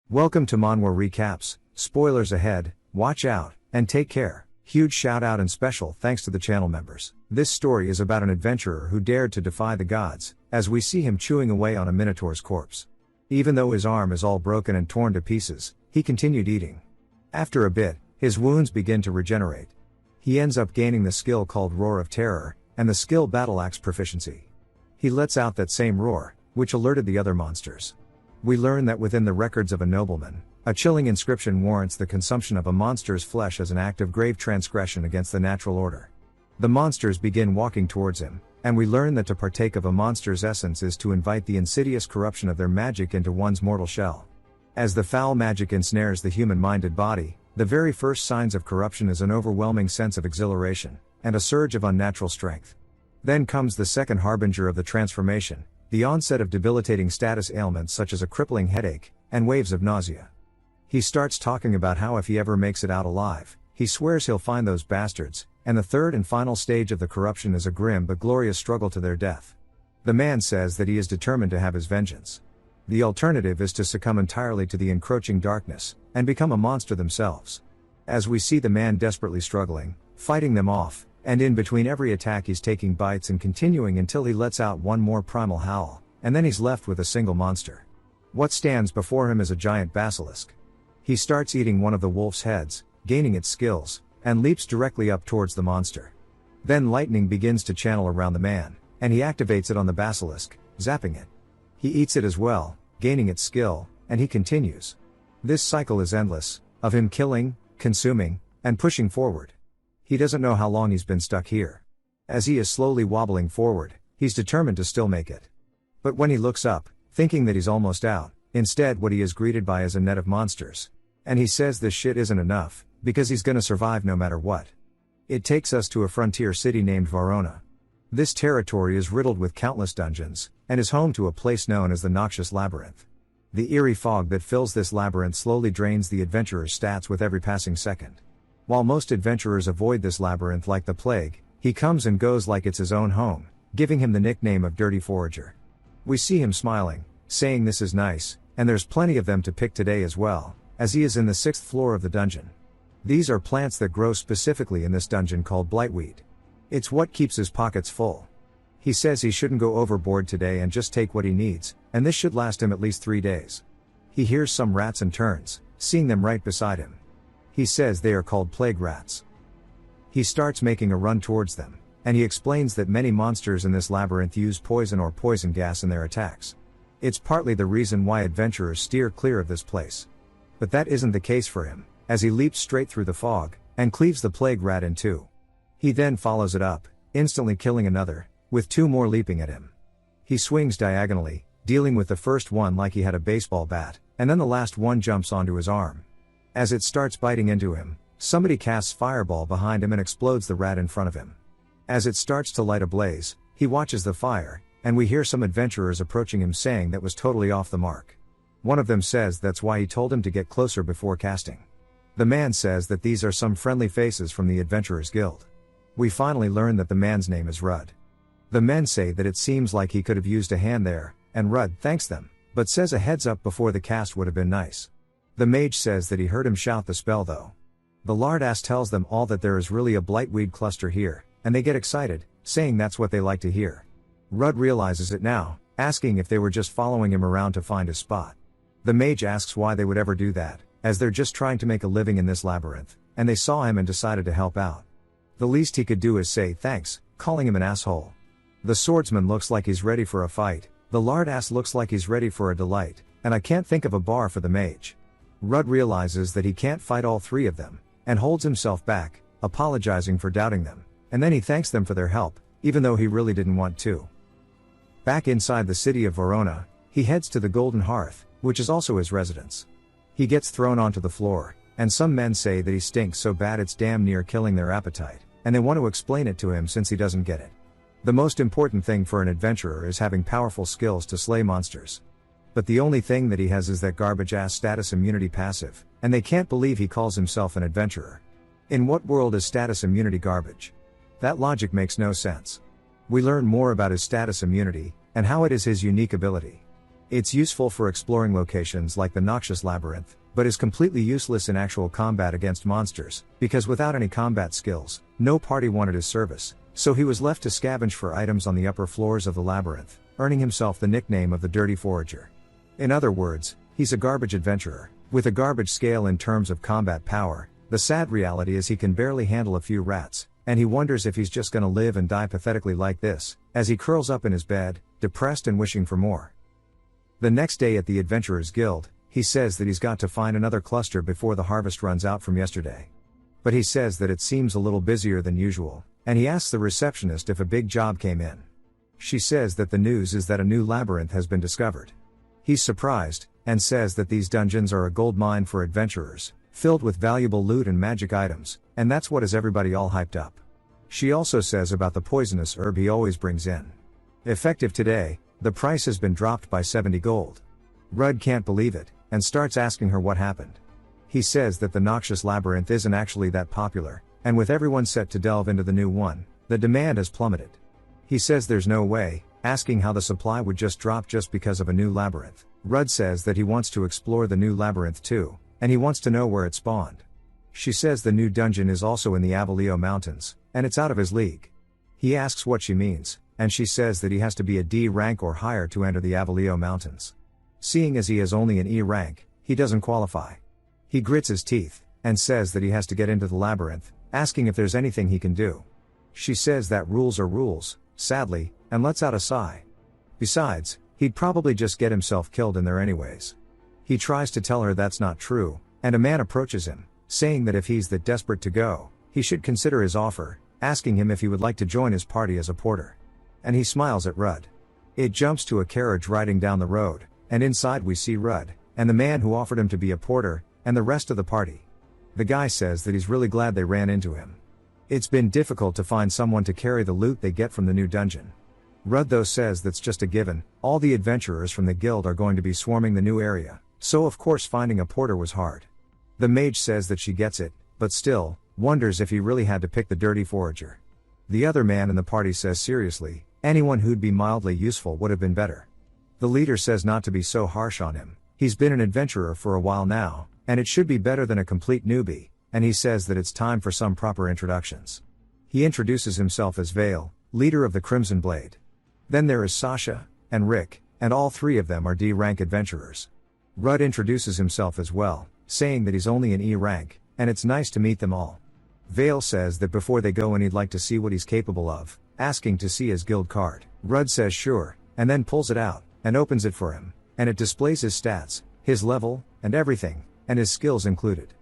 Welcome to Manhwa Recaps, spoilers ahead, watch out, and take care. Huge shout out and special thanks to the channel members. This story is about an adventurer who dared to defy the gods, as we see him chewing away on a minotaur's corpse. Even though his arm is all broken and torn to pieces, he continued eating. After a bit, his wounds begin to regenerate. He ends up gaining the skill called Roar of Terror, and the skill Battle Axe Proficiency. He lets out that same roar, which alerted the other monsters. We learn that within the records of a nobleman, a chilling inscription warrants the consumption of a monster's flesh as an act of grave transgression against the natural order. The monsters begin walking towards him, and we learn that to partake of a monster's essence is to invite the insidious corruption of their magic into one's mortal shell. As the foul magic ensnares the human-minded body, the very first signs of corruption is an overwhelming sense of exhilaration, and a surge of unnatural strength. Then comes the second harbinger of the transformation, the onset of debilitating status ailments such as a crippling headache, and waves of nausea. He starts talking about how if he ever makes it out alive, he swears he'll find those bastards, and the third and final stage of the corruption is a grim but glorious struggle to their death. The man says that he is determined to have his vengeance. The alternative is to succumb entirely to the encroaching darkness, and become a monster themselves. As we see the man desperately struggling, fighting them off, and in between every attack he's taking bites and continuing until he lets out one more primal howl, and then he's left with a single monster. What stands before him is a giant basilisk. He starts eating one of the wolf's heads, gaining its skills, and leaps directly up towards the monster. Then lightning begins to channel around the man, and he activates it on the basilisk, zapping it. He eats it as well, gaining its skill, and he continues. This cycle is endless, of him killing, consuming, and pushing forward. He doesn't know how long he's been stuck here. As he is slowly wobbling forward, he's determined to still make it. But when he looks up, thinking that he's almost out, instead what he is greeted by is a net of monsters. And he says this shit isn't enough, because he's gonna survive no matter what. It takes us to a frontier city named Verona. This territory is riddled with countless dungeons, and is home to a place known as the Noxious Labyrinth. The eerie fog that fills this labyrinth slowly drains the adventurer's stats with every passing second. While most adventurers avoid this labyrinth like the plague, he comes and goes like it's his own home, giving him the nickname of Dirty Forager. We see him smiling, saying this is nice, and there's plenty of them to pick today as well, as he is in the 6th floor of the dungeon. These are plants that grow specifically in this dungeon called blightweed. It's what keeps his pockets full. He says he shouldn't go overboard today and just take what he needs, and this should last him at least 3 days. He hears some rats and turns, seeing them right beside him. He says they are called plague rats. He starts making a run towards them, and he explains that many monsters in this labyrinth use poison or poison gas in their attacks. It's partly the reason why adventurers steer clear of this place. But that isn't the case for him, as he leaps straight through the fog, and cleaves the plague rat in two. He then follows it up, instantly killing another, with 2 more leaping at him. He swings diagonally, dealing with the first one like he had a baseball bat, and then the last one jumps onto his arm. As it starts biting into him, somebody casts fireball behind him and explodes the rat in front of him. As it starts to light a blaze, he watches the fire, and we hear some adventurers approaching him saying that was totally off the mark. One of them says that's why he told him to get closer before casting. The man says that these are some friendly faces from the Adventurers Guild. We finally learn that the man's name is Rudd. The men say that it seems like he could have used a hand there, and Rudd thanks them, but says a heads up before the cast would have been nice. The mage says that he heard him shout the spell though. The lardass tells them all that there is really a blightweed cluster here, and they get excited, saying that's what they like to hear. Rudd realizes it now, asking if they were just following him around to find his spot. The mage asks why they would ever do that, as they're just trying to make a living in this labyrinth, and they saw him and decided to help out. The least he could do is say thanks, calling him an asshole. The swordsman looks like he's ready for a fight, the lardass looks like he's ready for a delight, and I can't think of a bar for the mage. Rudd realizes that he can't fight all 3 of them, and holds himself back, apologizing for doubting them, and then he thanks them for their help, even though he really didn't want to. Back inside the city of Verona, he heads to the Golden Hearth, which is also his residence. He gets thrown onto the floor, and some men say that he stinks so bad it's damn near killing their appetite, and they want to explain it to him since he doesn't get it. The most important thing for an adventurer is having powerful skills to slay monsters. But the only thing that he has is that garbage-ass status immunity passive, and they can't believe he calls himself an adventurer. In what world is status immunity garbage? That logic makes no sense. We learn more about his status immunity, and how it is his unique ability. It's useful for exploring locations like the Noxious Labyrinth, but is completely useless in actual combat against monsters, because without any combat skills, no party wanted his service, so he was left to scavenge for items on the upper floors of the labyrinth, earning himself the nickname of the Dirty Forager. In other words, he's a garbage adventurer, with a garbage scale in terms of combat power. The sad reality is he can barely handle a few rats, and he wonders if he's just gonna live and die pathetically like this, as he curls up in his bed, depressed and wishing for more. The next day at the Adventurers Guild, he says that he's got to find another cluster before the harvest runs out from yesterday. But he says that it seems a little busier than usual, and he asks the receptionist if a big job came in. She says that the news is that a new labyrinth has been discovered. He's surprised, and says that these dungeons are a gold mine for adventurers, filled with valuable loot and magic items, and that's what has everybody all hyped up. She also says about the poisonous herb he always brings in. Effective today, the price has been dropped by 70 gold. Rudd can't believe it, and starts asking her what happened. He says that the Noxious Labyrinth isn't actually that popular, and with everyone set to delve into the new one, the demand has plummeted. He says there's no way, asking how the supply would just drop just because of a new labyrinth. Rudd says that he wants to explore the new labyrinth too, and he wants to know where it spawned. She says the new dungeon is also in the Avalio Mountains, and it's out of his league. He asks what she means, and she says that he has to be a D rank or higher to enter the Avalio Mountains. Seeing as he has only an E rank, he doesn't qualify. He grits his teeth, and says that he has to get into the labyrinth, asking if there's anything he can do. She says that rules are rules, sadly, and lets out a sigh. Besides, he'd probably just get himself killed in there anyways. He tries to tell her that's not true, and a man approaches him, saying that if he's that desperate to go, he should consider his offer, asking him if he would like to join his party as a porter. And he smiles at Rudd. It jumps to a carriage riding down the road, and inside we see Rudd, and the man who offered him to be a porter, and the rest of the party. The guy says that he's really glad they ran into him. It's been difficult to find someone to carry the loot they get from the new dungeon. Rudd though says that's just a given, all the adventurers from the guild are going to be swarming the new area, so of course finding a porter was hard. The mage says that she gets it, but still, wonders if he really had to pick the Dirty Forager. The other man in the party says seriously, anyone who'd be mildly useful would have been better. The leader says not to be so harsh on him, he's been an adventurer for a while now, and it should be better than a complete newbie, and he says that it's time for some proper introductions. He introduces himself as Vale, leader of the Crimson Blade. Then there is Sasha, and Rick, and all three of them are D-rank adventurers. Rudd introduces himself as well, saying that he's only an E rank, and it's nice to meet them all. Vale says that before they go in he'd like to see what he's capable of, asking to see his guild card. Rudd says sure, and then pulls it out, and opens it for him, and it displays his stats, his level, and everything, and his skills included.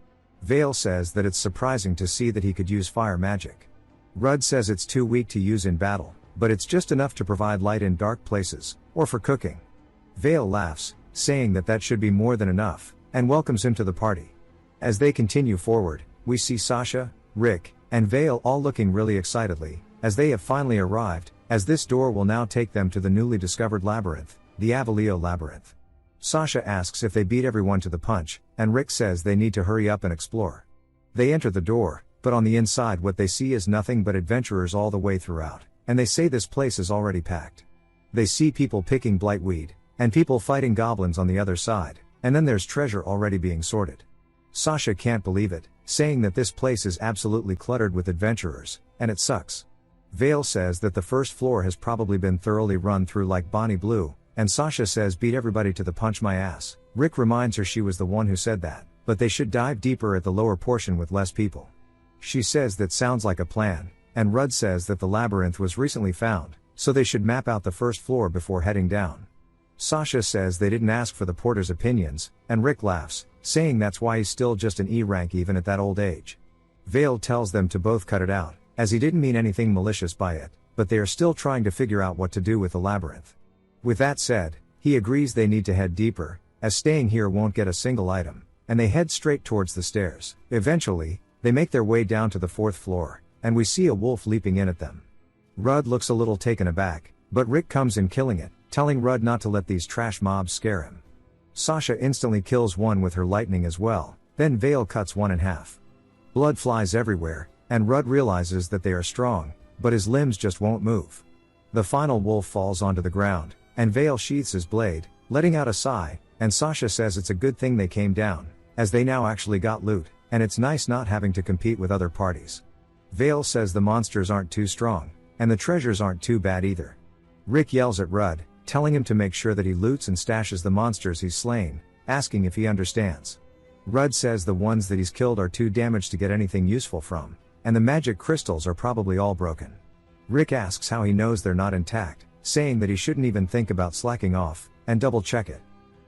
Vale says that it's surprising to see that he could use fire magic. Rudd says it's too weak to use in battle, but it's just enough to provide light in dark places, or for cooking. Vale laughs, saying that that should be more than enough, and welcomes him to the party. As they continue forward, we see Sasha, Rick, and Vale all looking really excitedly, as they have finally arrived, as this door will now take them to the newly discovered labyrinth, the Avalio Labyrinth. Sasha asks if they beat everyone to the punch, and Rick says they need to hurry up and explore. They enter the door, but on the inside what they see is nothing but adventurers all the way throughout, and they say this place is already packed. They see people picking blightweed, and people fighting goblins on the other side, and then there's treasure already being sorted. Sasha can't believe it, saying that this place is absolutely cluttered with adventurers, and it sucks. Vale says that the first floor has probably been thoroughly run through like Bonnie Blue, and Sasha says beat everybody to the punch my ass. Rick reminds her she was the one who said that, but they should dive deeper at the lower portion with less people. She says that sounds like a plan, and Rudd says that the labyrinth was recently found, so they should map out the first floor before heading down. Sasha says they didn't ask for the porter's opinions, and Rick laughs, saying that's why he's still just an E rank even at that old age. Vale tells them to both cut it out, as he didn't mean anything malicious by it, but they are still trying to figure out what to do with the labyrinth. With that said, he agrees they need to head deeper, as staying here won't get a single item, and they head straight towards the stairs. Eventually, they make their way down to the fourth floor, and we see a wolf leaping in at them. Rudd looks a little taken aback, but Rick comes in killing it, telling Rudd not to let these trash mobs scare him. Sasha instantly kills one with her lightning as well, then Vale cuts one in half. Blood flies everywhere, and Rudd realizes that they are strong, but his limbs just won't move. The final wolf falls onto the ground, and Vale sheaths his blade, letting out a sigh, and Sasha says it's a good thing they came down, as they now actually got loot, and it's nice not having to compete with other parties. Vale says the monsters aren't too strong, and the treasures aren't too bad either. Rick yells at Rudd, telling him to make sure that he loots and stashes the monsters he's slain, asking if he understands. Rudd says the ones that he's killed are too damaged to get anything useful from, and the magic crystals are probably all broken. Rick asks how he knows they're not intact, saying that he shouldn't even think about slacking off, and double check it.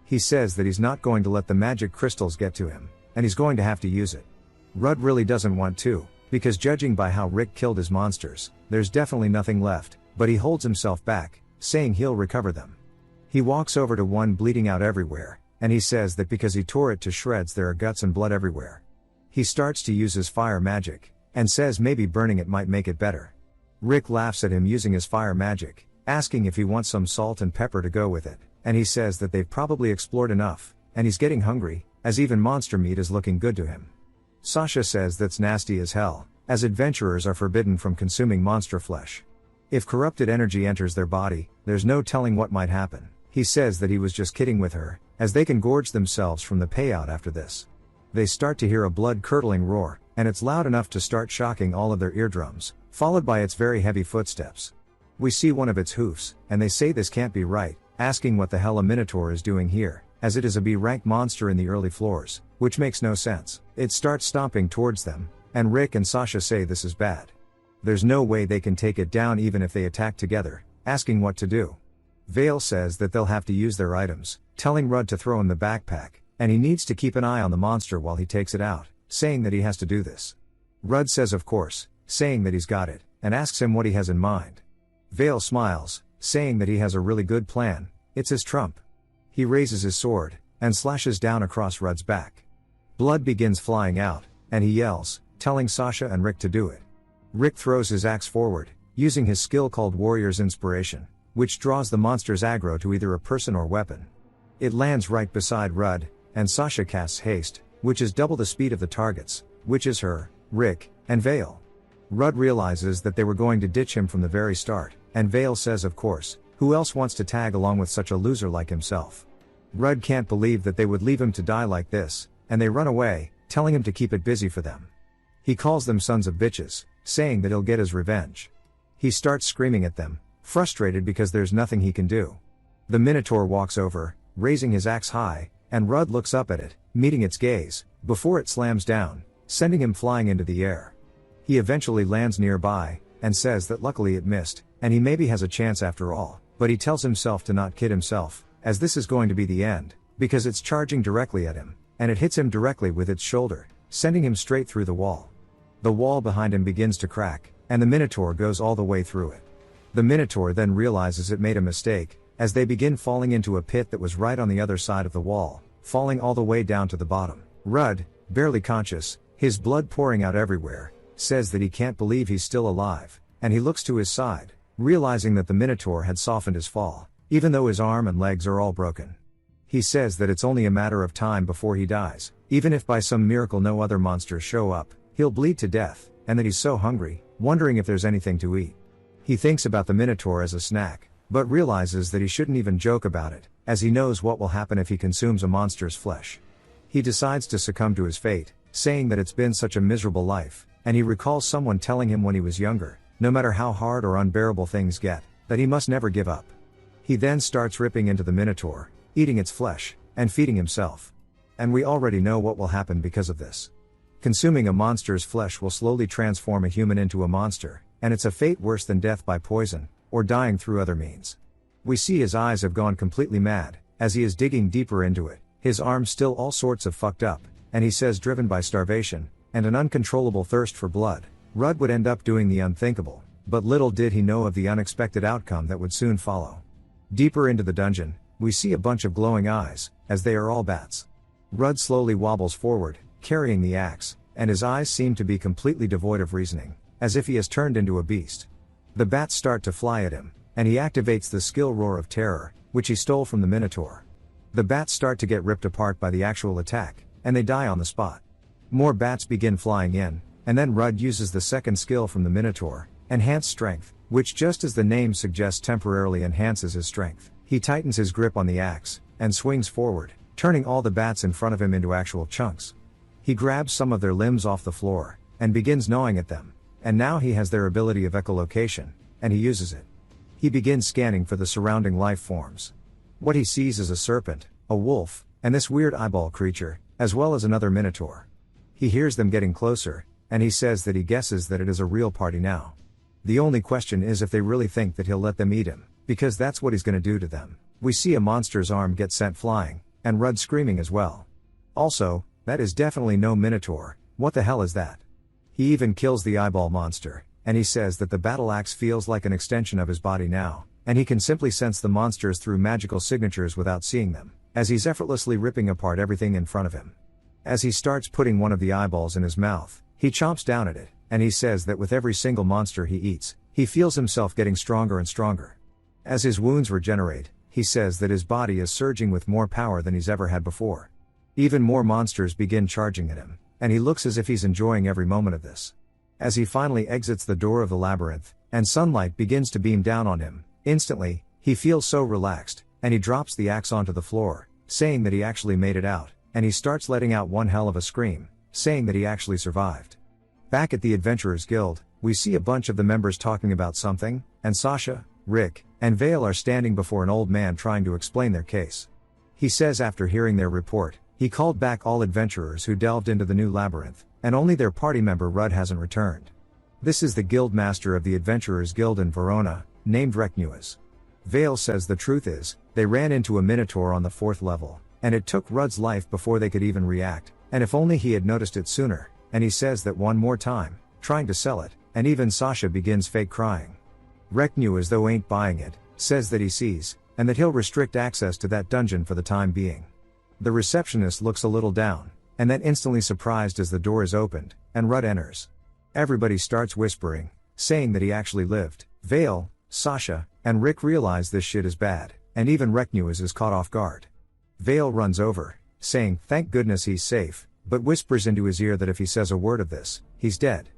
He says that he's not going to let the magic crystals get to him, and he's going to have to use it. Rudd really doesn't want to, because judging by how Rick killed his monsters, there's definitely nothing left, but he holds himself back, saying he'll recover them. He walks over to one bleeding out everywhere, and he says that because he tore it to shreds there are guts and blood everywhere. He starts to use his fire magic, and says maybe burning it might make it better. Rick laughs at him using his fire magic, asking if he wants some salt and pepper to go with it, and he says that they've probably explored enough, and he's getting hungry, as even monster meat is looking good to him. Sasha says that's nasty as hell, as adventurers are forbidden from consuming monster flesh. If corrupted energy enters their body, there's no telling what might happen. He says that he was just kidding with her, as they can gorge themselves from the payout after this. They start to hear a blood-curdling roar, and it's loud enough to start shocking all of their eardrums, followed by its very heavy footsteps. We see one of its hoofs, and they say this can't be right, asking what the hell a minotaur is doing here, as it is a B-rank monster in the early floors, which makes no sense. It starts stomping towards them, and Rick and Sasha say this is bad. There's no way they can take it down even if they attack together, asking what to do. Vale says that they'll have to use their items, telling Rudd to throw in the backpack, and he needs to keep an eye on the monster while he takes it out, saying that he has to do this. Rudd says of course, saying that he's got it, and asks him what he has in mind. Vale smiles, saying that he has a really good plan, it's his trump. He raises his sword, and slashes down across Rudd's back. Blood begins flying out, and he yells, telling Sasha and Rick to do it. Rick throws his axe forward, using his skill called Warrior's Inspiration, which draws the monster's aggro to either a person or weapon. It lands right beside Rudd, and Sasha casts haste, which is double the speed of the targets, which is her, Rick, and Vale. Rudd realizes that they were going to ditch him from the very start, and Vale says of course, who else wants to tag along with such a loser like himself? Rudd can't believe that they would leave him to die like this, and they run away, telling him to keep it busy for them. He calls them sons of bitches, saying that he'll get his revenge. He starts screaming at them, frustrated because there's nothing he can do. The Minotaur walks over, raising his axe high, and Rudd looks up at it, meeting its gaze, before it slams down, sending him flying into the air. He eventually lands nearby, and says that luckily it missed, and he maybe has a chance after all, but he tells himself to not kid himself, as this is going to be the end, because it's charging directly at him, and it hits him directly with its shoulder, sending him straight through the wall. The wall behind him begins to crack, and the Minotaur goes all the way through it. The Minotaur then realizes it made a mistake, as they begin falling into a pit that was right on the other side of the wall, falling all the way down to the bottom. Rudd, barely conscious, his blood pouring out everywhere, says that he can't believe he's still alive, and he looks to his side, realizing that the Minotaur had softened his fall, even though his arm and legs are all broken. He says that it's only a matter of time before he dies, even if by some miracle no other monsters show up, he'll bleed to death, and that he's so hungry, wondering if there's anything to eat. He thinks about the Minotaur as a snack, but realizes that he shouldn't even joke about it, as he knows what will happen if he consumes a monster's flesh. He decides to succumb to his fate, saying that it's been such a miserable life, and he recalls someone telling him when he was younger, no matter how hard or unbearable things get, that he must never give up. He then starts ripping into the Minotaur, eating its flesh, and feeding himself. And we already know what will happen because of this. Consuming a monster's flesh will slowly transform a human into a monster, and it's a fate worse than death by poison, or dying through other means. We see his eyes have gone completely mad, as he is digging deeper into it, his arms still all sorts of fucked up, and he says driven by starvation, and an uncontrollable thirst for blood, Rudd would end up doing the unthinkable, but little did he know of the unexpected outcome that would soon follow. Deeper into the dungeon, we see a bunch of glowing eyes, as they are all bats. Rudd slowly wobbles forward, carrying the axe, and his eyes seem to be completely devoid of reasoning, as if he has turned into a beast. The bats start to fly at him, and he activates the skill Roar of Terror, which he stole from the Minotaur. The bats start to get ripped apart by the actual attack, and they die on the spot. More bats begin flying in, and then Rudd uses the second skill from the Minotaur, Enhanced Strength, which just as the name suggests temporarily enhances his strength. He tightens his grip on the axe, and swings forward, turning all the bats in front of him into actual chunks. He grabs some of their limbs off the floor, and begins gnawing at them, and now he has their ability of echolocation, and he uses it. He begins scanning for the surrounding life forms. What he sees is a serpent, a wolf, and this weird eyeball creature, as well as another minotaur. He hears them getting closer, and he says that he guesses that it is a real party now. The only question is if they really think that he'll let them eat him, because that's what he's gonna do to them. We see a monster's arm get sent flying, and Rudd screaming as well. Also, that is definitely no minotaur, what the hell is that? He even kills the eyeball monster, and he says that the battle axe feels like an extension of his body now, and he can simply sense the monsters through magical signatures without seeing them, as he's effortlessly ripping apart everything in front of him. As he starts putting one of the eyeballs in his mouth, he chomps down at it, and he says that with every single monster he eats, he feels himself getting stronger and stronger. As his wounds regenerate, he says that his body is surging with more power than he's ever had before. Even more monsters begin charging at him, and he looks as if he's enjoying every moment of this. As he finally exits the door of the labyrinth, and sunlight begins to beam down on him, instantly, he feels so relaxed, and he drops the axe onto the floor, saying that he actually made it out, and he starts letting out one hell of a scream, saying that he actually survived. Back at the Adventurers Guild, we see a bunch of the members talking about something, and Sasha, Rick, and Vale are standing before an old man trying to explain their case. He says after hearing their report, he called back all adventurers who delved into the new labyrinth, and only their party member Rudd hasn't returned. This is the guild master of the Adventurers Guild in Verona, named Reknuas. Vale says the truth is, they ran into a minotaur on the 4th level, and it took Rudd's life before they could even react, and if only he had noticed it sooner, and he says that one more time, trying to sell it, and even Sasha begins fake crying. Reknuas, though ain't buying it, says that he sees, and that he'll restrict access to that dungeon for the time being. The receptionist looks a little down, and then instantly surprised as the door is opened, and Rudd enters. Everybody starts whispering, saying that he actually lived. Vale, Sasha, and Rick realize this shit is bad, and even Reknuas is caught off guard. Vale runs over, saying thank goodness he's safe, but whispers into his ear that if he says a word of this, he's dead.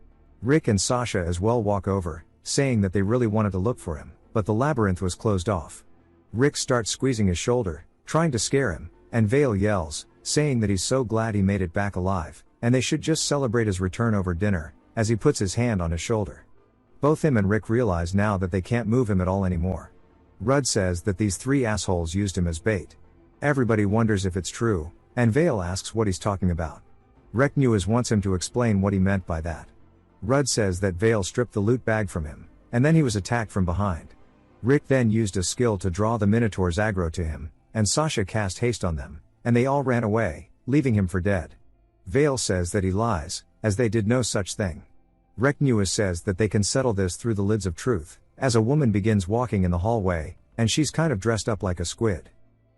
Rick and Sasha as well walk over, saying that they really wanted to look for him, but the labyrinth was closed off. Rick starts squeezing his shoulder, trying to scare him, and Vale yells, saying that he's so glad he made it back alive, and they should just celebrate his return over dinner, as he puts his hand on his shoulder. Both him and Rick realize now that they can't move him at all anymore. Rudd says that these 3 assholes used him as bait. Everybody wonders if it's true, and Vale asks what he's talking about. Reknuas wants him to explain what he meant by that. Rudd says that Vale stripped the loot bag from him, and then he was attacked from behind. Rick then used a skill to draw the Minotaur's aggro to him, and Sasha cast haste on them, and they all ran away, leaving him for dead. Vale says that he lies, as they did no such thing. Reknuas says that they can settle this through the lids of truth, as a woman begins walking in the hallway, and she's kind of dressed up like a squid.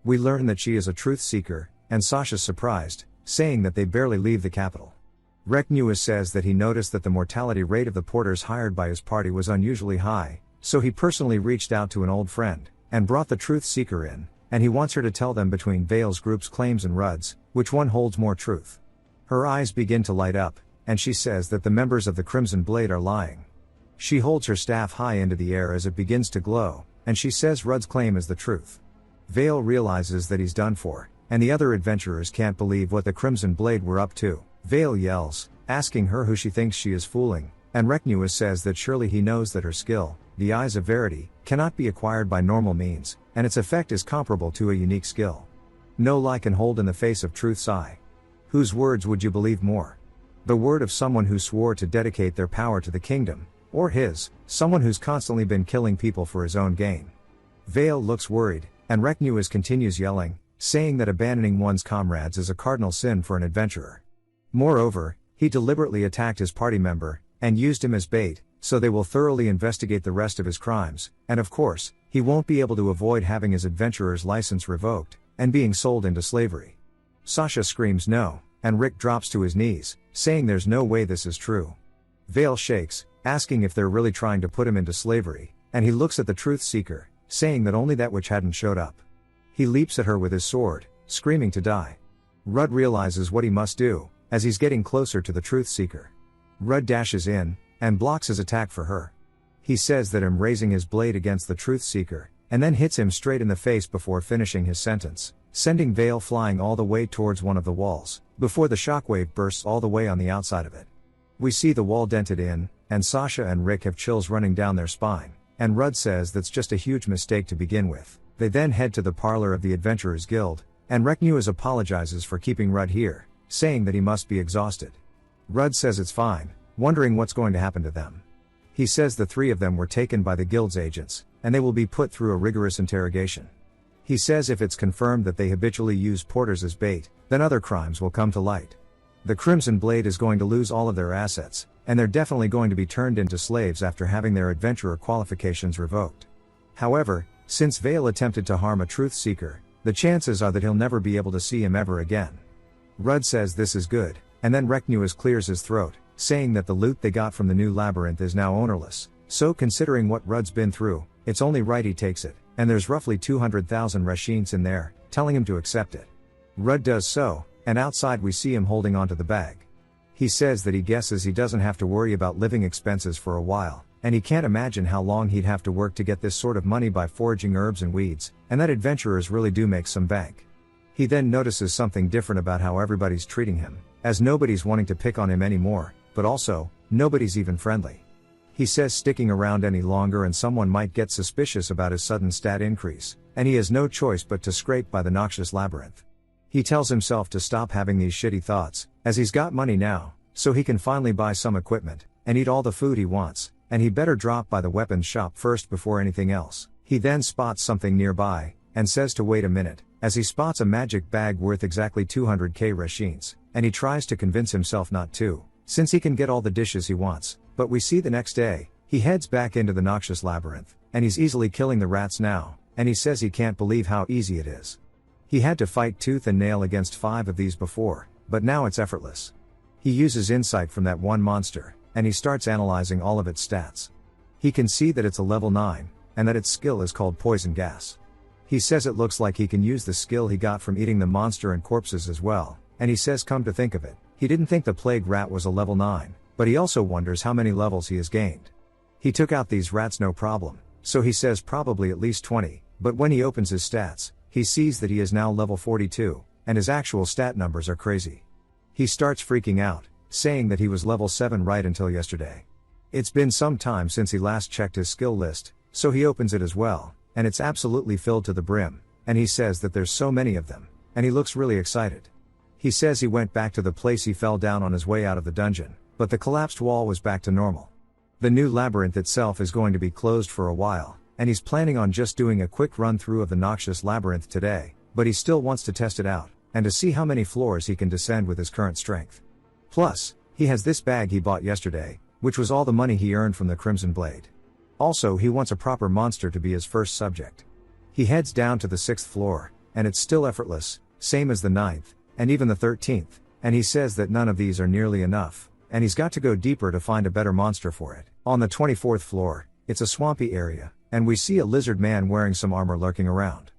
We learn that she is a truth seeker, and Sasha's surprised, saying that they barely leave the capital. Reknuas says that he noticed that the mortality rate of the porters hired by his party was unusually high, so he personally reached out to an old friend, and brought the truth seeker in, and he wants her to tell them between Vale's group's claims and Rudd's, which one holds more truth. Her eyes begin to light up, and she says that the members of the Crimson Blade are lying. She holds her staff high into the air as it begins to glow, and she says Rudd's claim is the truth. Vale realizes that he's done for, and the other adventurers can't believe what the Crimson Blade were up to. Vale yells, asking her who she thinks she is fooling, and Reknuas says that surely he knows that her skill, the Eyes of Verity, cannot be acquired by normal means, and its effect is comparable to a unique skill. No lie can hold in the face of truth's eye. Whose words would you believe more? The word of someone who swore to dedicate their power to the kingdom, or his, someone who's constantly been killing people for his own gain? Vale looks worried, and Reknuas continues yelling, saying that abandoning one's comrades is a cardinal sin for an adventurer. Moreover, he deliberately attacked his party member, and used him as bait, so they will thoroughly investigate the rest of his crimes, and of course, he won't be able to avoid having his adventurer's license revoked, and being sold into slavery. Sasha screams no, and Rick drops to his knees, saying there's no way this is true. Vale shakes, asking if they're really trying to put him into slavery, and he looks at the truth seeker, saying that only that which hadn't showed up. He leaps at her with his sword, screaming to die. Rudd realizes what he must do, as he's getting closer to the truth seeker. Rudd dashes in, and blocks his attack for her. He says that him raising his blade against the truth seeker, and then hits him straight in the face before finishing his sentence, sending Vale flying all the way towards one of the walls, before the shockwave bursts all the way on the outside of it. We see the wall dented in, and Sasha and Rick have chills running down their spine, and Rudd says that's just a huge mistake to begin with. They then head to the parlor of the Adventurers Guild, and Reknuas apologizes for keeping Rudd here, saying that he must be exhausted. Rudd says it's fine, wondering what's going to happen to them. He says the three of them were taken by the guild's agents, and they will be put through a rigorous interrogation. He says if it's confirmed that they habitually use porters as bait, then other crimes will come to light. The Crimson Blade is going to lose all of their assets, and they're definitely going to be turned into slaves after having their adventurer qualifications revoked. However, since Vale attempted to harm a truth seeker, the chances are that he'll never be able to see him ever again. Rudd says this is good, and then Reknuas clears his throat, saying that the loot they got from the new labyrinth is now ownerless, so considering what Rudd's been through, it's only right he takes it, and there's roughly 200,000 rashins in there, telling him to accept it. Rudd does so, and outside we see him holding onto the bag. He says that he guesses he doesn't have to worry about living expenses for a while, and he can't imagine how long he'd have to work to get this sort of money by foraging herbs and weeds, and that adventurers really do make some bank. He then notices something different about how everybody's treating him, as nobody's wanting to pick on him anymore, but also, nobody's even friendly. He says sticking around any longer and someone might get suspicious about his sudden stat increase, and he has no choice but to scrape by the noxious labyrinth. He tells himself to stop having these shitty thoughts, as he's got money now, so he can finally buy some equipment, and eat all the food he wants, and he better drop by the weapons shop first before anything else. He then spots something nearby, and says to wait a minute, as he spots a magic bag worth exactly 200k rashins, and he tries to convince himself not to, since he can get all the dishes he wants. But we see the next day, he heads back into the noxious labyrinth, and he's easily killing the rats now, and he says he can't believe how easy it is. He had to fight tooth and nail against 5 of these before, but now it's effortless. He uses insight from that one monster, and he starts analyzing all of its stats. He can see that it's a level 9, and that its skill is called poison gas. He says it looks like he can use the skill he got from eating the monster and corpses as well, and he says come to think of it, he didn't think the plague rat was a level 9, but he also wonders how many levels he has gained. He took out these rats no problem, so he says probably at least 20, but when he opens his stats, he sees that he is now level 42, and his actual stat numbers are crazy. He starts freaking out, saying that he was level 7 right until yesterday. It's been some time since he last checked his skill list, so he opens it as well, and it's absolutely filled to the brim, and he says that there's so many of them, and he looks really excited. He says he went back to the place he fell down on his way out of the dungeon, but the collapsed wall was back to normal. The new labyrinth itself is going to be closed for a while, and he's planning on just doing a quick run through of the noxious labyrinth today, but he still wants to test it out, and to see how many floors he can descend with his current strength. Plus, he has this bag he bought yesterday, which was all the money he earned from the Crimson Blade. Also, he wants a proper monster to be his first subject. He heads down to the 6th floor, and it's still effortless, same as the 9th, and even the 13th, and he says that none of these are nearly enough, and he's got to go deeper to find a better monster for it. On the 24th floor, it's a swampy area, and we see a lizard man wearing some armor lurking around.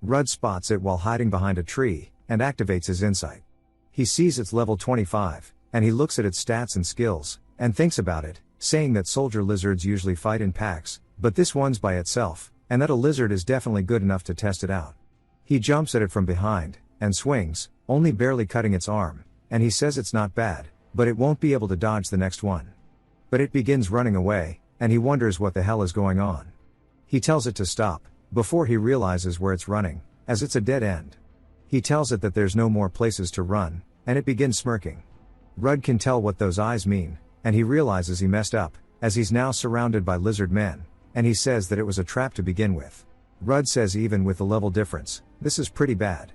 Rudd spots it while hiding behind a tree, and activates his insight. He sees it's level 25, and he looks at its stats and skills, and thinks about it, saying that soldier lizards usually fight in packs, but this one's by itself, and that a lizard is definitely good enough to test it out. He jumps at it from behind, and swings, only barely cutting its arm, and he says it's not bad, but it won't be able to dodge the next one. But it begins running away, and he wonders what the hell is going on. He tells it to stop, before he realizes where it's running, as it's a dead end. He tells it that there's no more places to run, and it begins smirking. Rudd can tell what those eyes mean, and he realizes he messed up, as he's now surrounded by lizard men, and he says that it was a trap to begin with. Rudd says even with the level difference, this is pretty bad.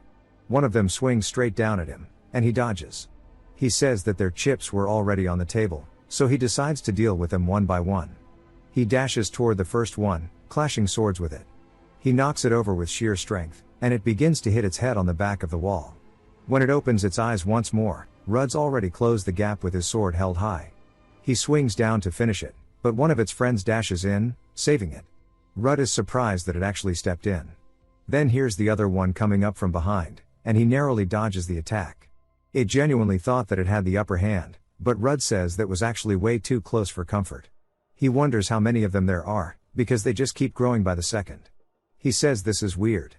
One of them swings straight down at him, and he dodges. He says that their chips were already on the table, so he decides to deal with them one by one. He dashes toward the first one, clashing swords with it. He knocks it over with sheer strength, and it begins to hit its head on the back of the wall. When it opens its eyes once more, Rudd's already closed the gap with his sword held high. He swings down to finish it, but one of its friends dashes in, saving it. Rudd is surprised that it actually stepped in. Then here's the other one coming up from behind, and he narrowly dodges the attack. It genuinely thought that it had the upper hand, but Rudd says that was actually way too close for comfort. He wonders how many of them there are, because they just keep growing by the second. He says this is weird.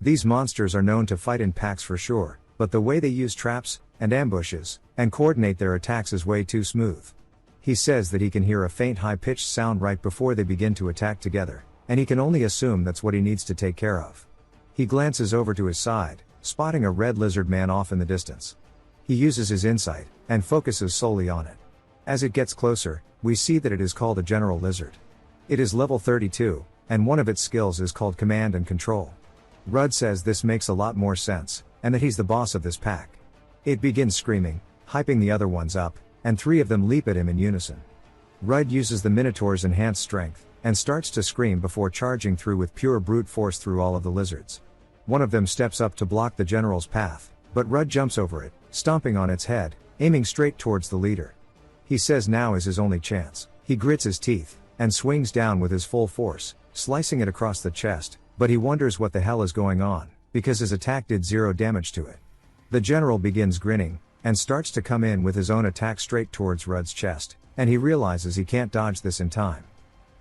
These monsters are known to fight in packs for sure, but the way they use traps, and ambushes, and coordinate their attacks is way too smooth. He says that he can hear a faint high-pitched sound right before they begin to attack together, and he can only assume that's what he needs to take care of. He glances over to his side, spotting a red lizard man off in the distance. He uses his insight, and focuses solely on it. As it gets closer, we see that it is called a general lizard. It is level 32, and one of its skills is called command and control. Rudd says this makes a lot more sense, and that he's the boss of this pack. It begins screaming, hyping the other ones up, and 3 of them leap at him in unison. Rudd uses the Minotaur's enhanced strength, and starts to scream before charging through with pure brute force through all of the lizards. One of them steps up to block the general's path, but Rudd jumps over it, stomping on its head, aiming straight towards the leader. He says now is his only chance. He grits his teeth, and swings down with his full force, slicing it across the chest, but he wonders what the hell is going on, because his attack did 0 damage to it. The general begins grinning, and starts to come in with his own attack straight towards Rudd's chest, and he realizes he can't dodge this in time.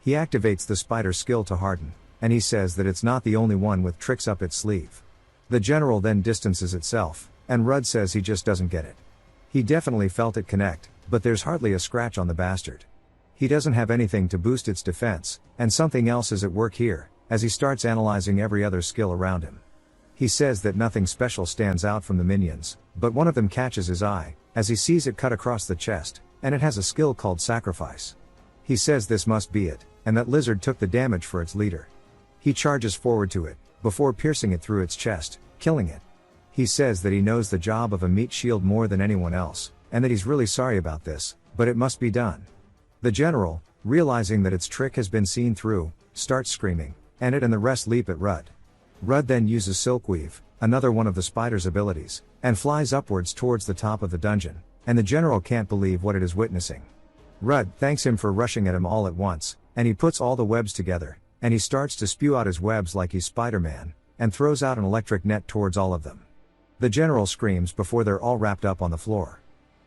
He activates the spider skill to harden, and he says that it's not the only one with tricks up its sleeve. The general then distances itself, and Rudd says he just doesn't get it. He definitely felt it connect, but there's hardly a scratch on the bastard. He doesn't have anything to boost its defense, and something else is at work here, as he starts analyzing every other skill around him. He says that nothing special stands out from the minions, but one of them catches his eye, as he sees it cut across the chest, and it has a skill called sacrifice. He says this must be it, and that lizard took the damage for its leader. He charges forward to it, before piercing it through its chest, killing it. He says that he knows the job of a meat shield more than anyone else, and that he's really sorry about this, but it must be done. The general, realizing that its trick has been seen through, starts screaming, and it and the rest leap at Rudd. Rudd then uses Silkweave, another one of the spider's abilities, and flies upwards towards the top of the dungeon, and the general can't believe what it is witnessing. Rudd thanks him for rushing at him all at once, and he puts all the webs together, and he starts to spew out his webs like he's Spider-Man, and throws out an electric net towards all of them. The general screams before they're all wrapped up on the floor.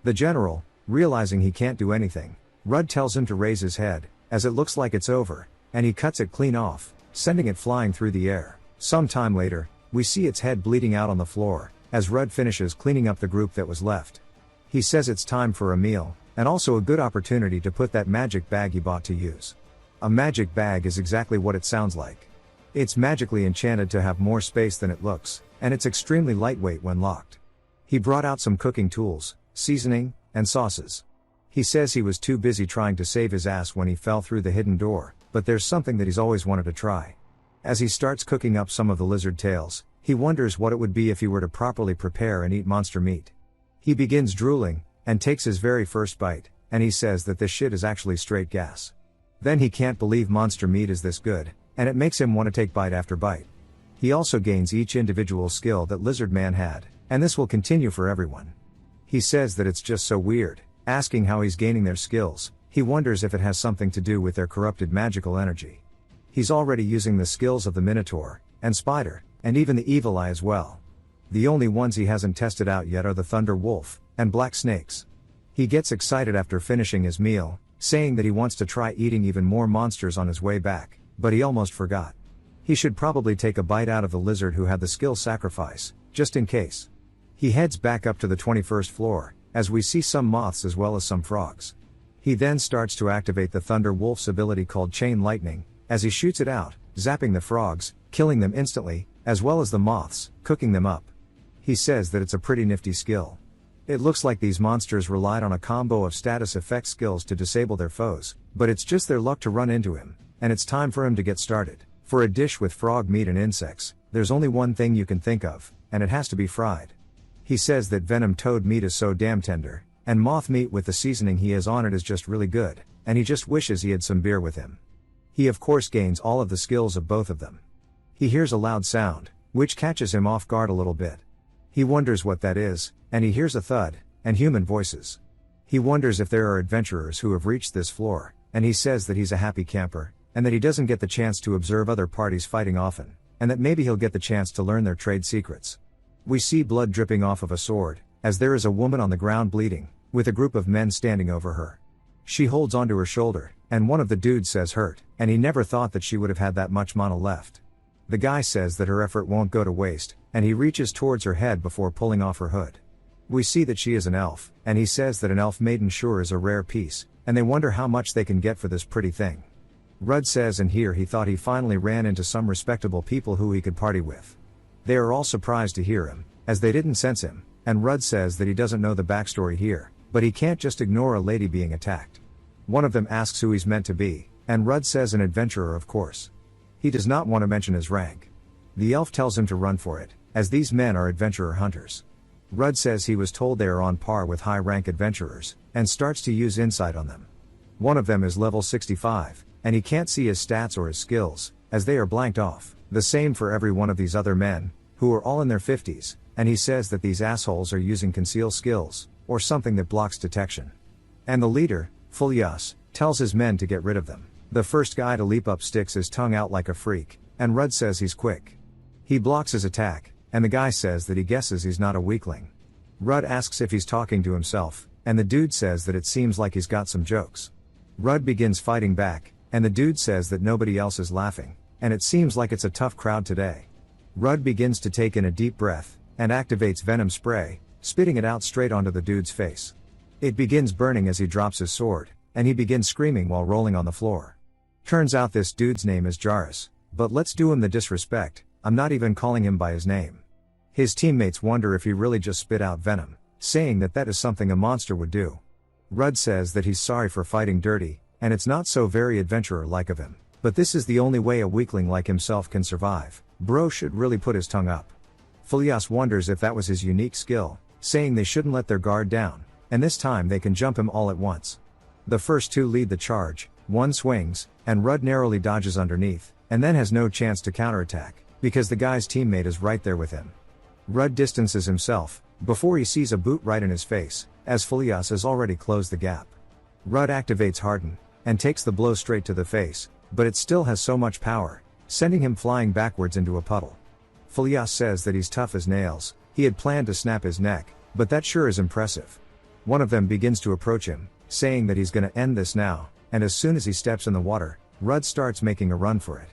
The general, realizing he can't do anything, Rudd tells him to raise his head, as it looks like it's over, and he cuts it clean off, sending it flying through the air. Some time later, we see its head bleeding out on the floor, as Rudd finishes cleaning up the group that was left. He says it's time for a meal, and also a good opportunity to put that magic bag he bought to use. A magic bag is exactly what it sounds like. It's magically enchanted to have more space than it looks, and it's extremely lightweight when locked. He brought out some cooking tools, seasoning, and sauces. He says he was too busy trying to save his ass when he fell through the hidden door, but there's something that he's always wanted to try. As he starts cooking up some of the lizard tails, he wonders what it would be if he were to properly prepare and eat monster meat. He begins drooling, and takes his very first bite, and he says that this shit is actually straight gas. Then he can't believe monster meat is this good, and it makes him want to take bite after bite. He also gains each individual skill that Lizard Man had, and this will continue for everyone. He says that it's just so weird, asking how he's gaining their skills. He wonders if it has something to do with their corrupted magical energy. He's already using the skills of the Minotaur, and Spider, and even the Evil Eye as well. The only ones he hasn't tested out yet are the Thunder Wolf, and Black Snakes. He gets excited after finishing his meal, saying that he wants to try eating even more monsters on his way back, but he almost forgot. He should probably take a bite out of the lizard who had the skill sacrifice, just in case. He heads back up to the 21st floor, as we see some moths as well as some frogs. He then starts to activate the Thunder Wolf's ability called Chain Lightning, as he shoots it out, zapping the frogs, killing them instantly, as well as the moths, cooking them up. He says that it's a pretty nifty skill. It looks like these monsters relied on a combo of status effect skills to disable their foes, but it's just their luck to run into him, and it's time for him to get started. For a dish with frog meat and insects, there's only one thing you can think of, and it has to be fried. He says that venom toad meat is so damn tender, and moth meat with the seasoning he has on it is just really good, and he just wishes he had some beer with him. He of course gains all of the skills of both of them. He hears a loud sound, which catches him off guard a little bit. He wonders what that is, and he hears a thud, and human voices. He wonders if there are adventurers who have reached this floor, and he says that he's a happy camper, and that he doesn't get the chance to observe other parties fighting often, and that maybe he'll get the chance to learn their trade secrets. We see blood dripping off of a sword, as there is a woman on the ground bleeding, with a group of men standing over her. She holds onto her shoulder, and one of the dudes says hurt, and he never thought that she would have had that much mana left. The guy says that her effort won't go to waste, and he reaches towards her head before pulling off her hood. We see that she is an elf, and he says that an elf maiden sure is a rare piece, and they wonder how much they can get for this pretty thing. Rudd says and here he thought he finally ran into some respectable people who he could party with. They are all surprised to hear him, as they didn't sense him, and Rudd says that he doesn't know the backstory here, but he can't just ignore a lady being attacked. One of them asks who he's meant to be, and Rudd says an adventurer of course. He does not want to mention his rank. The elf tells him to run for it, as these men are adventurer hunters. Rudd says he was told they are on par with high-rank adventurers, and starts to use insight on them. One of them is level 65, and he can't see his stats or his skills, as they are blanked off. The same for every one of these other men, who are all in their 50s, and he says that these assholes are using conceal skills, or something that blocks detection. And the leader, Fulias, tells his men to get rid of them. The first guy to leap up sticks his tongue out like a freak, and Rudd says he's quick. He blocks his attack, and the guy says that he guesses he's not a weakling. Rudd asks if he's talking to himself, and the dude says that it seems like he's got some jokes. Rudd begins fighting back, and the dude says that nobody else is laughing, and it seems like it's a tough crowd today. Rudd begins to take in a deep breath, and activates venom spray, spitting it out straight onto the dude's face. It begins burning as he drops his sword, and he begins screaming while rolling on the floor. Turns out this dude's name is Jairus, but let's do him the disrespect, I'm not even calling him by his name. His teammates wonder if he really just spit out venom, saying that that is something a monster would do. Rudd says that he's sorry for fighting dirty, and it's not so very adventurer-like of him, but this is the only way a weakling like himself can survive. Bro should really put his tongue up. Fulias wonders if that was his unique skill, saying they shouldn't let their guard down, and this time they can jump him all at once. The first two lead the charge, one swings, and Rudd narrowly dodges underneath, and then has no chance to counterattack, because the guy's teammate is right there with him. Rudd distances himself, before he sees a boot right in his face, as Fulias has already closed the gap. Rudd activates Harden, and takes the blow straight to the face, but it still has so much power, sending him flying backwards into a puddle. Fulias says that he's tough as nails, he had planned to snap his neck, but that sure is impressive. One of them begins to approach him, saying that he's gonna end this now, and as soon as he steps in the water, Rudd starts making a run for it.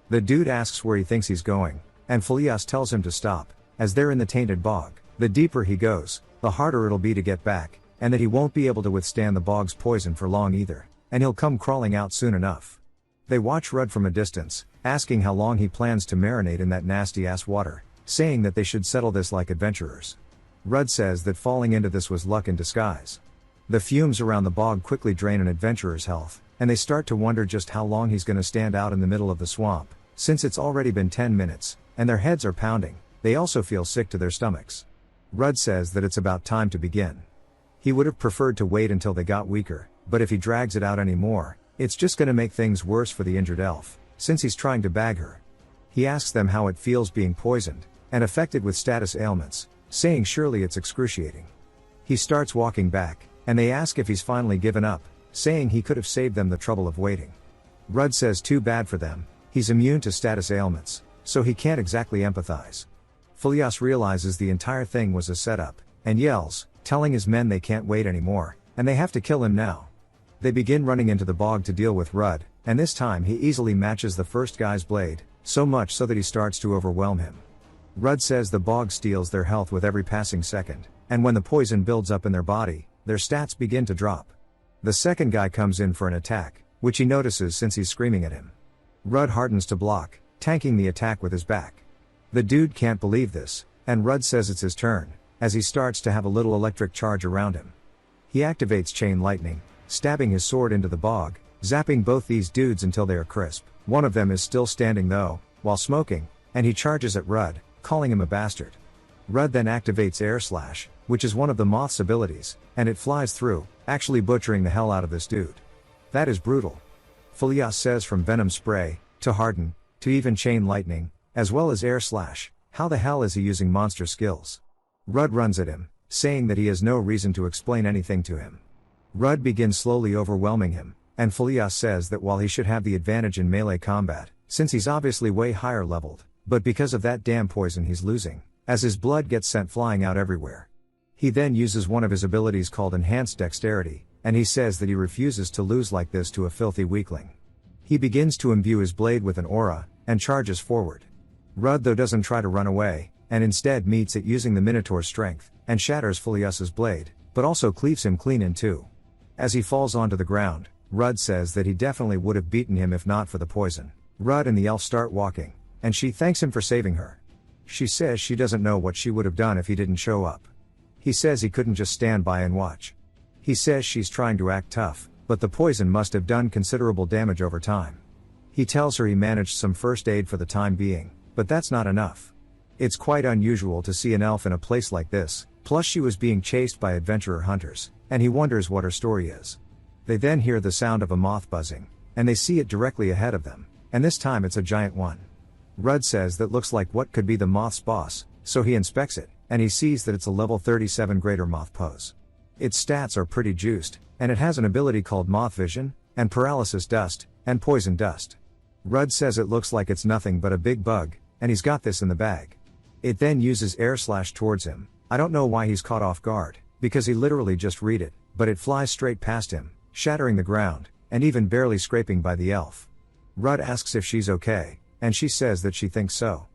The dude asks where he thinks he's going, and Fulias tells him to stop, as they're in the tainted bog. The deeper he goes, the harder it'll be to get back, and that he won't be able to withstand the bog's poison for long either, and he'll come crawling out soon enough. They watch Rudd from a distance, asking how long he plans to marinate in that nasty-ass water, saying that they should settle this like adventurers. Rudd says that falling into this was luck in disguise. The fumes around the bog quickly drain an adventurer's health, and they start to wonder just how long he's gonna stand out in the middle of the swamp, since it's already been 10 minutes, and their heads are pounding. They also feel sick to their stomachs. Rudd says that it's about time to begin. He would have preferred to wait until they got weaker, but if he drags it out anymore, it's just gonna make things worse for the injured elf, since he's trying to bag her. He asks them how it feels being poisoned, and affected with status ailments, saying surely it's excruciating. He starts walking back, and they ask if he's finally given up, saying he could have saved them the trouble of waiting. Rudd says too bad for them, he's immune to status ailments, so he can't exactly empathize. Fulias realizes the entire thing was a setup, and yells, telling his men they can't wait anymore, and they have to kill him now. They begin running into the bog to deal with Rudd, and this time he easily matches the first guy's blade, so much so that he starts to overwhelm him. Rudd says the bog steals their health with every passing second, and when the poison builds up in their body, their stats begin to drop. The second guy comes in for an attack, which he notices since he's screaming at him. Rudd hardens to block, tanking the attack with his back. The dude can't believe this, and Rudd says it's his turn, as he starts to have a little electric charge around him. He activates chain lightning, stabbing his sword into the bog, zapping both these dudes until they are crisp. One of them is still standing though, while smoking, and he charges at Rudd, calling him a bastard. Rudd then activates Air Slash, which is one of the moth's abilities, and it flies through, actually butchering the hell out of this dude. That is brutal. Fulias says from venom spray, to harden, to even chain lightning, as well as Air Slash, how the hell is he using monster skills? Rudd runs at him, saying that he has no reason to explain anything to him. Rudd begins slowly overwhelming him, and Fulias says that while he should have the advantage in melee combat, since he's obviously way higher leveled, but because of that damn poison he's losing, as his blood gets sent flying out everywhere. He then uses one of his abilities called Enhanced Dexterity, and he says that he refuses to lose like this to a filthy weakling. He begins to imbue his blade with an aura, and charges forward. Rudd though doesn't try to run away, and instead meets it using the Minotaur's strength, and shatters Filius's blade, but also cleaves him clean in two. As he falls onto the ground, Rudd says that he definitely would have beaten him if not for the poison. Rudd and the elf start walking, and she thanks him for saving her. She says she doesn't know what she would have done if he didn't show up. He says he couldn't just stand by and watch. He says she's trying to act tough, but the poison must have done considerable damage over time. He tells her he managed some first aid for the time being, but that's not enough. It's quite unusual to see an elf in a place like this, plus she was being chased by adventurer hunters, and he wonders what her story is. They then hear the sound of a moth buzzing, and they see it directly ahead of them, and this time it's a giant one. Rudd says that looks like what could be the moth's boss, so he inspects it, and he sees that it's a level 37 greater moth pose. Its stats are pretty juiced, and it has an ability called moth vision, and paralysis dust, and poison dust. Rudd says it looks like it's nothing but a big bug, and he's got this in the bag. It then uses air slash towards him. I don't know why he's caught off guard, because he literally just read it, but it flies straight past him, shattering the ground, and even barely scraping by the elf. Rudd asks if she's okay, and she says that she thinks so.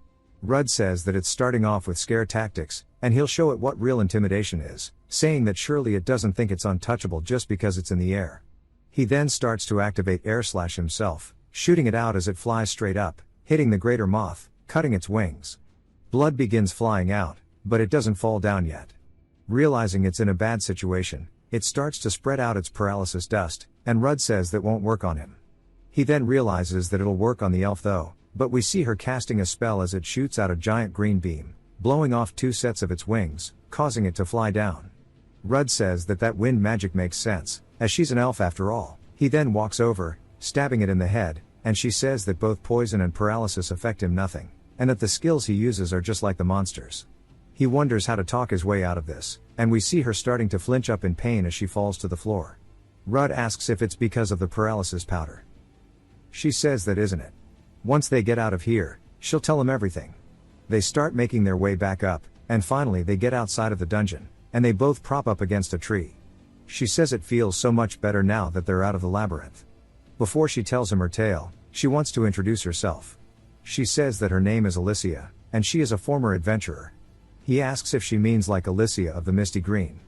Rudd says that it's starting off with scare tactics, and he'll show it what real intimidation is, saying that surely it doesn't think it's untouchable just because it's in the air. He then starts to activate air slash himself, shooting it out as it flies straight up, hitting the greater moth, cutting its wings. Blood begins flying out, but it doesn't fall down yet. Realizing it's in a bad situation, it starts to spread out its paralysis dust, and Rudd says that won't work on him. He then realizes that it'll work on the elf though, but we see her casting a spell as it shoots out a giant green beam, blowing off 2 sets of its wings, causing it to fly down. Rudd says that wind magic makes sense, as she's an elf after all. He then walks over, stabbing it in the head, and she says that both poison and paralysis affect him nothing, and that the skills he uses are just like the monsters. He wonders how to talk his way out of this, and we see her starting to flinch up in pain as she falls to the floor. Rudd asks if it's because of the paralysis powder. She says that isn't it. Once they get out of here, she'll tell him everything. They start making their way back up, and finally they get outside of the dungeon, and they both prop up against a tree. She says it feels so much better now that they're out of the labyrinth. Before she tells him her tale, she wants to introduce herself. She says that her name is Alicia, and she is a former adventurer. He asks if she means like Alicia of the Misty Green.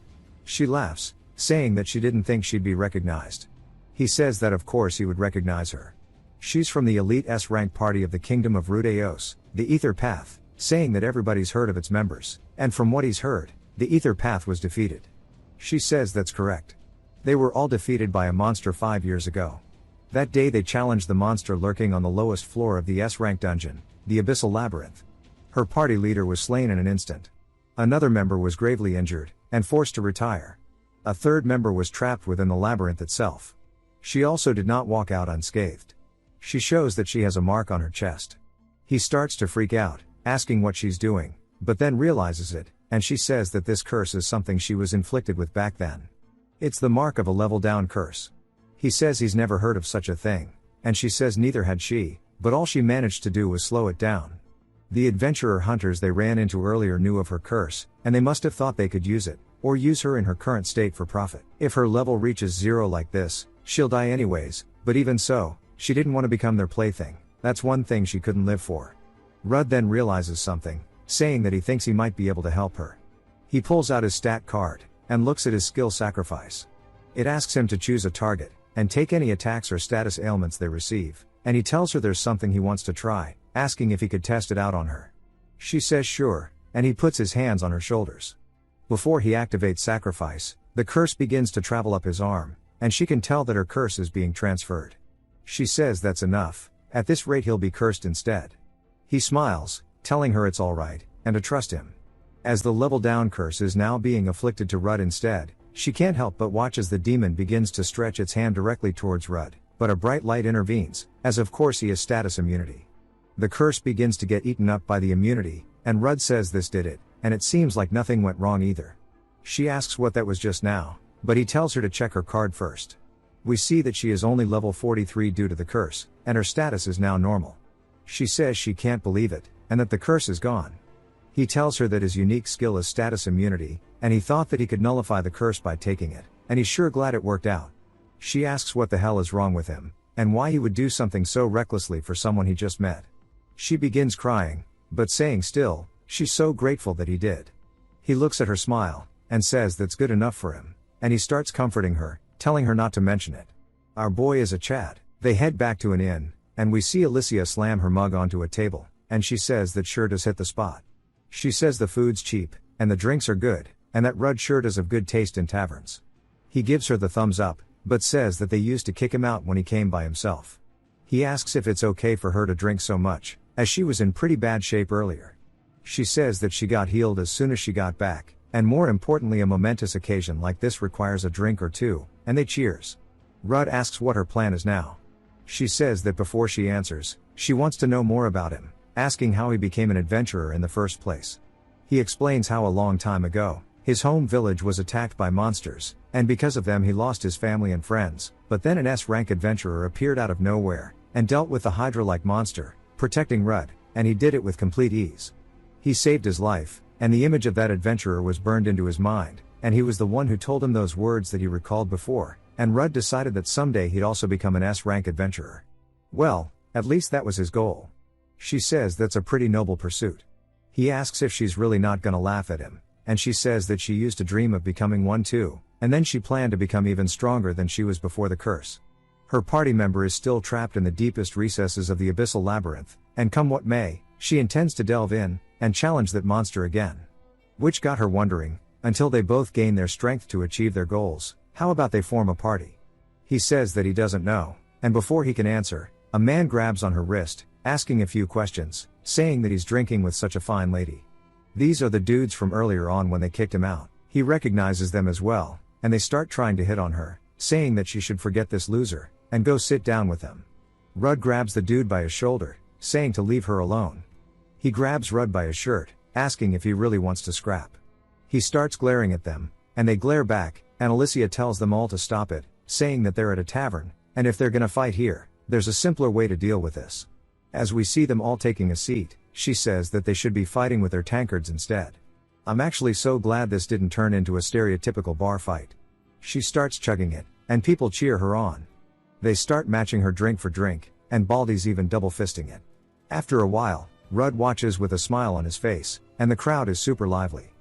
She laughs, saying that she didn't think she'd be recognized. He says that of course he would recognize her. She's from the elite S-rank party of the Kingdom of Rudeos, the Ether Path, saying that everybody's heard of its members, and from what he's heard, the Ether Path was defeated. She says that's correct. They were all defeated by a monster 5 years ago. That day they challenged the monster lurking on the lowest floor of the S-rank dungeon, the Abyssal Labyrinth. Her party leader was slain in an instant. Another member was gravely injured, and forced to retire. A third member was trapped within the labyrinth itself. She also did not walk out unscathed. She shows that she has a mark on her chest. He starts to freak out, asking what she's doing, but then realizes it, and she says that this curse is something she was inflicted with back then. It's the mark of a level down curse. He says he's never heard of such a thing, and she says neither had she, but all she managed to do was slow it down. The adventurer hunters they ran into earlier knew of her curse, and they must have thought they could use it, or use her in her current state for profit. If her level reaches 0 like this, she'll die anyways, but even so, she didn't want to become their plaything. That's one thing she couldn't live for. Rudd then realizes something, saying that he thinks he might be able to help her. He pulls out his stat card, and looks at his skill sacrifice. It asks him to choose a target, and take any attacks or status ailments they receive, and he tells her there's something he wants to try, asking if he could test it out on her. She says sure, and he puts his hands on her shoulders. Before he activates sacrifice, the curse begins to travel up his arm, and she can tell that her curse is being transferred. She says that's enough, at this rate he'll be cursed instead. He smiles, telling her it's alright, and to trust him. As the level down curse is now being afflicted to Rudd instead, she can't help but watch as the demon begins to stretch its hand directly towards Rudd, but a bright light intervenes, as of course he has status immunity. The curse begins to get eaten up by the immunity, and Rudd says this did it, and it seems like nothing went wrong either. She asks what that was just now, but he tells her to check her card first. We see that she is only level 43 due to the curse, and her status is now normal. She says she can't believe it, and that the curse is gone. He tells her that his unique skill is status immunity, and he thought that he could nullify the curse by taking it, and he's sure glad it worked out. She asks what the hell is wrong with him, and why he would do something so recklessly for someone he just met. She begins crying, but saying still, she's so grateful that he did. He looks at her smile, and says that's good enough for him, and he starts comforting her, telling her not to mention it. Our boy is a Chad. They head back to an inn, and we see Alicia slam her mug onto a table, and she says that sure does hit the spot. She says the food's cheap, and the drinks are good, and that Rudd sure does have good taste in taverns. He gives her the thumbs up, but says that they used to kick him out when he came by himself. He asks if it's okay for her to drink so much, as she was in pretty bad shape earlier. She says that she got healed as soon as she got back, and more importantly a momentous occasion like this requires a drink or two, and they cheers. Rudd asks what her plan is now. She says that before she answers, she wants to know more about him, asking how he became an adventurer in the first place. He explains how a long time ago, his home village was attacked by monsters, and because of them he lost his family and friends, but then an S-rank adventurer appeared out of nowhere, and dealt with the Hydra-like monster, protecting Rudd, and he did it with complete ease. He saved his life, and the image of that adventurer was burned into his mind, and he was the one who told him those words that he recalled before, and Rudd decided that someday he'd also become an S-rank adventurer. Well, at least that was his goal. She says that's a pretty noble pursuit. He asks if she's really not gonna laugh at him, and she says that she used to dream of becoming one too, and then she planned to become even stronger than she was before the curse. Her party member is still trapped in the deepest recesses of the abyssal labyrinth, and come what may, she intends to delve in, and challenge that monster again. Which got her wondering, until they both gain their strength to achieve their goals, how about they form a party? He says that he doesn't know, and before he can answer, a man grabs on her wrist, asking a few questions, saying that he's drinking with such a fine lady. These are the dudes from earlier on when they kicked him out. He recognizes them as well, and they start trying to hit on her, saying that she should forget this loser, and go sit down with them. Rudd grabs the dude by his shoulder, saying to leave her alone. He grabs Rudd by his shirt, asking if he really wants to scrap. He starts glaring at them, and they glare back, and Alicia tells them all to stop it, saying that they're at a tavern, and if they're gonna fight here, there's a simpler way to deal with this. As we see them all taking a seat, she says that they should be fighting with their tankards instead. I'm actually so glad this didn't turn into a stereotypical bar fight. She starts chugging it, and people cheer her on. They start matching her drink for drink, and Baldy's even double fisting it. After a while, Rudd watches with a smile on his face, and the crowd is super lively.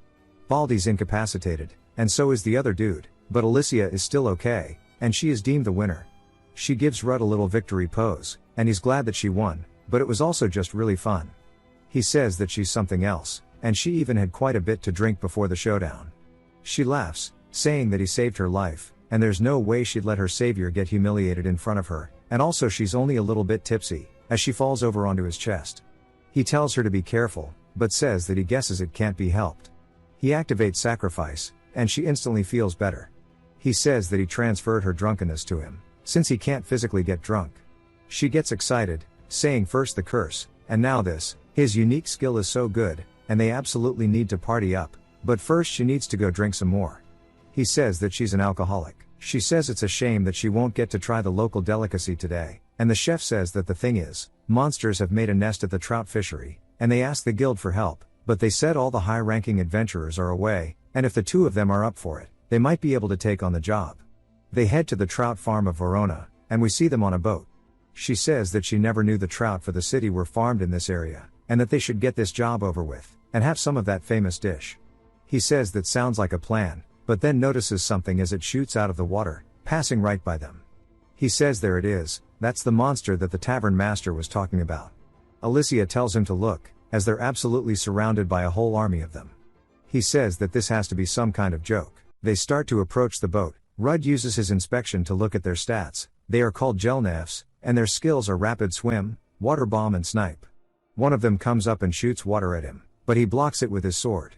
Baldy's incapacitated, and so is the other dude, but Alicia is still okay, and she is deemed the winner. She gives Rudd a little victory pose, and he's glad that she won, but it was also just really fun. He says that she's something else, and she even had quite a bit to drink before the showdown. She laughs, saying that he saved her life, and there's no way she'd let her savior get humiliated in front of her, and also she's only a little bit tipsy, as she falls over onto his chest. He tells her to be careful, but says that he guesses it can't be helped. He activates sacrifice, and she instantly feels better. He says that he transferred her drunkenness to him, since he can't physically get drunk. She gets excited, saying first the curse, and now this. His unique skill is so good, and they absolutely need to party up, but first she needs to go drink some more. He says that she's an alcoholic. She says it's a shame that she won't get to try the local delicacy today, and the chef says that the thing is, monsters have made a nest at the trout fishery, and they ask the guild for help, but they said all the high-ranking adventurers are away, and if the two of them are up for it, they might be able to take on the job. They head to the trout farm of Verona, and we see them on a boat. She says that she never knew the trout for the city were farmed in this area, and that they should get this job over with, and have some of that famous dish. He says that sounds like a plan, but then notices something as it shoots out of the water, passing right by them. He says there it is, that's the monster that the tavern master was talking about. Alicia tells him to look, as they're absolutely surrounded by a whole army of them. He says that this has to be some kind of joke. They start to approach the boat. Rudd uses his inspection to look at their stats. They are called Gelnefs, and their skills are rapid swim, water bomb and snipe. One of them comes up and shoots water at him, but he blocks it with his sword.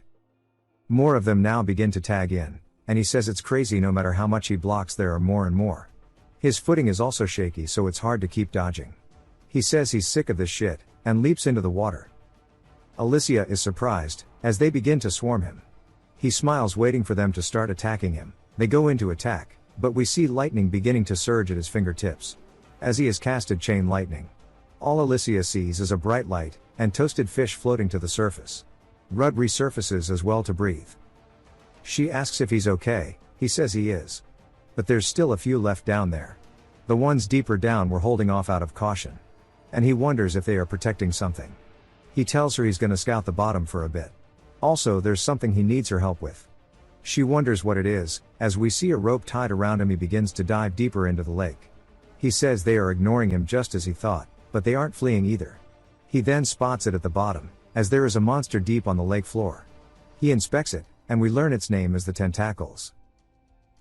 More of them now begin to tag in, and he says it's crazy no matter how much he blocks there are more and more. His footing is also shaky so it's hard to keep dodging. He says he's sick of this shit, and leaps into the water. Alicia is surprised, as they begin to swarm him. He smiles waiting for them to start attacking him. They go into attack, but we see lightning beginning to surge at his fingertips. As he has casted chain lightning. All Alicia sees is a bright light, and toasted fish floating to the surface. Rudd resurfaces as well to breathe. She asks if he's okay, he says he is. But there's still a few left down there. The ones deeper down were holding off out of caution. And he wonders if they are protecting something. He tells her he's gonna scout the bottom for a bit. Also, there's something he needs her help with. She wonders what it is. As we see a rope tied around him, he begins to dive deeper into the lake. He says they are ignoring him just as he thought, but they aren't fleeing either. He then spots it at the bottom, as there is a monster deep on the lake floor. He inspects it, and we learn its name as the tentacles.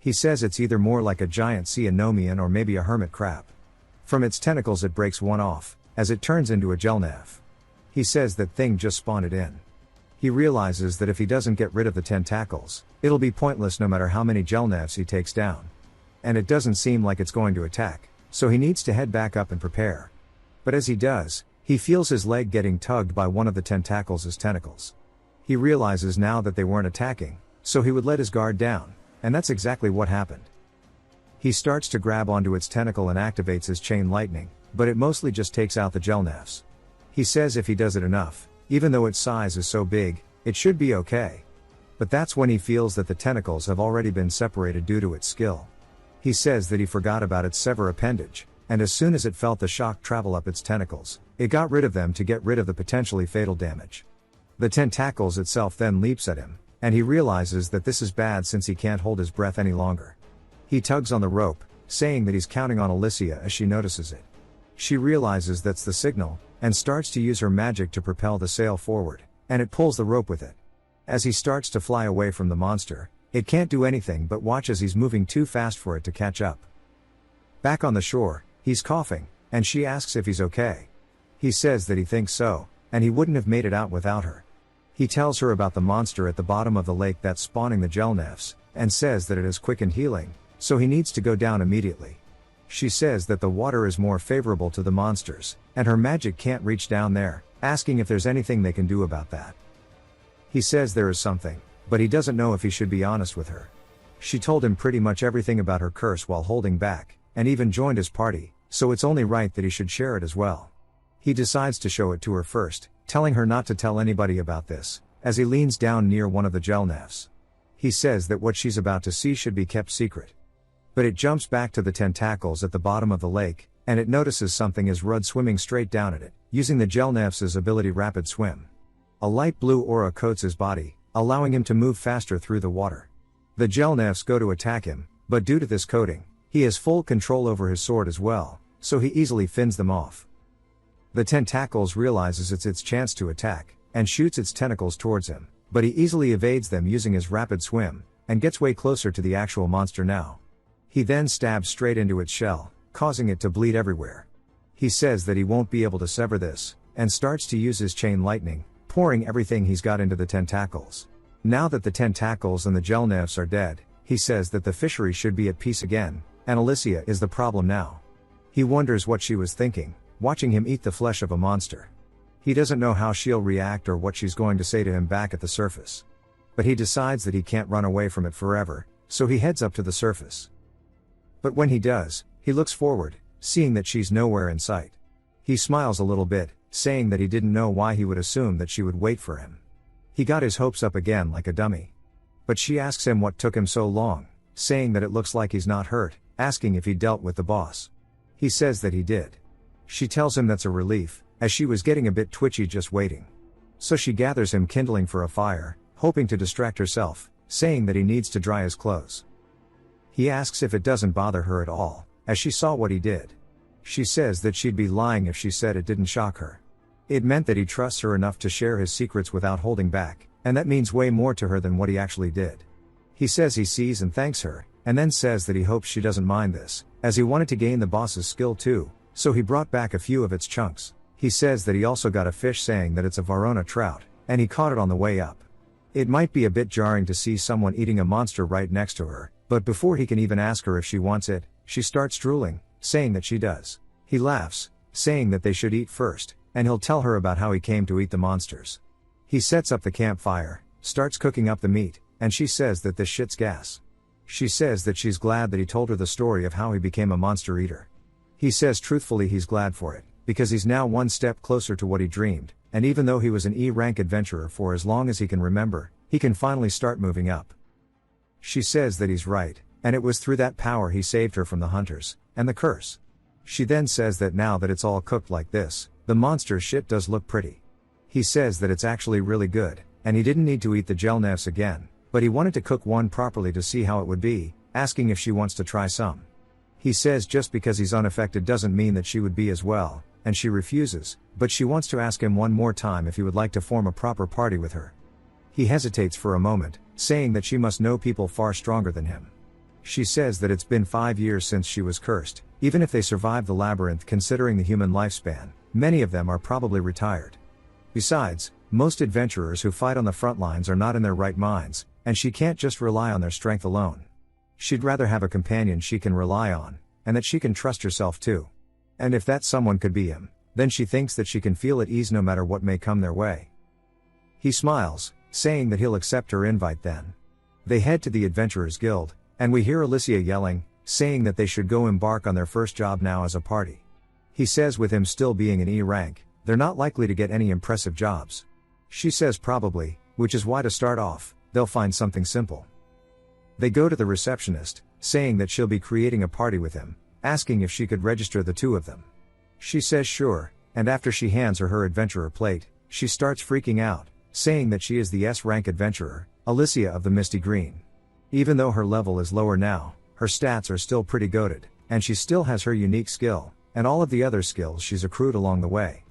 He says it's either more like a giant sea anemomean or maybe a hermit crab. From its tentacles it breaks one off, as it turns into a gelnav. He says that thing just spawned it in. He realizes that if he doesn't get rid of the tentacles, it'll be pointless no matter how many gelnavs he takes down. And it doesn't seem like it's going to attack, so he needs to head back up and prepare. But as he does, he feels his leg getting tugged by one of the tentacles' tentacles. He realizes now that they weren't attacking, so he would let his guard down, and that's exactly what happened. He starts to grab onto its tentacle and activates his chain lightning, but it mostly just takes out the gelnavs. He says if he does it enough, even though its size is so big, it should be okay. But that's when he feels that the tentacles have already been separated due to its skill. He says that he forgot about its sever appendage, and as soon as it felt the shock travel up its tentacles, it got rid of them to get rid of the potentially fatal damage. The tentacles itself then leaps at him, and he realizes that this is bad since he can't hold his breath any longer. He tugs on the rope, saying that he's counting on Alicia as she notices it. She realizes that's the signal, and starts to use her magic to propel the sail forward, and it pulls the rope with it. As he starts to fly away from the monster, it can't do anything but watch as he's moving too fast for it to catch up. Back on the shore, he's coughing, and she asks if he's okay. He says that he thinks so, and he wouldn't have made it out without her. He tells her about the monster at the bottom of the lake that's spawning the gelnavs, and says that it is quick and healing, so he needs to go down immediately. She says that the water is more favorable to the monsters, and her magic can't reach down there, asking if there's anything they can do about that. He says there is something, but he doesn't know if he should be honest with her. She told him pretty much everything about her curse while holding back, and even joined his party, so it's only right that he should share it as well. He decides to show it to her first, telling her not to tell anybody about this, as he leans down near one of the gelnavs. He says that what she's about to see should be kept secret. But it jumps back to the tentacles at the bottom of the lake, and it notices something as Rudd swimming straight down at it, using the gelnav's ability rapid swim. A light blue aura coats his body, allowing him to move faster through the water. The gelnavs go to attack him, but due to this coating, he has full control over his sword as well, so he easily fends them off. The tentacles realizes it's its chance to attack, and shoots its tentacles towards him, but he easily evades them using his rapid swim, and gets way closer to the actual monster now. He then stabs straight into its shell, causing it to bleed everywhere. He says that he won't be able to sever this, and starts to use his chain lightning, pouring everything he's got into the tentacles. Now that the tentacles and the gelnavs are dead, he says that the fishery should be at peace again, and Alicia is the problem now. He wonders what she was thinking, watching him eat the flesh of a monster. He doesn't know how she'll react or what she's going to say to him back at the surface. But he decides that he can't run away from it forever, so he heads up to the surface. But when he does, he looks forward, seeing that she's nowhere in sight. He smiles a little bit, saying that he didn't know why he would assume that she would wait for him. He got his hopes up again like a dummy. But she asks him what took him so long, saying that it looks like he's not hurt, asking if he dealt with the boss. He says that he did. She tells him that's a relief, as she was getting a bit twitchy just waiting. So she gathers him kindling for a fire, hoping to distract herself, saying that he needs to dry his clothes. He asks if it doesn't bother her at all, as she saw what he did. She says that she'd be lying if she said it didn't shock her. It meant that he trusts her enough to share his secrets without holding back, and that means way more to her than what he actually did. He says he sees and thanks her, and then says that he hopes she doesn't mind this, as he wanted to gain the boss's skill too, so he brought back a few of its chunks. He says that he also got a fish, saying that it's a Varona trout, and he caught it on the way up. It might be a bit jarring to see someone eating a monster right next to her, but before he can even ask her if she wants it, she starts drooling, saying that she does. He laughs, saying that they should eat first, and he'll tell her about how he came to eat the monsters. He sets up the campfire, starts cooking up the meat, and she says that this shit's gas. She says that she's glad that he told her the story of how he became a monster eater. He says truthfully he's glad for it, because he's now one step closer to what he dreamed, and even though he was an E-rank adventurer for as long as he can remember, he can finally start moving up. She says that he's right, and it was through that power he saved her from the hunters, and the curse. She then says that now that it's all cooked like this, the monster shit does look pretty. He says that it's actually really good, and he didn't need to eat the gelnefs again, but he wanted to cook one properly to see how it would be, asking if she wants to try some. He says just because he's unaffected doesn't mean that she would be as well, and she refuses, but she wants to ask him one more time if he would like to form a proper party with her. He hesitates for a moment, saying that she must know people far stronger than him. She says that it's been 5 years since she was cursed, even if they survive the labyrinth considering the human lifespan, many of them are probably retired. Besides, most adventurers who fight on the front lines are not in their right minds, and she can't just rely on their strength alone. She'd rather have a companion she can rely on, and that she can trust herself to. And if that someone could be him, then she thinks that she can feel at ease no matter what may come their way. He smiles, saying that he'll accept her invite then. They head to the Adventurers Guild, and we hear Alicia yelling, saying that they should go embark on their first job now as a party. He says with him still being an E rank, they're not likely to get any impressive jobs. She says probably, which is why to start off, they'll find something simple. They go to the receptionist, saying that she'll be creating a party with him, asking if she could register the two of them. She says sure, and after she hands her adventurer plate, she starts freaking out, saying that she is the S-rank adventurer, Alicia of the Misty Green. Even though her level is lower now, her stats are still pretty goated, and she still has her unique skill, and all of the other skills she's accrued along the way.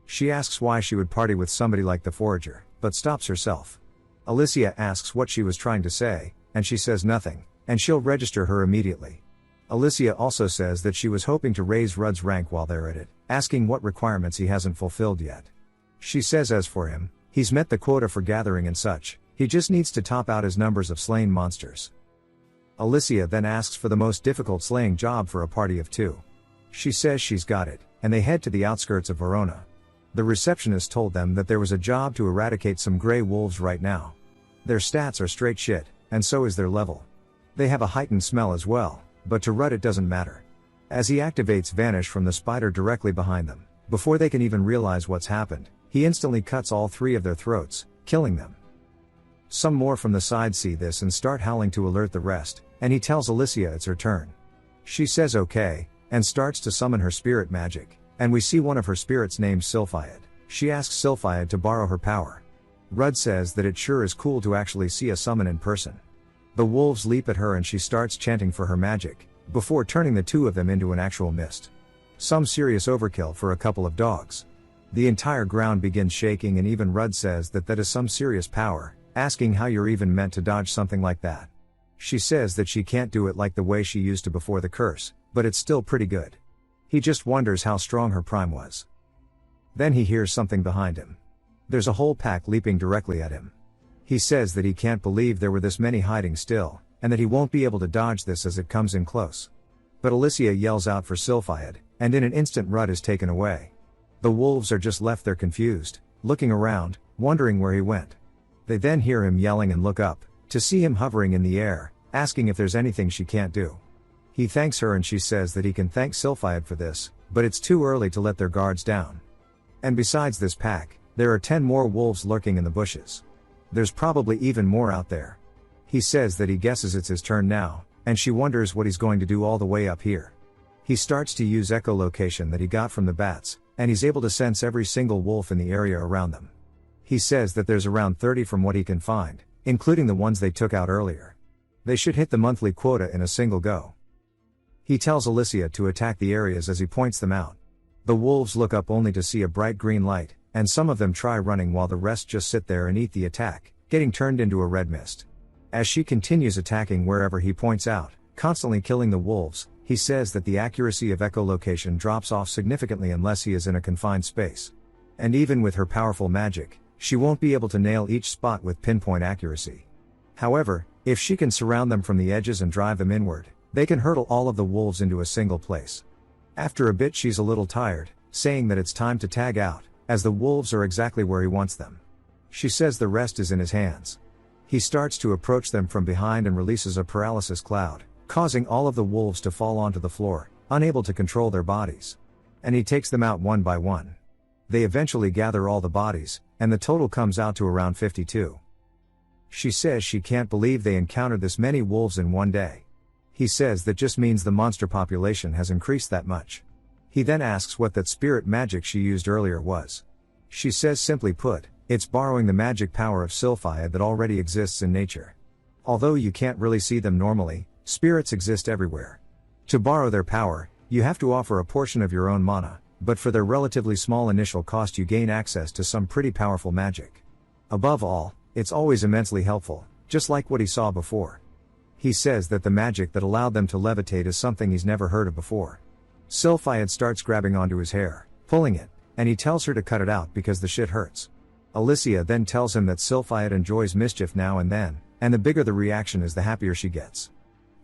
She asks why she would party with somebody like the Forager, but stops herself. Alicia asks what she was trying to say, and she says nothing, and she'll register her immediately. Alicia also says that she was hoping to raise Rudd's rank while they're at it, asking what requirements he hasn't fulfilled yet. She says as for him, he's met the quota for gathering and such, he just needs to top out his numbers of slain monsters. Alicia then asks for the most difficult slaying job for a party of 2. She says she's got it, and they head to the outskirts of Verona. The receptionist told them that there was a job to eradicate some grey wolves right now. Their stats are straight shit, and so is their level. They have a heightened smell as well, but to Rudd it doesn't matter. As he activates Vanish from the spider directly behind them, before they can even realize what's happened, he instantly cuts all 3 of their throats, killing them. Some more from the side see this and start howling to alert the rest, and he tells Alicia it's her turn. She says okay, and starts to summon her spirit magic, and we see one of her spirits named Sylphiad. She asks Sylphiad to borrow her power. Rudd says that it sure is cool to actually see a summon in person. The wolves leap at her and she starts chanting for her magic, before turning the 2 of them into an actual mist. Some serious overkill for a couple of dogs. The entire ground begins shaking and even Rudd says that is some serious power, asking how you're even meant to dodge something like that. She says that she can't do it like the way she used to before the curse, but it's still pretty good. He just wonders how strong her prime was. Then he hears something behind him. There's a whole pack leaping directly at him. He says that he can't believe there were this many hiding still, and that he won't be able to dodge this as it comes in close. But Alicia yells out for Sylphiad, and in an instant Rudd is taken away. The wolves are just left there confused, looking around, wondering where he went. They then hear him yelling and look up, to see him hovering in the air, asking if there's anything she can't do. He thanks her and she says that he can thank Sylphiad for this, but it's too early to let their guards down. And besides this pack, there are 10 more wolves lurking in the bushes. There's probably even more out there. He says that he guesses it's his turn now, and she wonders what he's going to do all the way up here. He starts to use echolocation that he got from the bats, and he's able to sense every single wolf in the area around them. He says that there's around 30 from what he can find, including the ones they took out earlier. They should hit the monthly quota in a single go. He tells Alicia to attack the areas as he points them out. The wolves look up only to see a bright green light, and some of them try running while the rest just sit there and eat the attack, getting turned into a red mist. As she continues attacking wherever he points out, constantly killing the wolves, he says that the accuracy of echolocation drops off significantly unless he is in a confined space. And even with her powerful magic, she won't be able to nail each spot with pinpoint accuracy. However, if she can surround them from the edges and drive them inward, they can hurdle all of the wolves into a single place. After a bit she's a little tired, saying that it's time to tag out, as the wolves are exactly where he wants them. She says the rest is in his hands. He starts to approach them from behind and releases a paralysis cloud, causing all of the wolves to fall onto the floor, unable to control their bodies. And he takes them out one by one. They eventually gather all the bodies, and the total comes out to around 52. She says she can't believe they encountered this many wolves in one day. He says that just means the monster population has increased that much. He then asks what that spirit magic she used earlier was. She says simply put, it's borrowing the magic power of Sylphiad that already exists in nature. Although you can't really see them normally, spirits exist everywhere. To borrow their power, you have to offer a portion of your own mana, but for their relatively small initial cost you gain access to some pretty powerful magic. Above all, it's always immensely helpful, just like what he saw before. He says that the magic that allowed them to levitate is something he's never heard of before. Sylphiad starts grabbing onto his hair, pulling it, and he tells her to cut it out because the shit hurts. Alicia then tells him that Sylphiad enjoys mischief now and then, and the bigger the reaction is the happier she gets.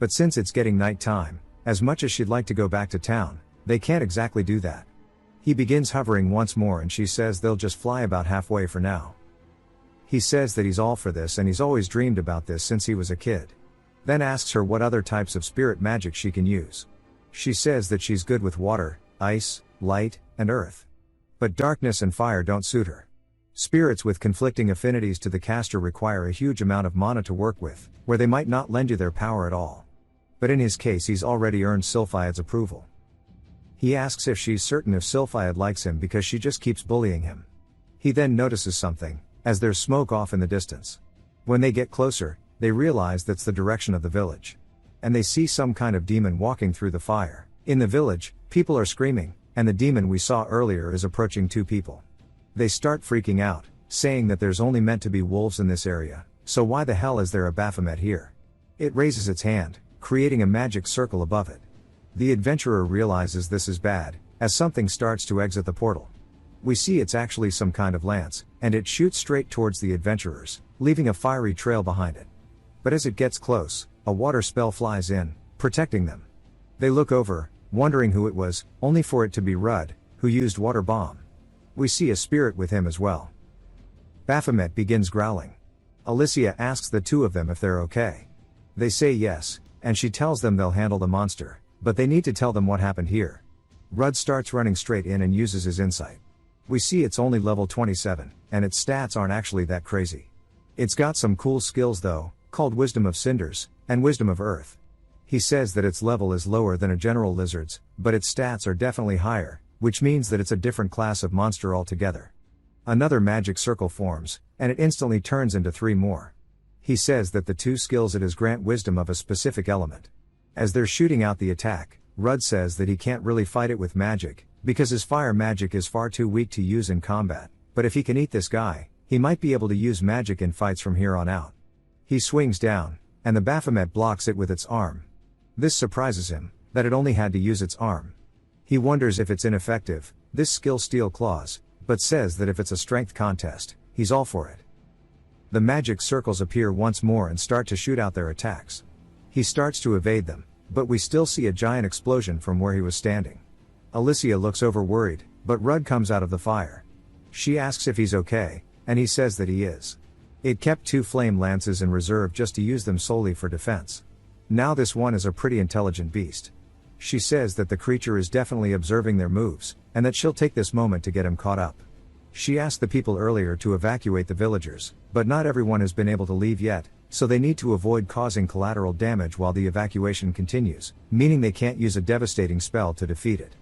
But since it's getting night time, as much as she'd like to go back to town, they can't exactly do that. He begins hovering once more and she says they'll just fly about halfway for now. He says that he's all for this and he's always dreamed about this since he was a kid. Then asks her what other types of spirit magic she can use. She says that she's good with water, ice, light, and earth. But darkness and fire don't suit her. Spirits with conflicting affinities to the caster require a huge amount of mana to work with, where they might not lend you their power at all. But in his case he's already earned Sylphiad's approval. He asks if she's certain if Sylphiad likes him because she just keeps bullying him. He then notices something, as there's smoke off in the distance. When they get closer, they realize that's the direction of the village. And they see some kind of demon walking through the fire. In the village, people are screaming, and the demon we saw earlier is approaching two people. They start freaking out, saying that there's only meant to be wolves in this area, so why the hell is there a Baphomet here? It raises its hand, creating a magic circle above it. The adventurer realizes this is bad, as something starts to exit the portal. We see it's actually some kind of lance, and it shoots straight towards the adventurers, leaving a fiery trail behind it. But as it gets close, a water spell flies in, protecting them. They look over, wondering who it was, only for it to be Rudd, who used water bomb. We see a spirit with him as well. Baphomet begins growling. Alicia asks the two of them if they're okay. They say yes, and she tells them they'll handle the monster, but they need to tell them what happened here. Rudd starts running straight in and uses his insight. We see it's only level 27, and its stats aren't actually that crazy. It's got some cool skills though, called Wisdom of Cinders, and Wisdom of Earth. He says that its level is lower than a general lizard's, but its stats are definitely higher, which means that it's a different class of monster altogether. Another magic circle forms, and it instantly turns into 3 more. He says that the 2 skills it has grant wisdom of a specific element. As they're shooting out the attack, Rudd says that he can't really fight it with magic, because his fire magic is far too weak to use in combat, but if he can eat this guy, he might be able to use magic in fights from here on out. He swings down, and the Baphomet blocks it with its arm. This surprises him, that it only had to use its arm. He wonders if it's ineffective, this skill Steel Claws, but says that if it's a strength contest, he's all for it. The magic circles appear once more and start to shoot out their attacks. He starts to evade them, but we still see a giant explosion from where he was standing. Alicia looks over worried, but Rudd comes out of the fire. She asks if he's okay, and he says that he is. It kept 2 flame lances in reserve just to use them solely for defense. Now this one is a pretty intelligent beast. She says that the creature is definitely observing their moves, and that she'll take this moment to get him caught up. She asked the people earlier to evacuate the villagers, but not everyone has been able to leave yet, so they need to avoid causing collateral damage while the evacuation continues, meaning they can't use a devastating spell to defeat it.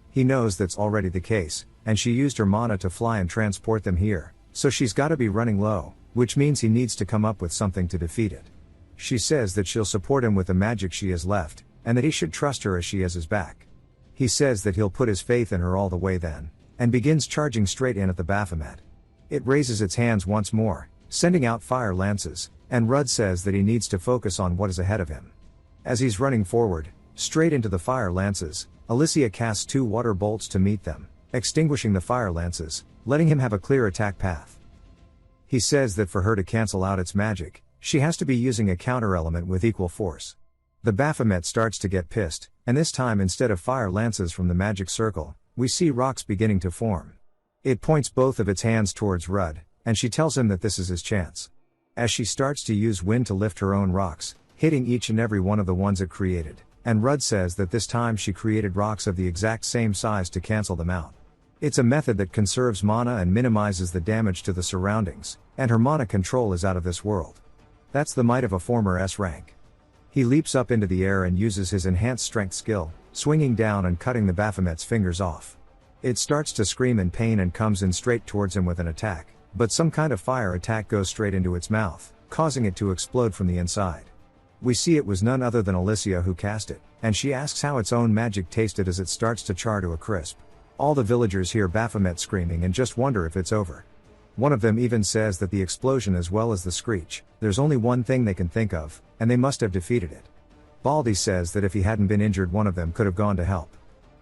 He knows that's already the case, and she used her mana to fly and transport them here, so she's gotta be running low, which means he needs to come up with something to defeat it. She says that she'll support him with the magic she has left, and that he should trust her as she has his back. He says that he'll put his faith in her all the way then, and begins charging straight in at the Baphomet. It raises its hands once more, sending out fire lances, and Rudd says that he needs to focus on what is ahead of him. As he's running forward, straight into the fire lances, Alicia casts 2 water bolts to meet them, extinguishing the fire lances, letting him have a clear attack path. He says that for her to cancel out its magic, she has to be using a counter-element with equal force. The Baphomet starts to get pissed, and this time instead of fire lances from the magic circle, we see rocks beginning to form. It points both of its hands towards Rudd, and she tells him that this is his chance. As she starts to use wind to lift her own rocks, hitting each and every one of the ones it created, and Rudd says that this time she created rocks of the exact same size to cancel them out. It's a method that conserves mana and minimizes the damage to the surroundings, and her mana control is out of this world. That's the might of a former S rank. He leaps up into the air and uses his enhanced strength skill, swinging down and cutting the Baphomet's fingers off. It starts to scream in pain and comes in straight towards him with an attack, but some kind of fire attack goes straight into its mouth, causing it to explode from the inside. We see it was none other than Alicia who cast it, and she asks how its own magic tasted as it starts to char to a crisp. All the villagers hear Baphomet screaming and just wonder if it's over. One of them even says that the explosion as well as the screech, there's only one thing they can think of, and they must have defeated it. Baldy says that if he hadn't been injured one of them could have gone to help.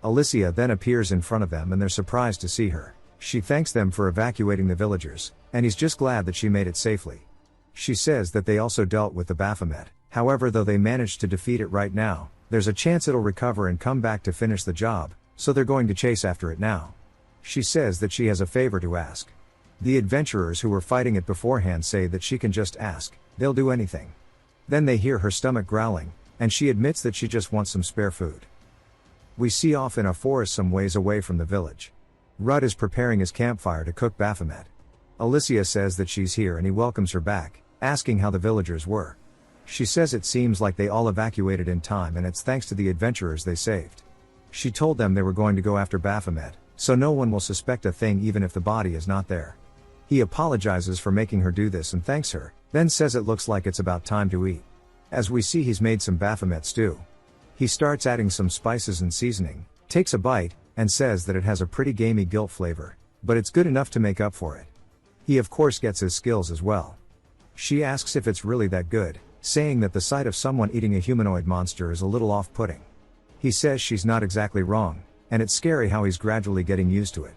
Alicia then appears in front of them and they're surprised to see her. She thanks them for evacuating the villagers, and he's just glad that she made it safely. She says that they also dealt with the Baphomet, however though they managed to defeat it right now, there's a chance it'll recover and come back to finish the job, so they're going to chase after it now. She says that she has a favor to ask. The adventurers who were fighting it beforehand say that she can just ask, they'll do anything. Then they hear her stomach growling, and she admits that she just wants some spare food. We see off in a forest some ways away from the village. Rudd is preparing his campfire to cook Baphomet. Alicia says that she's here and he welcomes her back, asking how the villagers were. She says it seems like they all evacuated in time and it's thanks to the adventurers they saved. She told them they were going to go after Baphomet, so no one will suspect a thing even if the body is not there. He apologizes for making her do this and thanks her, then says it looks like it's about time to eat. As we see he's made some Baphomet stew. He starts adding some spices and seasoning, takes a bite, and says that it has a pretty gamey guilt flavor, but it's good enough to make up for it. He of course gets his skills as well. She asks if it's really that good, saying that the sight of someone eating a humanoid monster is a little off-putting. He says she's not exactly wrong, and it's scary how he's gradually getting used to it.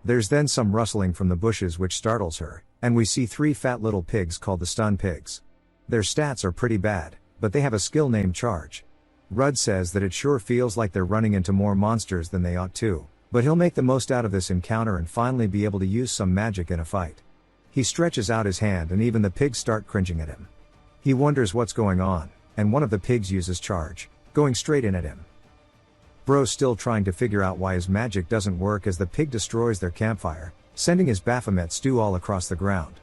There's then some rustling from the bushes which startles her, and we see 3 fat little pigs called the stun pigs. Their stats are pretty bad, but they have a skill named Charge. Rudd says that it sure feels like they're running into more monsters than they ought to, but he'll make the most out of this encounter and finally be able to use some magic in a fight. He stretches out his hand and even the pigs start cringing at him. He wonders what's going on, and one of the pigs uses Charge, going straight in at him. Bro's still trying to figure out why his magic doesn't work as the pig destroys their campfire, sending his Baphomet stew all across the ground.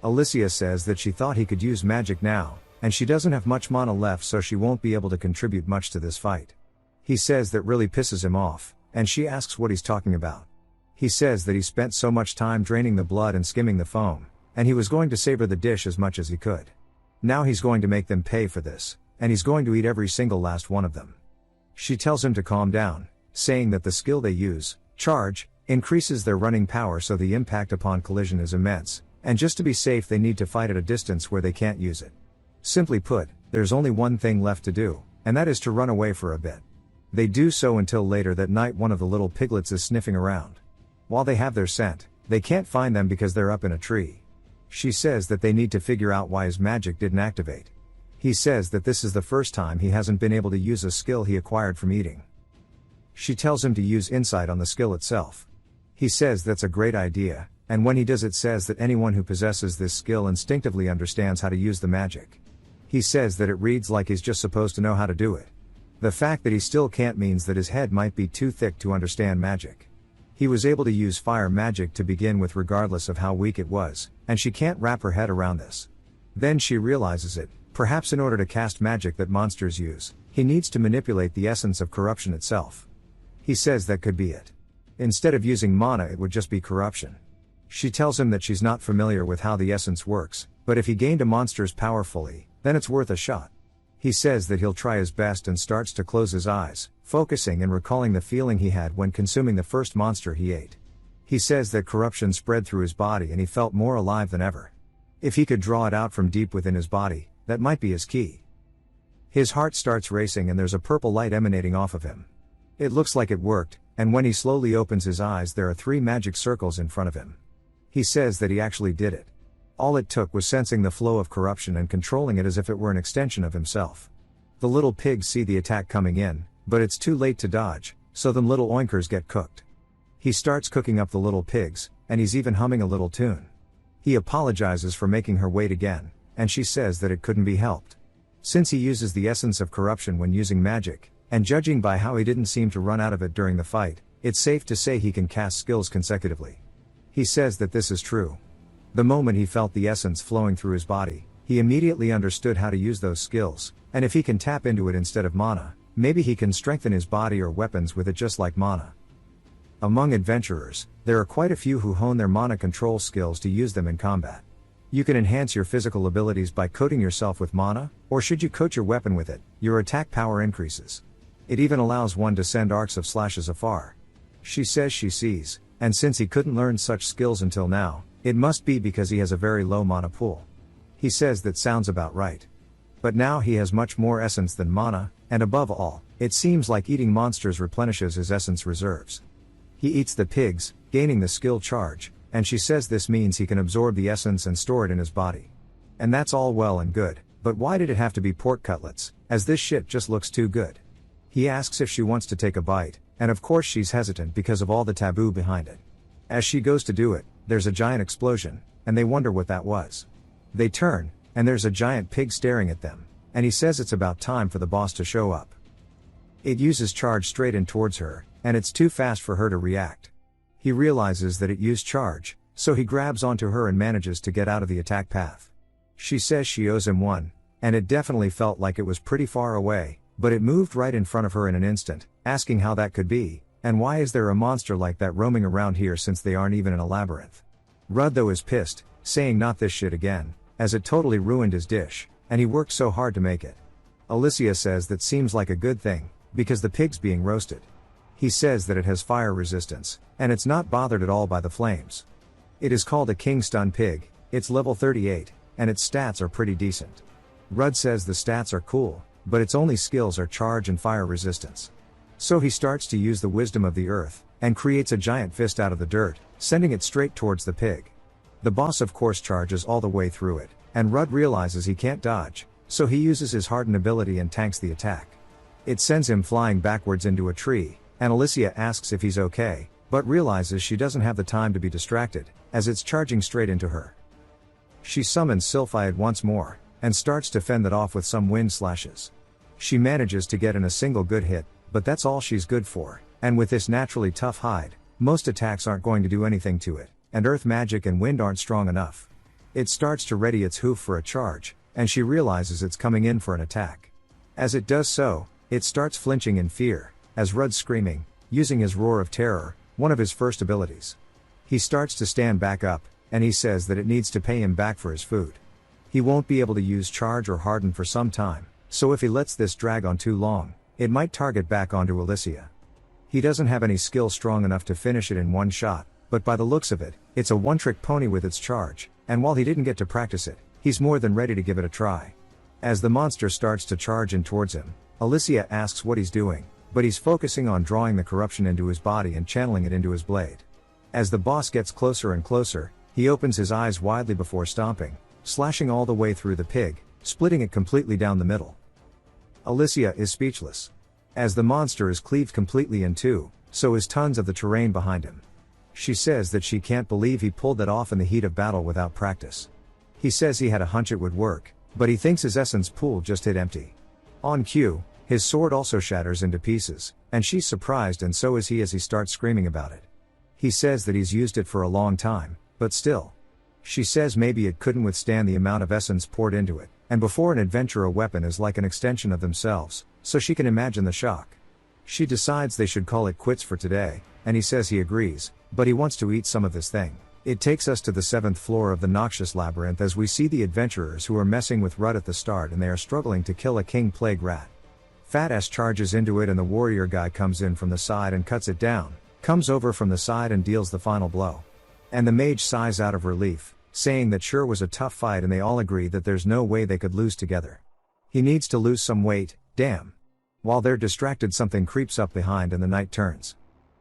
Alicia says that she thought he could use magic now, and she doesn't have much mana left so she won't be able to contribute much to this fight. He says that really pisses him off, and she asks what he's talking about. He says that he spent so much time draining the blood and skimming the foam, and he was going to savor the dish as much as he could. Now he's going to make them pay for this, and he's going to eat every single last one of them. She tells him to calm down, saying that the skill they use, Charge, increases their running power so the impact upon collision is immense, and just to be safe they need to fight at a distance where they can't use it. Simply put, there's only one thing left to do, and that is to run away for a bit. They do so until later that night one of the little piglets is sniffing around. While they have their scent, they can't find them because they're up in a tree. She says that they need to figure out why his magic didn't activate. He says that this is the first time he hasn't been able to use a skill he acquired from eating. She tells him to use insight on the skill itself. He says that's a great idea, and when he does it says that anyone who possesses this skill instinctively understands how to use the magic. He says that it reads like he's just supposed to know how to do it. The fact that he still can't means that his head might be too thick to understand magic. He was able to use fire magic to begin with regardless of how weak it was, and she can't wrap her head around this. Then she realizes it. Perhaps in order to cast magic that monsters use, he needs to manipulate the essence of corruption itself. He says that could be it. Instead of using mana it would just be corruption. She tells him that she's not familiar with how the essence works, but if he gained a monster's power fully, then it's worth a shot. He says that he'll try his best and starts to close his eyes, focusing and recalling the feeling he had when consuming the first monster he ate. He says that corruption spread through his body and he felt more alive than ever. If he could draw it out from deep within his body, that might be his key. His heart starts racing and there's a purple light emanating off of him. It looks like it worked, and when he slowly opens his eyes there are 3 magic circles in front of him. He says that he actually did it. All it took was sensing the flow of corruption and controlling it as if it were an extension of himself. The little pigs see the attack coming in, but it's too late to dodge, so them little oinkers get cooked. He starts cooking up the little pigs, and he's even humming a little tune. He apologizes for making her wait again, and she says that it couldn't be helped. Since he uses the essence of corruption when using magic, and judging by how he didn't seem to run out of it during the fight, it's safe to say he can cast skills consecutively. He says that this is true. The moment he felt the essence flowing through his body, he immediately understood how to use those skills, and if he can tap into it instead of mana, maybe he can strengthen his body or weapons with it just like mana. Among adventurers, there are quite a few who hone their mana control skills to use them in combat. You can enhance your physical abilities by coating yourself with mana, or should you coat your weapon with it, your attack power increases. It even allows one to send arcs of slashes afar. She says she sees, and since he couldn't learn such skills until now, it must be because he has a very low mana pool. He says that sounds about right. But now he has much more essence than mana, and above all, it seems like eating monsters replenishes his essence reserves. He eats the pigs, gaining the skill charge, and she says this means he can absorb the essence and store it in his body. And that's all well and good, but why did it have to be pork cutlets, as this shit just looks too good? He asks if she wants to take a bite, and of course she's hesitant because of all the taboo behind it. As she goes to do it, there's a giant explosion, and they wonder what that was. They turn, and there's a giant pig staring at them, and he says it's about time for the boss to show up. It uses charge straight in towards her, and it's too fast for her to react. He realizes that it used charge, so he grabs onto her and manages to get out of the attack path. She says she owes him one, and it definitely felt like it was pretty far away, but it moved right in front of her in an instant, asking how that could be, and why is there a monster like that roaming around here since they aren't even in a labyrinth. Rudd though is pissed, saying not this shit again, as it totally ruined his dish, and he worked so hard to make it. Alicia says that seems like a good thing, because the pig's being roasted. He says that it has fire resistance, and it's not bothered at all by the flames. It is called a King Stun Pig, it's level 38, and its stats are pretty decent. Rudd says the stats are cool, but its only skills are charge and fire resistance. So he starts to use the wisdom of the earth, and creates a giant fist out of the dirt, sending it straight towards the pig. The boss of course charges all the way through it, and Rudd realizes he can't dodge, so he uses his hardened ability and tanks the attack. It sends him flying backwards into a tree, and Alicia asks if he's okay, but realizes she doesn't have the time to be distracted, as it's charging straight into her. She summons Sylphide once more, and starts to fend it off with some wind slashes. She manages to get in a single good hit, but that's all she's good for, and with this naturally tough hide, most attacks aren't going to do anything to it, and earth magic and wind aren't strong enough. It starts to ready its hoof for a charge, and she realizes it's coming in for an attack. As it does so, it starts flinching in fear, as Rudd's screaming, using his roar of terror, one of his first abilities. He starts to stand back up, and he says that it needs to pay him back for his food. He won't be able to use charge or harden for some time, so if he lets this drag on too long, it might target back onto Alicia. He doesn't have any skill strong enough to finish it in one shot, but by the looks of it, it's a one-trick pony with its charge, and while he didn't get to practice it, he's more than ready to give it a try. As the monster starts to charge in towards him, Alicia asks what he's doing, but he's focusing on drawing the corruption into his body and channeling it into his blade. As the boss gets closer and closer, he opens his eyes widely before stomping, slashing all the way through the pig, splitting it completely down the middle. Alicia is speechless. As the monster is cleaved completely in two, so is tons of the terrain behind him. She says that she can't believe he pulled that off in the heat of battle without practice. He says he had a hunch it would work, but he thinks his essence pool just hit empty. On cue, his sword also shatters into pieces, and she's surprised and so is he as he starts screaming about it. He says that he's used it for a long time, but still. She says maybe it couldn't withstand the amount of essence poured into it, and before an adventure a weapon is like an extension of themselves, so she can imagine the shock. She decides they should call it quits for today, and he says he agrees, but he wants to eat some of this thing. It takes us to the 7th floor of the noxious labyrinth as we see the adventurers who are messing with Rudd at the start and they are struggling to kill a king plague rat. Fat Ass charges into it and the warrior guy comes in from the side and cuts it down, comes over from the side and deals the final blow. And the mage sighs out of relief, saying that sure was a tough fight and they all agree that there's no way they could lose together. He needs to lose some weight, damn. While they're distracted something creeps up behind and the night turns.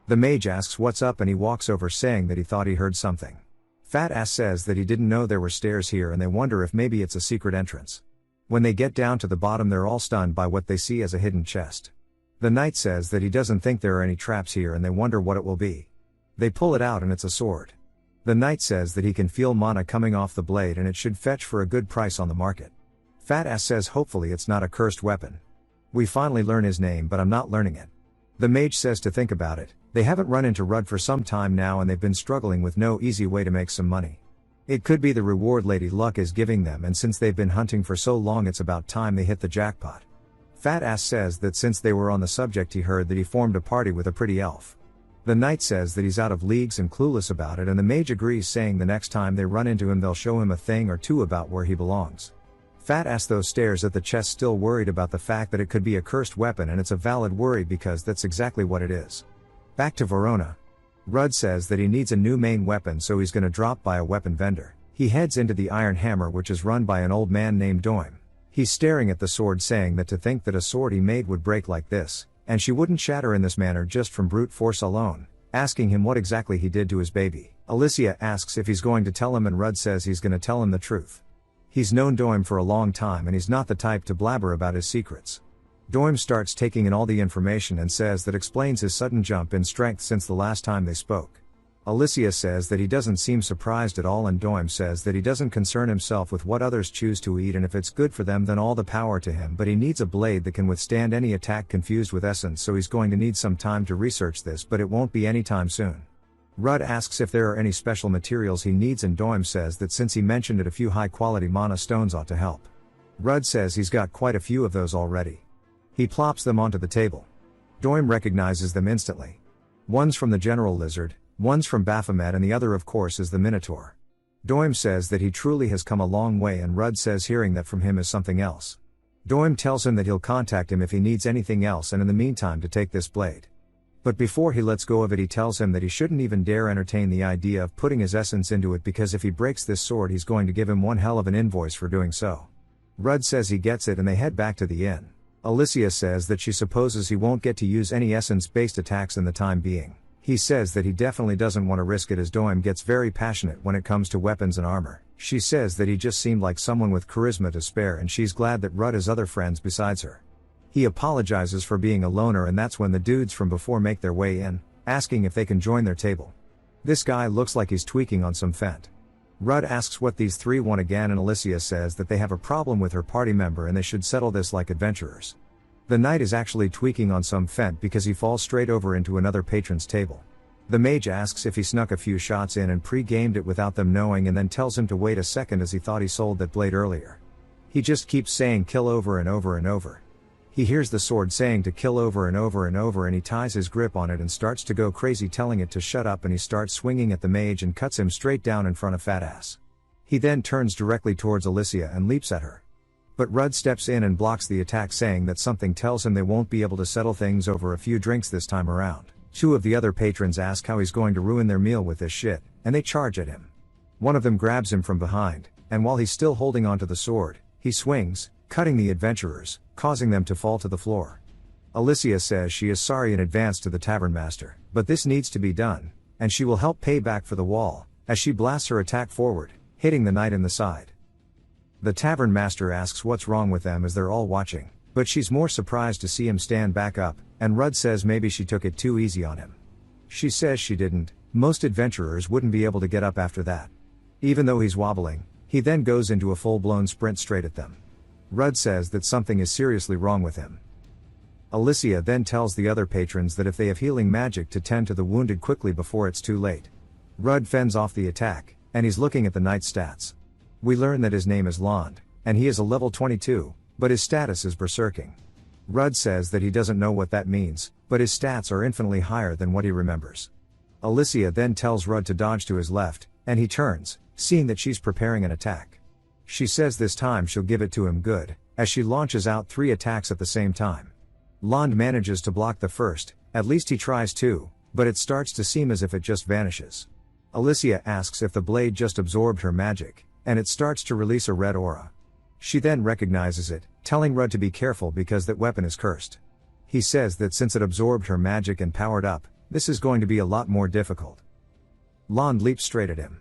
The mage asks what's up and he walks over saying that he thought he heard something. Fat Ass says that he didn't know there were stairs here and they wonder if maybe it's a secret entrance. When they get down to the bottom they're all stunned by what they see as a hidden chest. The knight says that he doesn't think there are any traps here and they wonder what it will be. They pull it out and it's a sword. The knight says that he can feel mana coming off the blade and it should fetch for a good price on the market. Fat Ass says hopefully it's not a cursed weapon. We finally learn his name but I'm not learning it. The mage says to think about it, they haven't run into Rudd for some time now and they've been struggling with no easy way to make some money. It could be the reward Lady Luck is giving them and since they've been hunting for so long it's about time they hit the jackpot. Fat Ass says that since they were on the subject he heard that he formed a party with a pretty elf. The knight says that he's out of leagues and clueless about it, and the mage agrees, saying the next time they run into him they'll show him a thing or two about where he belongs. Fat Ass though stares at the chest, still worried about the fact that it could be a cursed weapon, and it's a valid worry because that's exactly what it is. Back to Verona. Rudd says that he needs a new main weapon, so he's gonna drop by a weapon vendor. He heads into the Iron Hammer, which is run by an old man named Doim. He's staring at the sword, saying that to think that a sword he made would break like this, and she wouldn't shatter in this manner just from brute force alone, asking him what exactly he did to his baby. Alicia asks if he's going to tell him, and Rudd says he's gonna tell him the truth. He's known Doim for a long time, and he's not the type to blabber about his secrets. Doim starts taking in all the information and says that explains his sudden jump in strength since the last time they spoke. Alicia says that he doesn't seem surprised at all, and Doim says that he doesn't concern himself with what others choose to eat, and if it's good for them then all the power to him, but he needs a blade that can withstand any attack confused with essence, so he's going to need some time to research this, but it won't be anytime soon. Rudd asks if there are any special materials he needs, and Doim says that since he mentioned it, a few high quality mana stones ought to help. Rudd says he's got quite a few of those already. He plops them onto the table. Doim recognizes them instantly. One's from the General Lizard, one's from Baphomet, and the other of course is the Minotaur. Doim says that he truly has come a long way, and Rudd says hearing that from him is something else. Doim tells him that he'll contact him if he needs anything else, and in the meantime to take this blade. But before he lets go of it, he tells him that he shouldn't even dare entertain the idea of putting his essence into it, because if he breaks this sword he's going to give him one hell of an invoice for doing so. Rudd says he gets it, and they head back to the inn. Alicia says that she supposes he won't get to use any essence-based attacks in the time being. He says that he definitely doesn't want to risk it, as Doim gets very passionate when it comes to weapons and armor. She says that he just seemed like someone with charisma to spare, and she's glad that Rudd has other friends besides her. He apologizes for being a loner, and that's when the dudes from before make their way in, asking if they can join their table. This guy looks like he's tweaking on some fent. Rudd asks what these three want again, and Alicia says that they have a problem with her party member and they should settle this like adventurers. The knight is actually tweaking on some fent because he falls straight over into another patron's table. The mage asks if he snuck a few shots in and pre-gamed it without them knowing, and then tells him to wait a second as he thought he sold that blade earlier. He just keeps saying kill over and over and over. He hears the sword saying to kill over and over and over, and he ties his grip on it and starts to go crazy, telling it to shut up, and he starts swinging at the mage and cuts him straight down in front of Fat Ass. He then turns directly towards Alicia and leaps at her. But Rudd steps in and blocks the attack, saying that something tells him they won't be able to settle things over a few drinks this time around. Two of the other patrons ask how he's going to ruin their meal with this shit, and they charge at him. One of them grabs him from behind, and while he's still holding onto the sword, he swings, cutting the adventurers, causing them to fall to the floor. Alicia says she is sorry in advance to the tavern master, but this needs to be done, and she will help pay back for the wall, as she blasts her attack forward, hitting the knight in the side. The tavern master asks what's wrong with them as they're all watching, but she's more surprised to see him stand back up, and Rudd says maybe she took it too easy on him. She says she didn't, most adventurers wouldn't be able to get up after that. Even though he's wobbling, he then goes into a full-blown sprint straight at them. Rudd says that something is seriously wrong with him. Alicia then tells the other patrons that if they have healing magic to tend to the wounded quickly before it's too late. Rudd fends off the attack, and he's looking at the knight's stats. We learn that his name is Lond, and he is a level 22, but his status is berserking. Rudd says that he doesn't know what that means, but his stats are infinitely higher than what he remembers. Alicia then tells Rudd to dodge to his left, and he turns, seeing that she's preparing an attack. She says this time she'll give it to him good, as she launches out 3 attacks at the same time. Lond manages to block the first, at least he tries to, but it starts to seem as if it just vanishes. Alicia asks if the blade just absorbed her magic, and it starts to release a red aura. She then recognizes it, telling Rudd to be careful because that weapon is cursed. He says that since it absorbed her magic and powered up, this is going to be a lot more difficult. Lond leaps straight at him.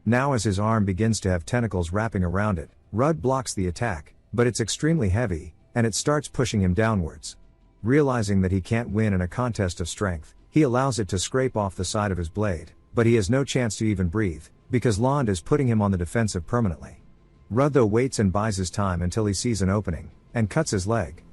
Now as his arm begins to have tentacles wrapping around it, Rudd blocks the attack, but it's extremely heavy, and it starts pushing him downwards. Realizing that he can't win in a contest of strength, he allows it to scrape off the side of his blade, but he has no chance to even breathe, because Lond is putting him on the defensive permanently. Rudd though waits and buys his time until he sees an opening, and cuts his leg.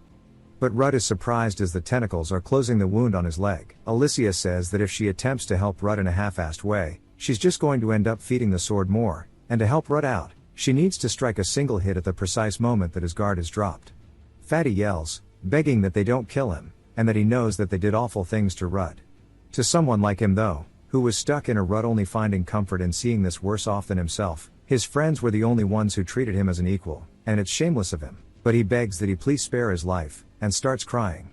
But Rudd is surprised as the tentacles are closing the wound on his leg. Alicia says that if she attempts to help Rudd in a half-assed way, she's just going to end up feeding the sword more, and to help Rudd out, she needs to strike a single hit at the precise moment that his guard is dropped. Fatty yells, begging that they don't kill him, and that he knows that they did awful things to Rudd. To someone like him though, who was stuck in a rut only finding comfort in seeing this worse off than himself, his friends were the only ones who treated him as an equal, and it's shameless of him, but he begs that he please spare his life, and starts crying.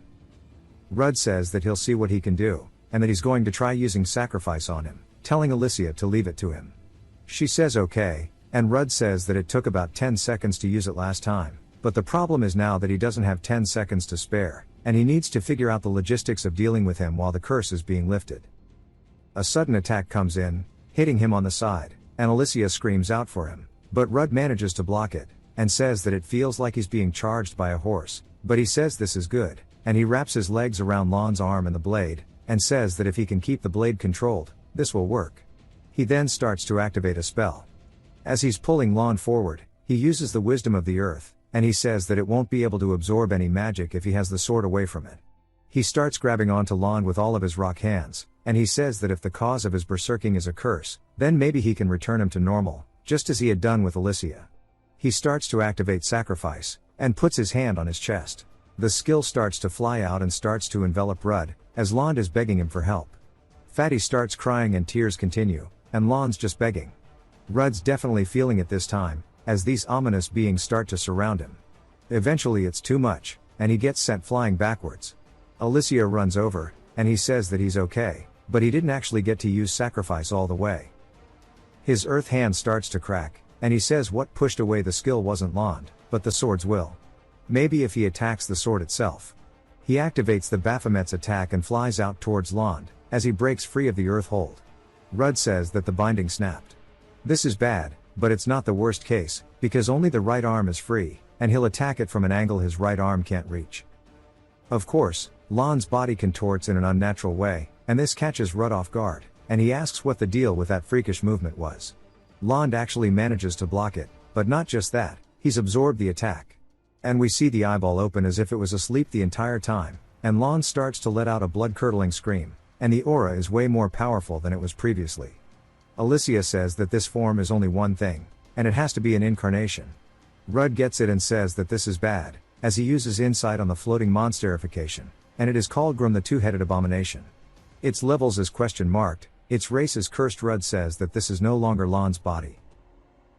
Rudd says that he'll see what he can do, and that he's going to try using sacrifice on him, telling Alicia to leave it to him. She says okay, and Rudd says that it took about 10 seconds to use it last time, but the problem is now that he doesn't have 10 seconds to spare, and he needs to figure out the logistics of dealing with him while the curse is being lifted. A sudden attack comes in, hitting him on the side, and Alicia screams out for him, but Rudd manages to block it, and says that it feels like he's being charged by a horse, but he says this is good, and he wraps his legs around Lan's arm and the blade, and says that if he can keep the blade controlled, this will work. He then starts to activate a spell. As he's pulling Lan forward, he uses the wisdom of the earth, and he says that it won't be able to absorb any magic if he has the sword away from it. He starts grabbing onto Lan with all of his rock hands, and he says that if the cause of his berserking is a curse, then maybe he can return him to normal, just as he had done with Alicia. He starts to activate sacrifice, and puts his hand on his chest. The skill starts to fly out and starts to envelop Rudd, as Lan is begging him for help. Fatty starts crying and tears continue, and Lan's just begging. Rudd's definitely feeling it this time, as these ominous beings start to surround him. Eventually it's too much, and he gets sent flying backwards. Alicia runs over, and he says that he's okay, but he didn't actually get to use sacrifice all the way. His earth hand starts to crack, and he says what pushed away the skill wasn't Land, but the sword's will. Maybe if he attacks the sword itself. He activates the Baphomet's attack and flies out towards Land, as he breaks free of the earth hold. Rudd says that the binding snapped. This is bad, but it's not the worst case, because only the right arm is free, and he'll attack it from an angle his right arm can't reach. Of course, Lan's body contorts in an unnatural way, and this catches Rudd off guard, and he asks what the deal with that freakish movement was. Land actually manages to block it, but not just that, he's absorbed the attack. And we see the eyeball open as if it was asleep the entire time, and Lan starts to let out a blood-curdling scream, and the aura is way more powerful than it was previously. Alicia says that this form is only one thing, and it has to be an incarnation. Rudd gets it and says that this is bad, as he uses insight on the floating monsterification, and it is called Grum the Two-Headed Abomination. Its levels is question marked, its race is cursed. Rudd says that this is no longer Lan's body.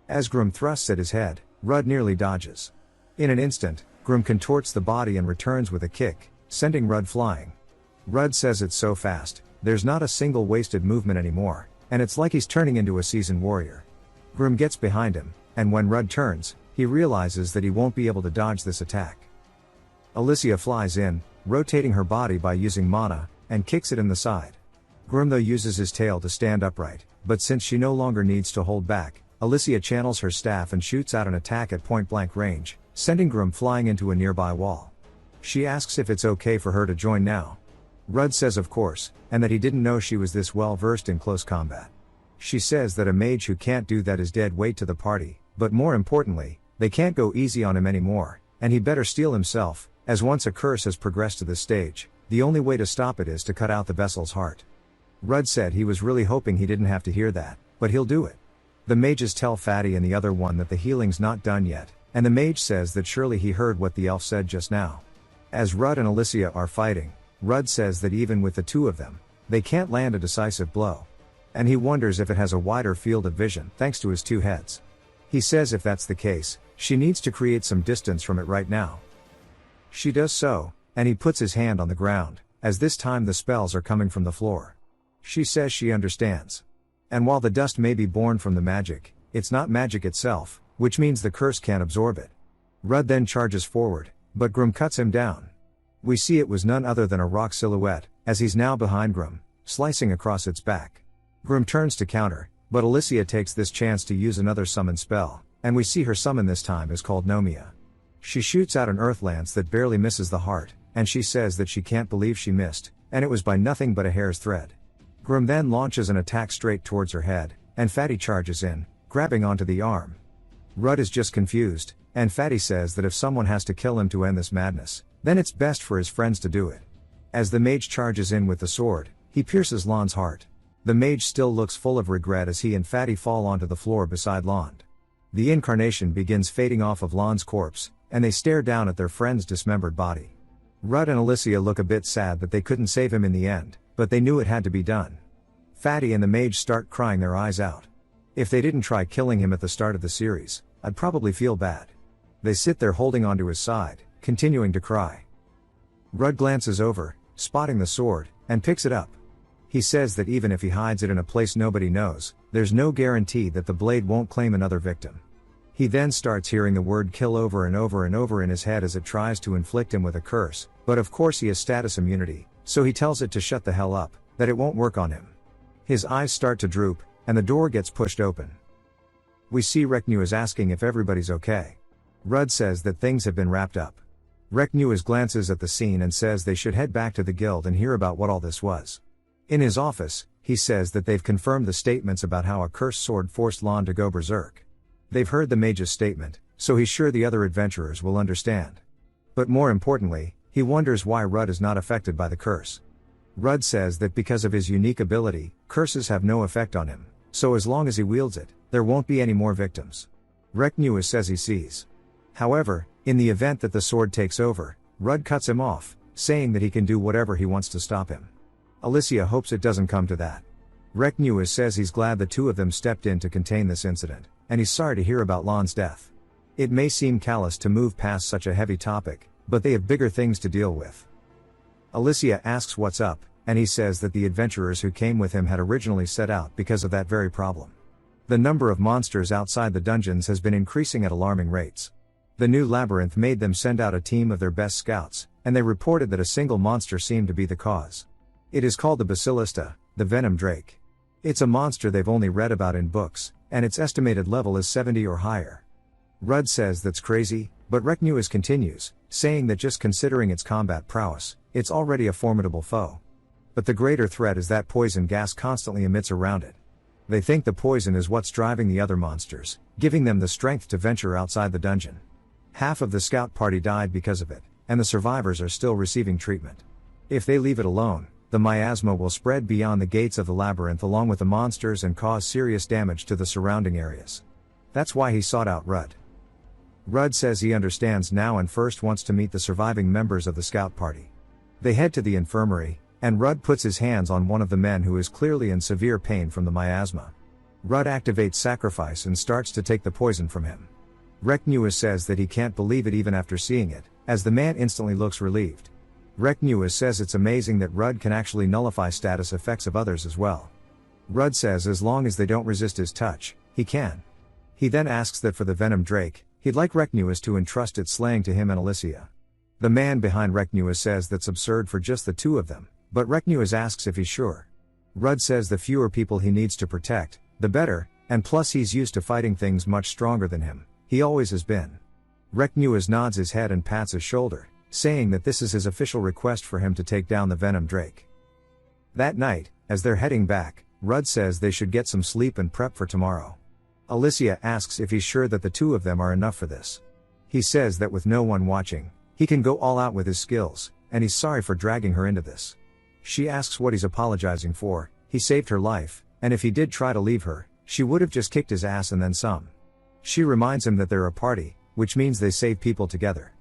As Grum thrusts at his head, Rudd nearly dodges. In an instant, Grum contorts the body and returns with a kick, sending Rudd flying. Rudd says it's so fast, there's not a single wasted movement anymore, and it's like he's turning into a seasoned warrior. Grum gets behind him, and when Rudd turns, he realizes that he won't be able to dodge this attack. Alicia flies in, rotating her body by using mana, and kicks it in the side. Grum though uses his tail to stand upright, but since she no longer needs to hold back, Alicia channels her staff and shoots out an attack at point-blank range, sending Grum flying into a nearby wall. She asks if it's okay for her to join now. Rudd says of course, and that he didn't know she was this well versed in close combat. She says that a mage who can't do that is dead weight to the party, but more importantly, they can't go easy on him anymore, and he better steel himself, as once a curse has progressed to this stage, the only way to stop it is to cut out the vessel's heart. Rudd said he was really hoping he didn't have to hear that, but he'll do it. The mages tell Fatty and the other one that the healing's not done yet, and the mage says that surely he heard what the elf said just now. As Rudd and Alicia are fighting, Rudd says that even with the two of them, they can't land a decisive blow. And he wonders if it has a wider field of vision thanks to his two heads. He says if that's the case, she needs to create some distance from it right now. She does so, and he puts his hand on the ground, as this time the spells are coming from the floor. She says she understands. And while the dust may be born from the magic, it's not magic itself, which means the curse can't absorb it. Rudd then charges forward, but Grum cuts him down. We see it was none other than a rock silhouette, as he's now behind Grum, slicing across its back. Grum turns to counter, but Alicia takes this chance to use another summon spell, and we see her summon this time is called Nomia. She shoots out an earth lance that barely misses the heart, and she says that she can't believe she missed, and it was by nothing but a hair's thread. Grum then launches an attack straight towards her head, and Fatty charges in, grabbing onto the arm. Rudd is just confused, and Fatty says that if someone has to kill him to end this madness, then it's best for his friends to do it. As the mage charges in with the sword, he pierces Lan's heart. The mage still looks full of regret as he and Fatty fall onto the floor beside Land. The incarnation begins fading off of Lan's corpse, and they stare down at their friend's dismembered body. Rudd and Alicia look a bit sad that they couldn't save him in the end, but they knew it had to be done. Fatty and the mage start crying their eyes out. If they didn't try killing him at the start of the series, I'd probably feel bad. They sit there holding onto his side, continuing to cry. Rudd glances over, spotting the sword, and picks it up. He says that even if he hides it in a place nobody knows, there's no guarantee that the blade won't claim another victim. He then starts hearing the word kill over and over and over in his head as it tries to inflict him with a curse, but of course he has status immunity, so he tells it to shut the hell up, that it won't work on him. His eyes start to droop, and the door gets pushed open. We see Reknu is asking if everybody's okay. Rudd says that things have been wrapped up. Reknu glances at the scene and says they should head back to the guild and hear about what all this was. In his office, he says that they've confirmed the statements about how a cursed sword forced Lan to go berserk. They've heard the mage's statement, so he's sure the other adventurers will understand. But more importantly, he wonders why Rudd is not affected by the curse. Rudd says that because of his unique ability, curses have no effect on him, so as long as he wields it, there won't be any more victims. Reknu says he sees. However, in the event that the sword takes over, Rudd cuts him off, saying that he can do whatever he wants to stop him. Alicia hopes it doesn't come to that. Reknu says he's glad the two of them stepped in to contain this incident, and he's sorry to hear about Lan's death. It may seem callous to move past such a heavy topic, but they have bigger things to deal with. Alicia asks what's up, and he says that the adventurers who came with him had originally set out because of that very problem. The number of monsters outside the dungeons has been increasing at alarming rates. The new labyrinth made them send out a team of their best scouts, and they reported that a single monster seemed to be the cause. It is called the Basilista, the Venom Drake. It's a monster they've only read about in books, and its estimated level is 70 or higher. Rudd says that's crazy, but Reknu continues, saying that just considering its combat prowess, it's already a formidable foe. But the greater threat is that poison gas constantly emits around it. They think the poison is what's driving the other monsters, giving them the strength to venture outside the dungeon. Half of the scout party died because of it, and the survivors are still receiving treatment. If they leave it alone, the miasma will spread beyond the gates of the labyrinth along with the monsters and cause serious damage to the surrounding areas. That's why he sought out Rudd. Rudd says he understands now and first wants to meet the surviving members of the scout party. They head to the infirmary, and Rudd puts his hands on one of the men who is clearly in severe pain from the miasma. Rudd activates sacrifice and starts to take the poison from him. Reknu says that he can't believe it even after seeing it, as the man instantly looks relieved. Reknu says it's amazing that Rudd can actually nullify status effects of others as well. Rudd says as long as they don't resist his touch, he can. He then asks that for the Venom Drake, he'd like Reknu to entrust its slaying to him and Alicia. The man behind Reknu says that's absurd for just the two of them, but Reknu asks if he's sure. Rudd says the fewer people he needs to protect, the better, and plus he's used to fighting things much stronger than him, he always has been. Reknu nods his head and pats his shoulder, saying that this is his official request for him to take down the Venom Drake. That night, as they're heading back, Rudd says they should get some sleep and prep for tomorrow. Alicia asks if he's sure that the two of them are enough for this. He says that with no one watching, he can go all out with his skills, and he's sorry for dragging her into this. She asks what he's apologizing for. He saved her life, and if he did try to leave her, she would have just kicked his ass and then some. She reminds him that they're a party, which means they save people together.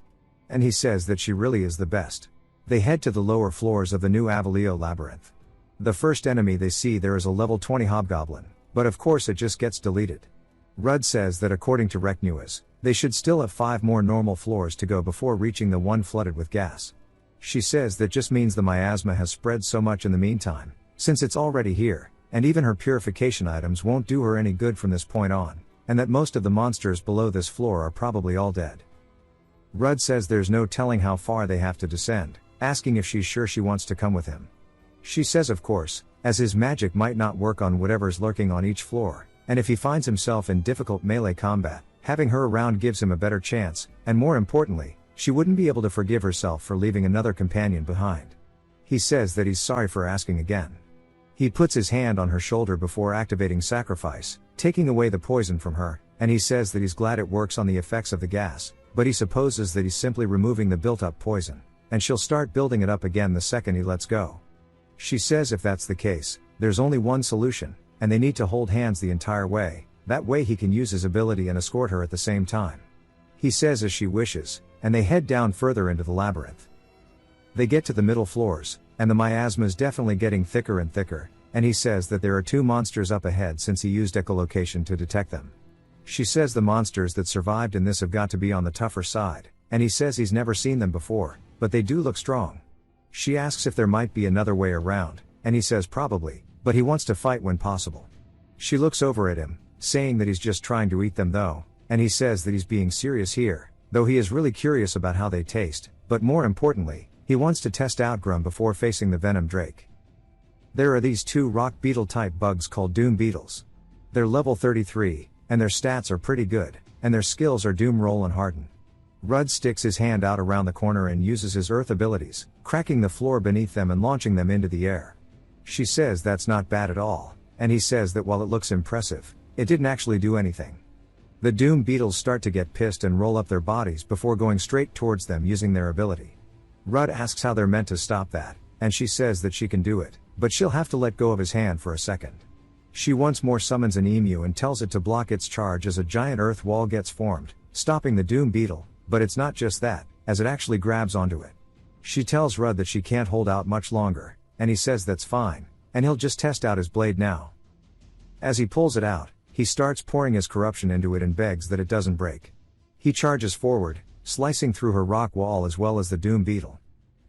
And he says that she really is the best. They head to the lower floors of the new Avalio labyrinth. The first enemy they see there is a level 20 hobgoblin, but of course it just gets deleted. Rudd says that according to Reknu, they should still have 5 more normal floors to go before reaching the one flooded with gas. She says that just means the miasma has spread so much in the meantime, since it's already here, and even her purification items won't do her any good from this point on, and that most of the monsters below this floor are probably all dead. Rudd says there's no telling how far they have to descend, asking if she's sure she wants to come with him. She says of course, as his magic might not work on whatever's lurking on each floor, and if he finds himself in difficult melee combat, having her around gives him a better chance, and more importantly, she wouldn't be able to forgive herself for leaving another companion behind. He says that he's sorry for asking again. He puts his hand on her shoulder before activating sacrifice, taking away the poison from her, and he says that he's glad it works on the effects of the gas, but he supposes that he's simply removing the built-up poison, and she'll start building it up again the second he lets go. She says if that's the case, there's only one solution, and they need to hold hands the entire way, that way he can use his ability and escort her at the same time. He says as she wishes, and they head down further into the labyrinth. They get to the middle floors, and the miasma's definitely getting thicker and thicker, and he says that there are 2 monsters up ahead since he used echolocation to detect them. She says the monsters that survived in this have got to be on the tougher side, and he says he's never seen them before, but they do look strong. She asks if there might be another way around, and he says probably, but he wants to fight when possible. She looks over at him, saying that he's just trying to eat them though, and he says that he's being serious here, though he is really curious about how they taste, but more importantly, he wants to test out Grum before facing the venom drake. There are these 2 rock beetle type bugs called doom beetles. They're level 33, and their stats are pretty good, and their skills are doom roll and harden. Rudd sticks his hand out around the corner and uses his earth abilities, cracking the floor beneath them and launching them into the air. She says that's not bad at all, and he says that while it looks impressive, it didn't actually do anything. The doom beetles start to get pissed and roll up their bodies before going straight towards them using their ability. Rudd asks how they're meant to stop that, and she says that she can do it, but she'll have to let go of his hand for a second. She once more summons an emu and tells it to block its charge as a giant earth wall gets formed, stopping the doom beetle, but it's not just that, as it actually grabs onto it. She tells Rudd that she can't hold out much longer, and he says that's fine, and he'll just test out his blade now. As he pulls it out, he starts pouring his corruption into it and begs that it doesn't break. He charges forward, slicing through her rock wall as well as the doom beetle.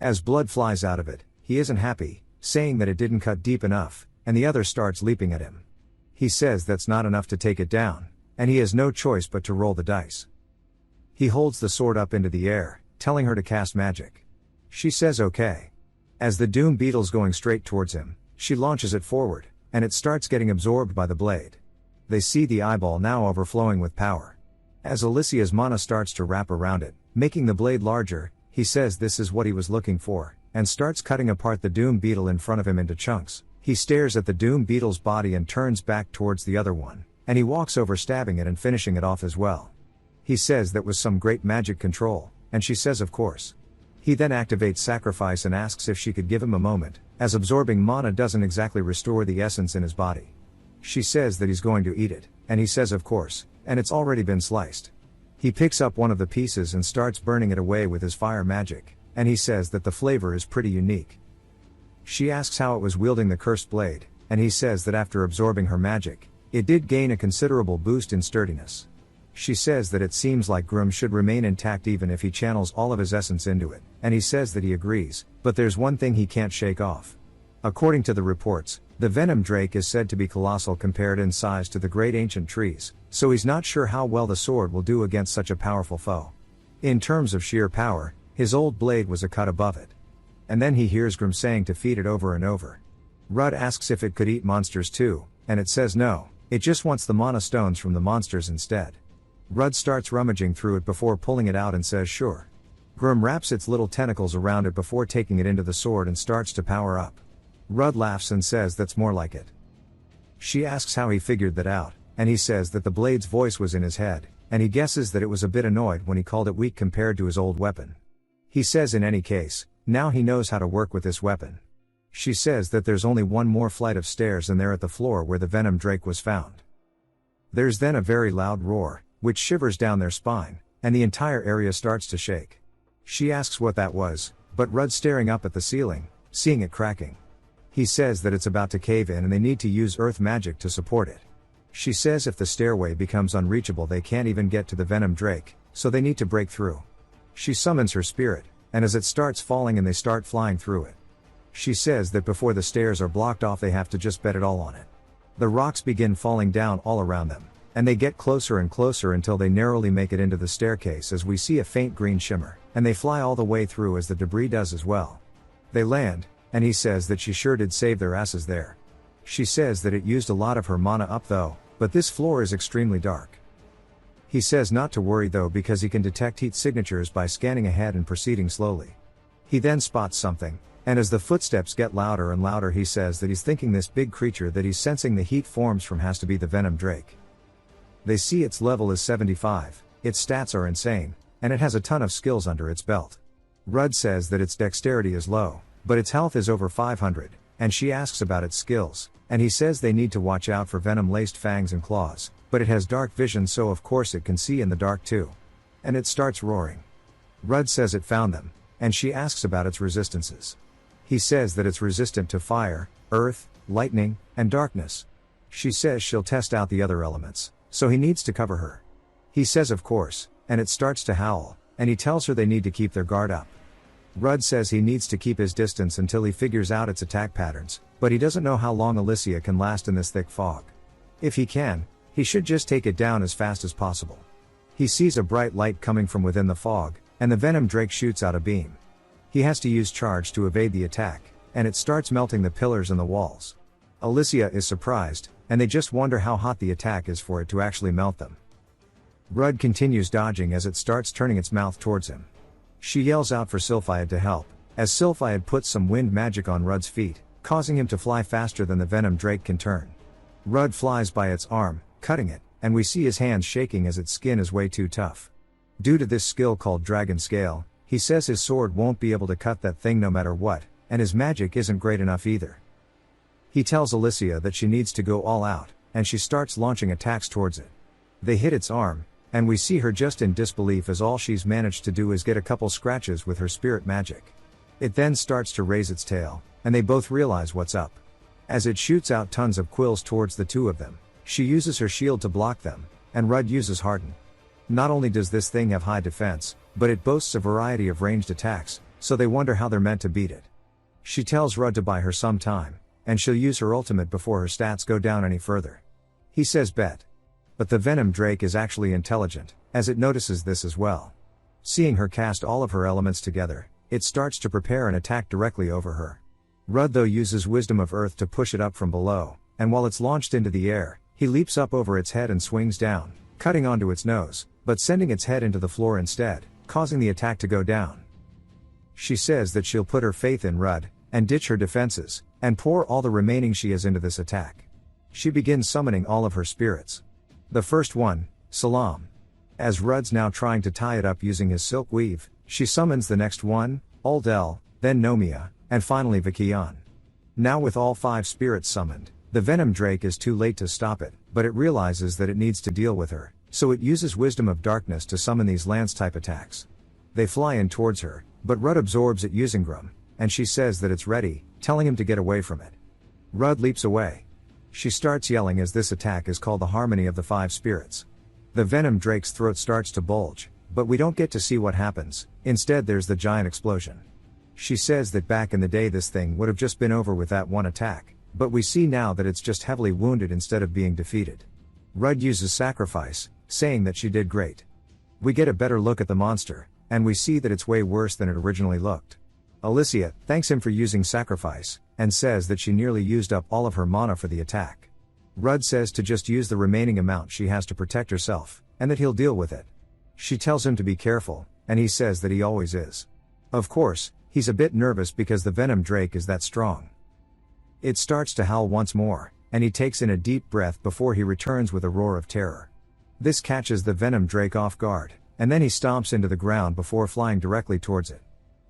As blood flies out of it, he isn't happy, saying that it didn't cut deep enough, and the other starts leaping at him. He says that's not enough to take it down, and he has no choice but to roll the dice. He holds the sword up into the air, telling her to cast magic. She says okay. As the doom beetle's going straight towards him, she launches it forward, and it starts getting absorbed by the blade. They see the eyeball now overflowing with power. As Alicia's mana starts to wrap around it, making the blade larger, he says this is what he was looking for, and starts cutting apart the doom beetle in front of him into chunks. He stares at the doom beetle's body and turns back towards the other one, and he walks over stabbing it and finishing it off as well. He says that was some great magic control, and she says of course. He then activates sacrifice and asks if she could give him a moment, as absorbing mana doesn't exactly restore the essence in his body. She says that he's going to eat it, and he says of course, and it's already been sliced. He picks up one of the pieces and starts burning it away with his fire magic, and he says that the flavor is pretty unique. She asks how it was wielding the cursed blade, and he says that after absorbing her magic, it did gain a considerable boost in sturdiness. She says that it seems like Grum should remain intact even if he channels all of his essence into it, and he says that he agrees, but there's one thing he can't shake off. According to the reports, the venom drake is said to be colossal compared in size to the great ancient trees, so he's not sure how well the sword will do against such a powerful foe. In terms of sheer power, his old blade was a cut above it. And then he hears Grum saying to feed it over and over. Rudd asks if it could eat monsters too, and it says no, it just wants the mana stones from the monsters instead. Rudd starts rummaging through it before pulling it out and says sure. Grum wraps its little tentacles around it before taking it into the sword and starts to power up. Rudd laughs and says that's more like it. She asks how he figured that out, and he says that the blade's voice was in his head, and he guesses that it was a bit annoyed when he called it weak compared to his old weapon. He says in any case, now he knows how to work with this weapon. She says that there's only one more flight of stairs and they're at the floor where the venom drake was found. There's then a very loud roar, which shivers down their spine, and the entire area starts to shake. She asks what that was, but Rudd's staring up at the ceiling, seeing it cracking. He says that it's about to cave in and they need to use earth magic to support it. She says if the stairway becomes unreachable they can't even get to the venom drake, so they need to break through. She summons her spirit, and as it starts falling and they start flying through it. She says that before the stairs are blocked off they have to just bet it all on it. The rocks begin falling down all around them, and they get closer and closer until they narrowly make it into the staircase as we see a faint green shimmer, and they fly all the way through as the debris does as well. They land, and he says that she sure did save their asses there. She says that it used a lot of her mana up though, but this floor is extremely dark. He says not to worry though because he can detect heat signatures by scanning ahead and proceeding slowly. He then spots something, and as the footsteps get louder and louder he says that he's thinking this big creature that he's sensing the heat forms from has to be the venom drake. They see its level is 75, its stats are insane, and it has a ton of skills under its belt. Rudd says that its dexterity is low, but its health is over 500, and she asks about its skills, and he says they need to watch out for venom-laced fangs and claws, but it has dark vision so of course it can see in the dark too. And it starts roaring. Rudd says it found them, and she asks about its resistances. He says that it's resistant to fire, earth, lightning, and darkness. She says she'll test out the other elements, so he needs to cover her. He says of course, and it starts to howl, and he tells her they need to keep their guard up. Rudd says he needs to keep his distance until he figures out its attack patterns, but he doesn't know how long Alicia can last in this thick fog. If he can, he should just take it down as fast as possible. He sees a bright light coming from within the fog, and the venom drake shoots out a beam. He has to use charge to evade the attack, and it starts melting the pillars and the walls. Alicia is surprised, and they just wonder how hot the attack is for it to actually melt them. Rudd continues dodging as it starts turning its mouth towards him. She yells out for Sylphiad to help, as Sylphiad puts some wind magic on Rudd's feet, causing him to fly faster than the venom drake can turn. Rudd flies by its arm, cutting it, and we see his hands shaking as its skin is way too tough. Due to this skill called Dragon Scale, he says his sword won't be able to cut that thing no matter what, and his magic isn't great enough either. He tells Alicia that she needs to go all out, and she starts launching attacks towards it. They hit its arm, and we see her just in disbelief as all she's managed to do is get a couple scratches with her spirit magic. It then starts to raise its tail, and they both realize what's up. As it shoots out tons of quills towards the two of them, she uses her shield to block them, and Rudd uses Harden. Not only does this thing have high defense, but it boasts a variety of ranged attacks, so they wonder how they're meant to beat it. She tells Rudd to buy her some time, and she'll use her ultimate before her stats go down any further. He says bet. But the venom drake is actually intelligent, as it notices this as well. Seeing her cast all of her elements together, it starts to prepare an attack directly over her. Rudd though uses Wisdom of Earth to push it up from below, and while it's launched into the air, he leaps up over its head and swings down, cutting onto its nose, but sending its head into the floor instead, causing the attack to go down. She says that she'll put her faith in Rudd, and ditch her defenses, and pour all the remaining she has into this attack. She begins summoning all of her spirits. The first one, Salam. As Rudd's now trying to tie it up using his silk weave, she summons the next one, Aldel, then Nomia, and finally Vikian. Now with all 5 spirits summoned, the venom drake is too late to stop it, but it realizes that it needs to deal with her, so it uses Wisdom of Darkness to summon these lance-type attacks. They fly in towards her, but Rudd absorbs it using Grum, and she says that it's ready, telling him to get away from it. Rudd leaps away. She starts yelling as this attack is called the Harmony of the 5 Spirits. The venom drake's throat starts to bulge, but we don't get to see what happens, instead there's the giant explosion. She says that back in the day this thing would have just been over with that one attack, but we see now that it's just heavily wounded instead of being defeated. Rudd uses Sacrifice, saying that she did great. We get a better look at the monster, and we see that it's way worse than it originally looked. Alicia thanks him for using Sacrifice, and says that she nearly used up all of her mana for the attack. Rudd says to just use the remaining amount she has to protect herself, and that he'll deal with it. She tells him to be careful, and he says that he always is. Of course, he's a bit nervous because the venom drake is that strong. It starts to howl once more, and he takes in a deep breath before he returns with a roar of terror. This catches the venom drake off guard, and then he stomps into the ground before flying directly towards it.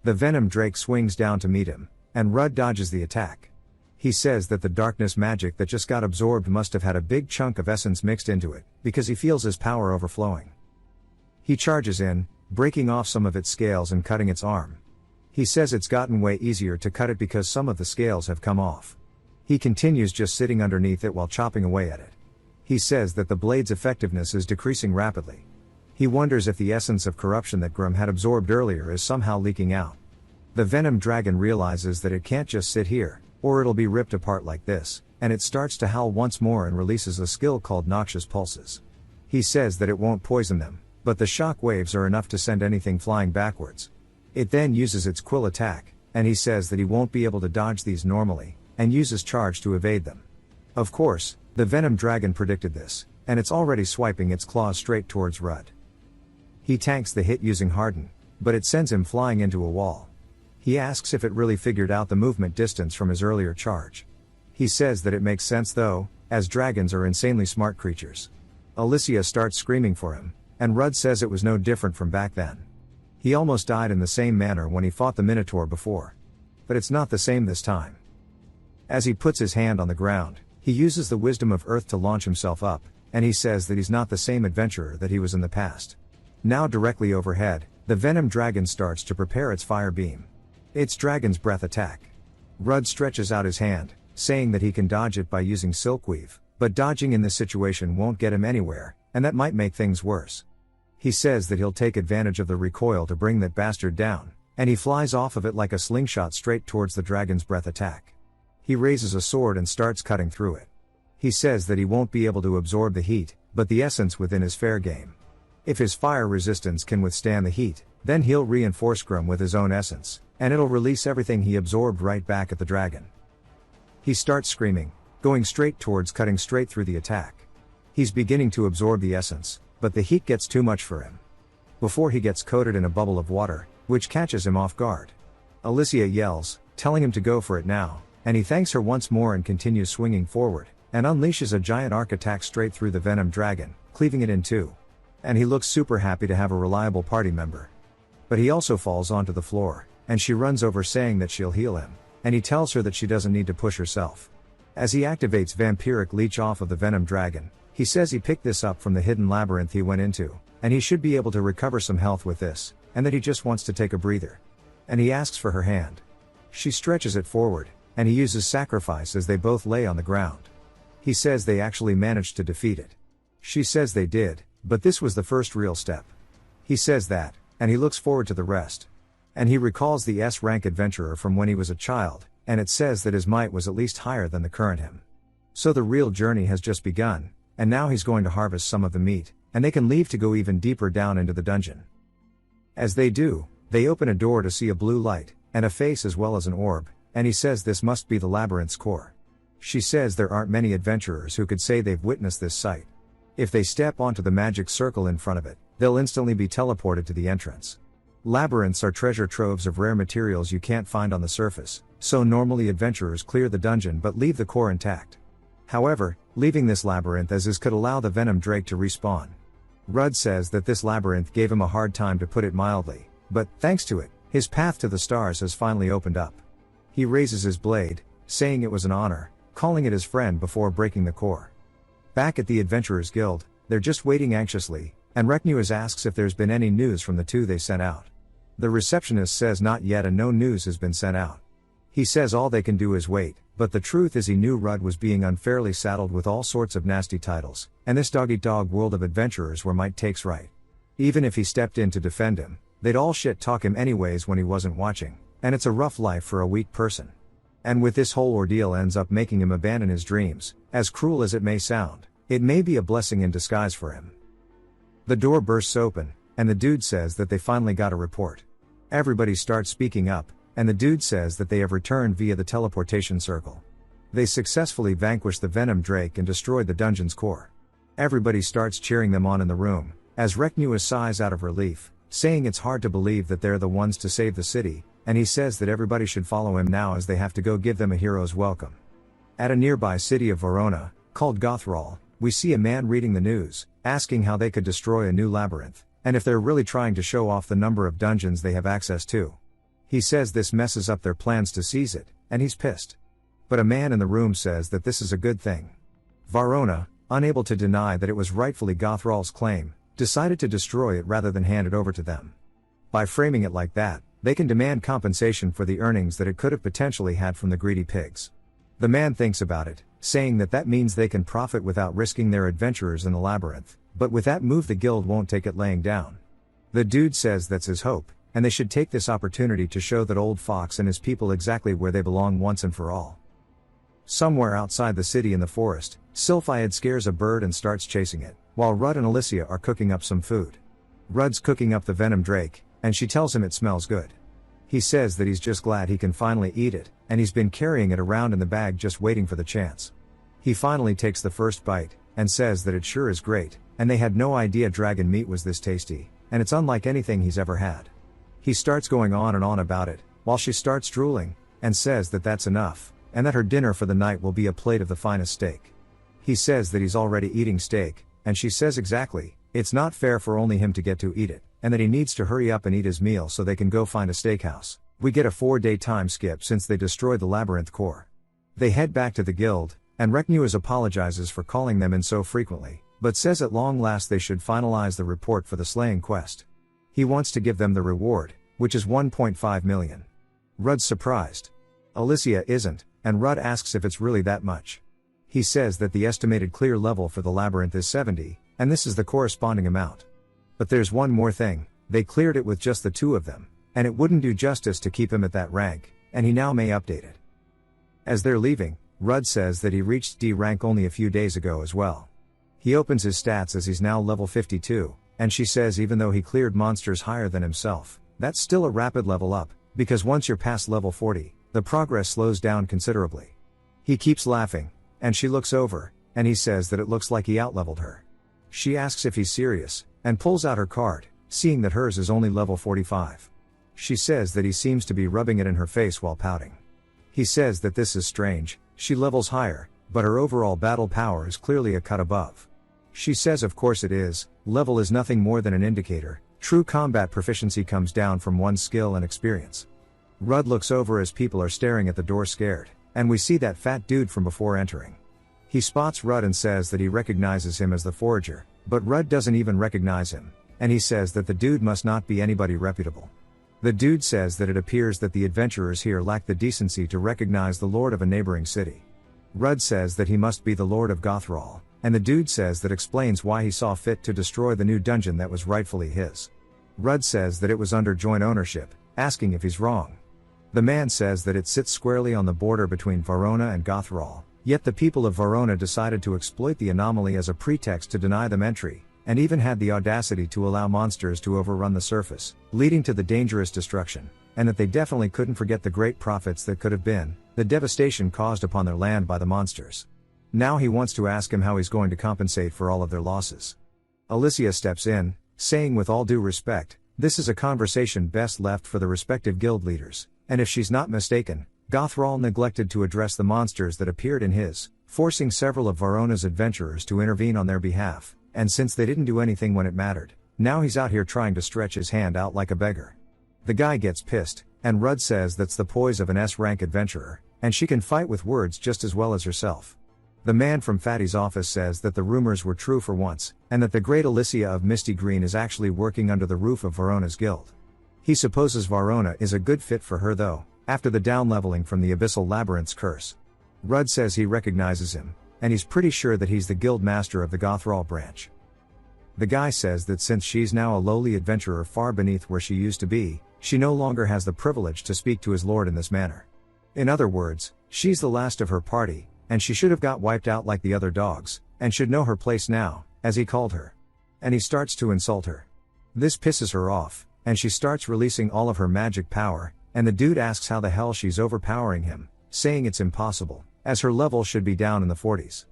The venom drake swings down to meet him, and Rudd dodges the attack. He says that the darkness magic that just got absorbed must have had a big chunk of essence mixed into it, because he feels his power overflowing. He charges in, breaking off some of its scales and cutting its arm. He says it's gotten way easier to cut it because some of the scales have come off. He continues just sitting underneath it while chopping away at it. He says that the blade's effectiveness is decreasing rapidly. He wonders if the essence of corruption that Grum had absorbed earlier is somehow leaking out. The venom dragon realizes that it can't just sit here, or it'll be ripped apart like this, and it starts to howl once more and releases a skill called Noxious Pulses. He says that it won't poison them, but the shock waves are enough to send anything flying backwards. It then uses its quill attack, and he says that he won't be able to dodge these normally, and uses charge to evade them. Of course, the venom dragon predicted this, and it's already swiping its claws straight towards Rudd. He tanks the hit using Harden, but it sends him flying into a wall. He asks if it really figured out the movement distance from his earlier charge. He says that it makes sense though, as dragons are insanely smart creatures. Alicia starts screaming for him, and Rudd says it was no different from back then. He almost died in the same manner when he fought the Minotaur before. But it's not the same this time. As he puts his hand on the ground, he uses the Wisdom of Earth to launch himself up, and he says that he's not the same adventurer that he was in the past. Now directly overhead, the venom dragon starts to prepare its fire beam. Its dragon's breath attack. Rudd stretches out his hand, saying that he can dodge it by using silkweave, but dodging in this situation won't get him anywhere, and that might make things worse. He says that he'll take advantage of the recoil to bring that bastard down, and he flies off of it like a slingshot straight towards the dragon's breath attack. He raises a sword and starts cutting through it. He says that he won't be able to absorb the heat, but the essence within is fair game. If his fire resistance can withstand the heat, then he'll reinforce Grum with his own essence, and it'll release everything he absorbed right back at the dragon. He starts screaming, going straight towards cutting straight through the attack. He's beginning to absorb the essence, but the heat gets too much for him. Before he gets coated in a bubble of water, which catches him off guard. Alicia yells, telling him to go for it now, and he thanks her once more and continues swinging forward, and unleashes a giant arc attack straight through the venom dragon, cleaving it in two. And he looks super happy to have a reliable party member. But he also falls onto the floor, and she runs over saying that she'll heal him, and he tells her that she doesn't need to push herself. As he activates vampiric leech off of the venom dragon, he says he picked this up from the hidden labyrinth he went into, and he should be able to recover some health with this, and that he just wants to take a breather. And he asks for her hand. She stretches it forward, and he uses sacrifice as they both lay on the ground. He says they actually managed to defeat it. She says they did, but this was the first real step. He says that, and he looks forward to the rest. And he recalls the S-rank adventurer from when he was a child, and it says that his might was at least higher than the current him. So the real journey has just begun, and now he's going to harvest some of the meat, and they can leave to go even deeper down into the dungeon. As they do, they open a door to see a blue light, and a face as well as an orb, and he says this must be the labyrinth's core. She says there aren't many adventurers who could say they've witnessed this sight. If they step onto the magic circle in front of it, they'll instantly be teleported to the entrance. Labyrinths are treasure troves of rare materials you can't find on the surface, so normally adventurers clear the dungeon but leave the core intact. However, leaving this labyrinth as is could allow the venom drake to respawn. Rudd says that this labyrinth gave him a hard time, to put it mildly, but, thanks to it, his path to the stars has finally opened up. He raises his blade, saying it was an honor, calling it his friend before breaking the core. Back at the Adventurers Guild, they're just waiting anxiously, and Reknuas asks if there's been any news from the two they sent out. The receptionist says not yet and no news has been sent out. He says all they can do is wait, but the truth is he knew Rudd was being unfairly saddled with all sorts of nasty titles, and this dog-eat-dog world of adventurers where might takes right. Even if he stepped in to defend him, they'd all shit-talk him anyways when he wasn't watching, and it's a rough life for a weak person. And with this whole ordeal ends up making him abandon his dreams, as cruel as it may sound, it may be a blessing in disguise for him. The door bursts open, and the dude says that they finally got a report. Everybody starts speaking up, and the dude says that they have returned via the teleportation circle. They successfully vanquished the venom drake and destroyed the dungeon's core. Everybody starts cheering them on in the room, as Reknuas sighs out of relief, saying it's hard to believe that they're the ones to save the city, and he says that everybody should follow him now as they have to go give them a hero's welcome. At a nearby city of Verona, called Gothral, we see a man reading the news, asking how they could destroy a new labyrinth, and if they're really trying to show off the number of dungeons they have access to. He says this messes up their plans to seize it, and he's pissed. But a man in the room says that this is a good thing. Verona, unable to deny that it was rightfully Gothral's claim, decided to destroy it rather than hand it over to them. By framing it like that, they can demand compensation for the earnings that it could have potentially had from the greedy pigs. The man thinks about it, saying that that means they can profit without risking their adventurers in the labyrinth, but with that move the guild won't take it laying down. The dude says that's his hope, and they should take this opportunity to show that old Fox and his people exactly where they belong once and for all. Somewhere outside the city in the forest, Sylphiad scares a bird and starts chasing it, while Rudd and Alicia are cooking up some food. Rudd's cooking up the venom drake, and she tells him it smells good. He says that he's just glad he can finally eat it, and he's been carrying it around in the bag just waiting for the chance. He finally takes the first bite, and says that it sure is great, and they had no idea dragon meat was this tasty, and it's unlike anything he's ever had. He starts going on and on about it, while she starts drooling, and says that that's enough, and that her dinner for the night will be a plate of the finest steak. He says that he's already eating steak, and she says exactly, it's not fair for only him to get to eat it, and that he needs to hurry up and eat his meal so they can go find a steakhouse. We get a 4-day time skip since they destroyed the labyrinth core. They head back to the guild, and Reknuas apologizes for calling them in so frequently, but says at long last they should finalize the report for the slaying quest. He wants to give them the reward, which is 1.5 million. Rudd's surprised. Alicia isn't, and Rudd asks if it's really that much. He says that the estimated clear level for the labyrinth is 70, and this is the corresponding amount. But there's one more thing, they cleared it with just the two of them, and it wouldn't do justice to keep him at that rank, and he now may update it. As they're leaving, Rudd says that he reached D rank only a few days ago as well. He opens his stats as he's now level 52, and she says even though he cleared monsters higher than himself, that's still a rapid level up, because once you're past level 40, the progress slows down considerably. He keeps laughing, and she looks over, and he says that it looks like he outleveled her. She asks if he's serious, and pulls out her card, seeing that hers is only level 45. She says that he seems to be rubbing it in her face while pouting. He says that this is strange, she levels higher, but her overall battle power is clearly a cut above. She says of course it is, level is nothing more than an indicator, true combat proficiency comes down from one's skill and experience. Rudd looks over as people are staring at the door scared, and we see that fat dude from before entering. He spots Rudd and says that he recognizes him as the forager, but Rudd doesn't even recognize him, and he says that the dude must not be anybody reputable. The dude says that it appears that the adventurers here lack the decency to recognize the lord of a neighboring city. Rudd says that he must be the lord of Gothral, and the dude says that explains why he saw fit to destroy the new dungeon that was rightfully his. Rudd says that it was under joint ownership, asking if he's wrong. The man says that it sits squarely on the border between Verona and Gothral, yet the people of Verona decided to exploit the anomaly as a pretext to deny them entry, and even had the audacity to allow monsters to overrun the surface, leading to the dangerous destruction, and that they definitely couldn't forget the great profits that could have been, the devastation caused upon their land by the monsters. Now he wants to ask him how he's going to compensate for all of their losses. Alicia steps in, saying with all due respect, this is a conversation best left for the respective guild leaders, and if she's not mistaken, Gothral neglected to address the monsters that appeared in his, forcing several of Verona's adventurers to intervene on their behalf. And since they didn't do anything when it mattered, now he's out here trying to stretch his hand out like a beggar. The guy gets pissed, and Rudd says that's the poise of an S-rank adventurer, and she can fight with words just as well as herself. The man from Fatty's office says that the rumors were true for once, and that the great Alicia of Misty Green is actually working under the roof of Verona's guild. He supposes Verona is a good fit for her though, after the downleveling from the Abyssal Labyrinth's curse. Rudd says he recognizes him, and he's pretty sure that he's the guild master of the Gothral branch. The guy says that since she's now a lowly adventurer far beneath where she used to be, she no longer has the privilege to speak to his lord in this manner. In other words, she's the last of her party, and she should have got wiped out like the other dogs, and should know her place now, as he called her. And he starts to insult her. This pisses her off, and she starts releasing all of her magic power, and the dude asks how the hell she's overpowering him, saying it's impossible, as her level should be down in the 40s.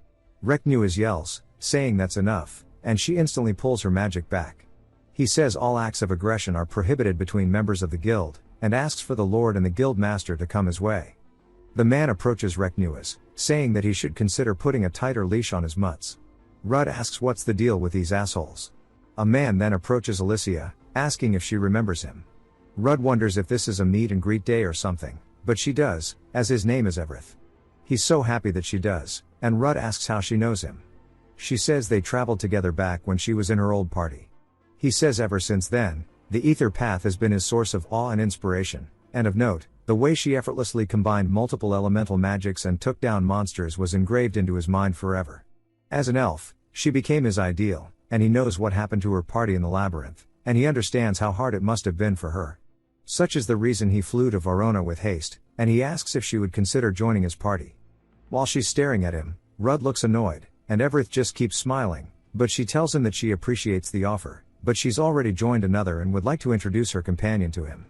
Reknuas yells, saying that's enough, and she instantly pulls her magic back. He says all acts of aggression are prohibited between members of the guild, and asks for the lord and the guild master to come his way. The man approaches Reknuas, saying that he should consider putting a tighter leash on his mutts. Rudd asks what's the deal with these assholes. A man then approaches Alicia, asking if she remembers him. Rudd wonders if this is a meet and greet day or something, but she does, as his name is Evereth. He's so happy that she does, and Rudd asks how she knows him. She says they traveled together back when she was in her old party. He says ever since then, the ether path has been his source of awe and inspiration, and of note, the way she effortlessly combined multiple elemental magics and took down monsters was engraved into his mind forever. As an elf, she became his ideal, and he knows what happened to her party in the labyrinth, and he understands how hard it must have been for her. Such is the reason he flew to Verona with haste, and he asks if she would consider joining his party. While she's staring at him, Rudd looks annoyed, and Everett just keeps smiling, but she tells him that she appreciates the offer, but she's already joined another and would like to introduce her companion to him.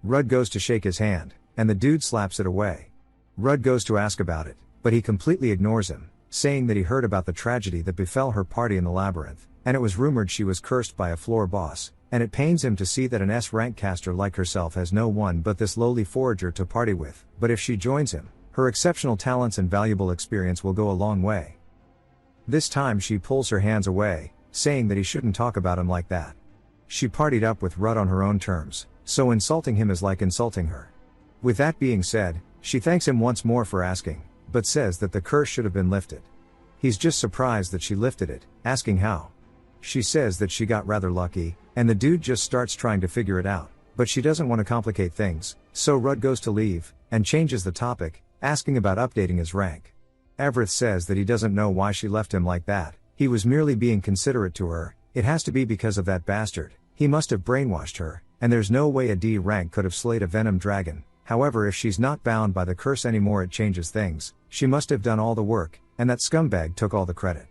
Rudd goes to shake his hand, and the dude slaps it away. Rudd goes to ask about it, but he completely ignores him, saying that he heard about the tragedy that befell her party in the labyrinth, and it was rumored she was cursed by a floor boss, and it pains him to see that an S-rank caster like herself has no one but this lowly forager to party with, but if she joins him, her exceptional talents and valuable experience will go a long way. This time she pulls her hands away, saying that he shouldn't talk about him like that. She partied up with Rudd on her own terms, so insulting him is like insulting her. With that being said, she thanks him once more for asking, but says that the curse should have been lifted. He's just surprised that she lifted it, asking how. She says that she got rather lucky, and the dude just starts trying to figure it out, but she doesn't want to complicate things, so Rudd goes to leave, and changes the topic, asking about updating his rank. Everett says that he doesn't know why she left him like that, he was merely being considerate to her, it has to be because of that bastard, he must have brainwashed her, and there's no way a D rank could have slayed a venom dragon, however if she's not bound by the curse anymore it changes things, she must have done all the work, and that scumbag took all the credit.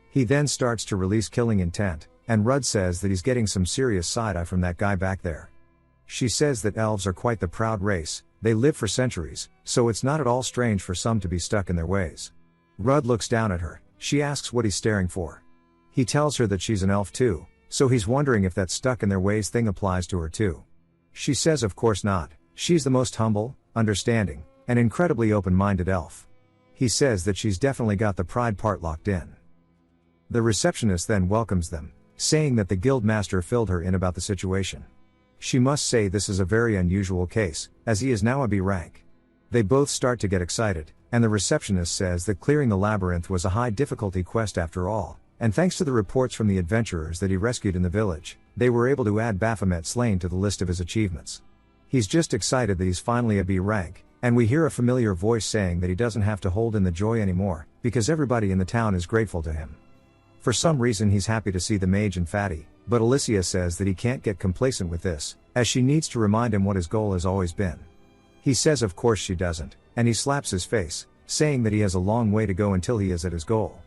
He then starts to release killing intent, and Rudd says that he's getting some serious side-eye from that guy back there. She says that elves are quite the proud race, they live for centuries, so it's not at all strange for some to be stuck in their ways. Rudd looks down at her, she asks what he's staring for. He tells her that she's an elf too, so he's wondering if that stuck in their ways thing applies to her too. She says of course not, she's the most humble, understanding, and incredibly open-minded elf. He says that she's definitely got the pride part locked in. The receptionist then welcomes them, saying that the guild master filled her in about the situation. She must say this is a very unusual case, as he is now a B rank. They both start to get excited, and the receptionist says that clearing the labyrinth was a high difficulty quest after all, and thanks to the reports from the adventurers that he rescued in the village, they were able to add Baphomet slain to the list of his achievements. He's just excited that he's finally a B rank, and we hear a familiar voice saying that he doesn't have to hold in the joy anymore, because everybody in the town is grateful to him. For some reason he's happy to see the mage and Fatty, but Alicia says that he can't get complacent with this, as she needs to remind him what his goal has always been. He says of course she doesn't, and he slaps his face, saying that he has a long way to go until he is at his goal.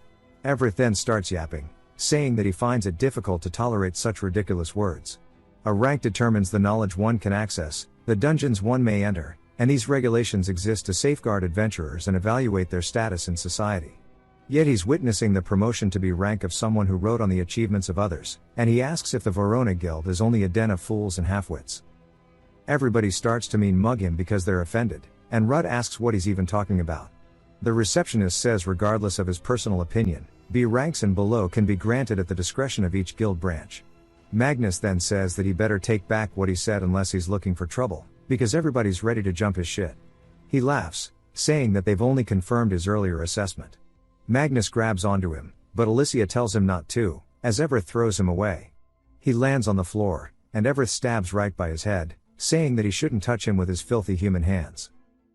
Everett then starts yapping, saying that he finds it difficult to tolerate such ridiculous words. A rank determines the knowledge one can access, the dungeons one may enter, and these regulations exist to safeguard adventurers and evaluate their status in society. Yet he's witnessing the promotion to B rank of someone who wrote on the achievements of others, and he asks if the Verona Guild is only a den of fools and halfwits. Everybody starts to mean mug him because they're offended, and Rudd asks what he's even talking about. The receptionist says regardless of his personal opinion, B ranks and below can be granted at the discretion of each guild branch. Magnus then says that he better take back what he said unless he's looking for trouble, because everybody's ready to jump his shit. He laughs, saying that they've only confirmed his earlier assessment. Magnus grabs onto him, but Alicia tells him not to, as Everett throws him away. He lands on the floor, and Everett stabs right by his head, saying that he shouldn't touch him with his filthy human hands.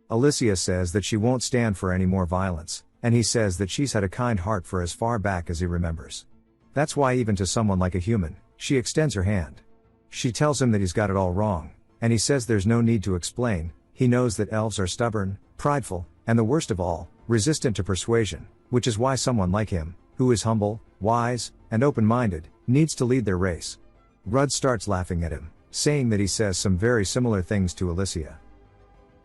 Alicia says that she won't stand for any more violence, and he says that she's had a kind heart for as far back as he remembers. That's why even to someone like a human, she extends her hand. She tells him that he's got it all wrong, and he says there's no need to explain, he knows that elves are stubborn, prideful, and the worst of all, resistant to persuasion, which is why someone like him, who is humble, wise, and open-minded, needs to lead their race. Rudd starts laughing at him, saying that he says some very similar things to Alicia.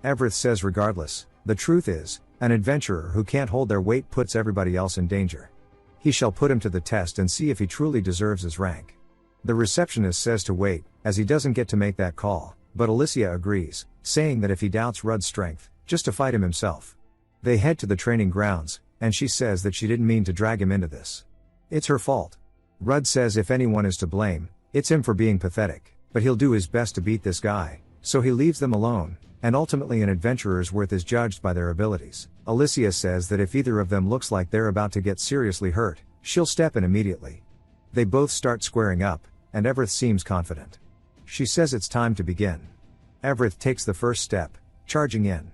Everett says regardless, the truth is, an adventurer who can't hold their weight puts everybody else in danger. He shall put him to the test and see if he truly deserves his rank. The receptionist says to wait, as he doesn't get to make that call, but Alicia agrees, saying that if he doubts Rudd's strength, just to fight him himself. They head to the training grounds, and she says that she didn't mean to drag him into this. It's her fault. Rudd says if anyone is to blame, it's him for being pathetic, but he'll do his best to beat this guy, so he leaves them alone, and ultimately an adventurer's worth is judged by their abilities. Alicia says that if either of them looks like they're about to get seriously hurt, she'll step in immediately. They both start squaring up, and Everett seems confident. She says it's time to begin. Everett takes the first step, charging in.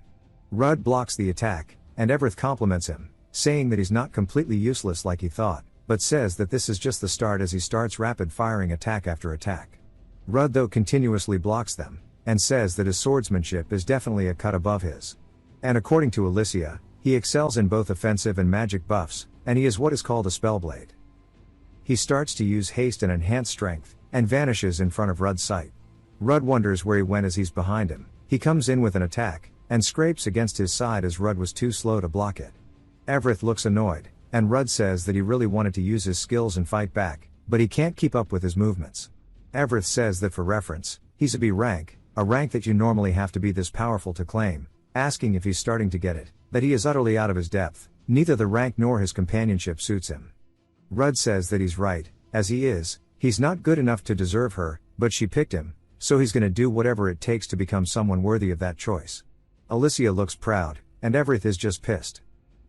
Rudd blocks the attack, and Everett compliments him, saying that he's not completely useless like he thought, but says that this is just the start as he starts rapid-firing attack after attack. Rudd though continuously blocks them, and says that his swordsmanship is definitely a cut above his. And according to Alicia, he excels in both offensive and magic buffs, and he is what is called a spellblade. He starts to use haste and enhanced strength, and vanishes in front of Rudd's sight. Rudd wonders where he went as he's behind him. He comes in with an attack, and scrapes against his side as Rudd was too slow to block it. Everett looks annoyed, and Rudd says that he really wanted to use his skills and fight back, but he can't keep up with his movements. Everett says that for reference, he's a B rank, a rank that you normally have to be this powerful to claim, asking if he's starting to get it, that he is utterly out of his depth, neither the rank nor his companionship suits him. Rudd says that he's right, as he is, he's not good enough to deserve her, but she picked him, so he's gonna do whatever it takes to become someone worthy of that choice. Alicia looks proud, and Everett is just pissed.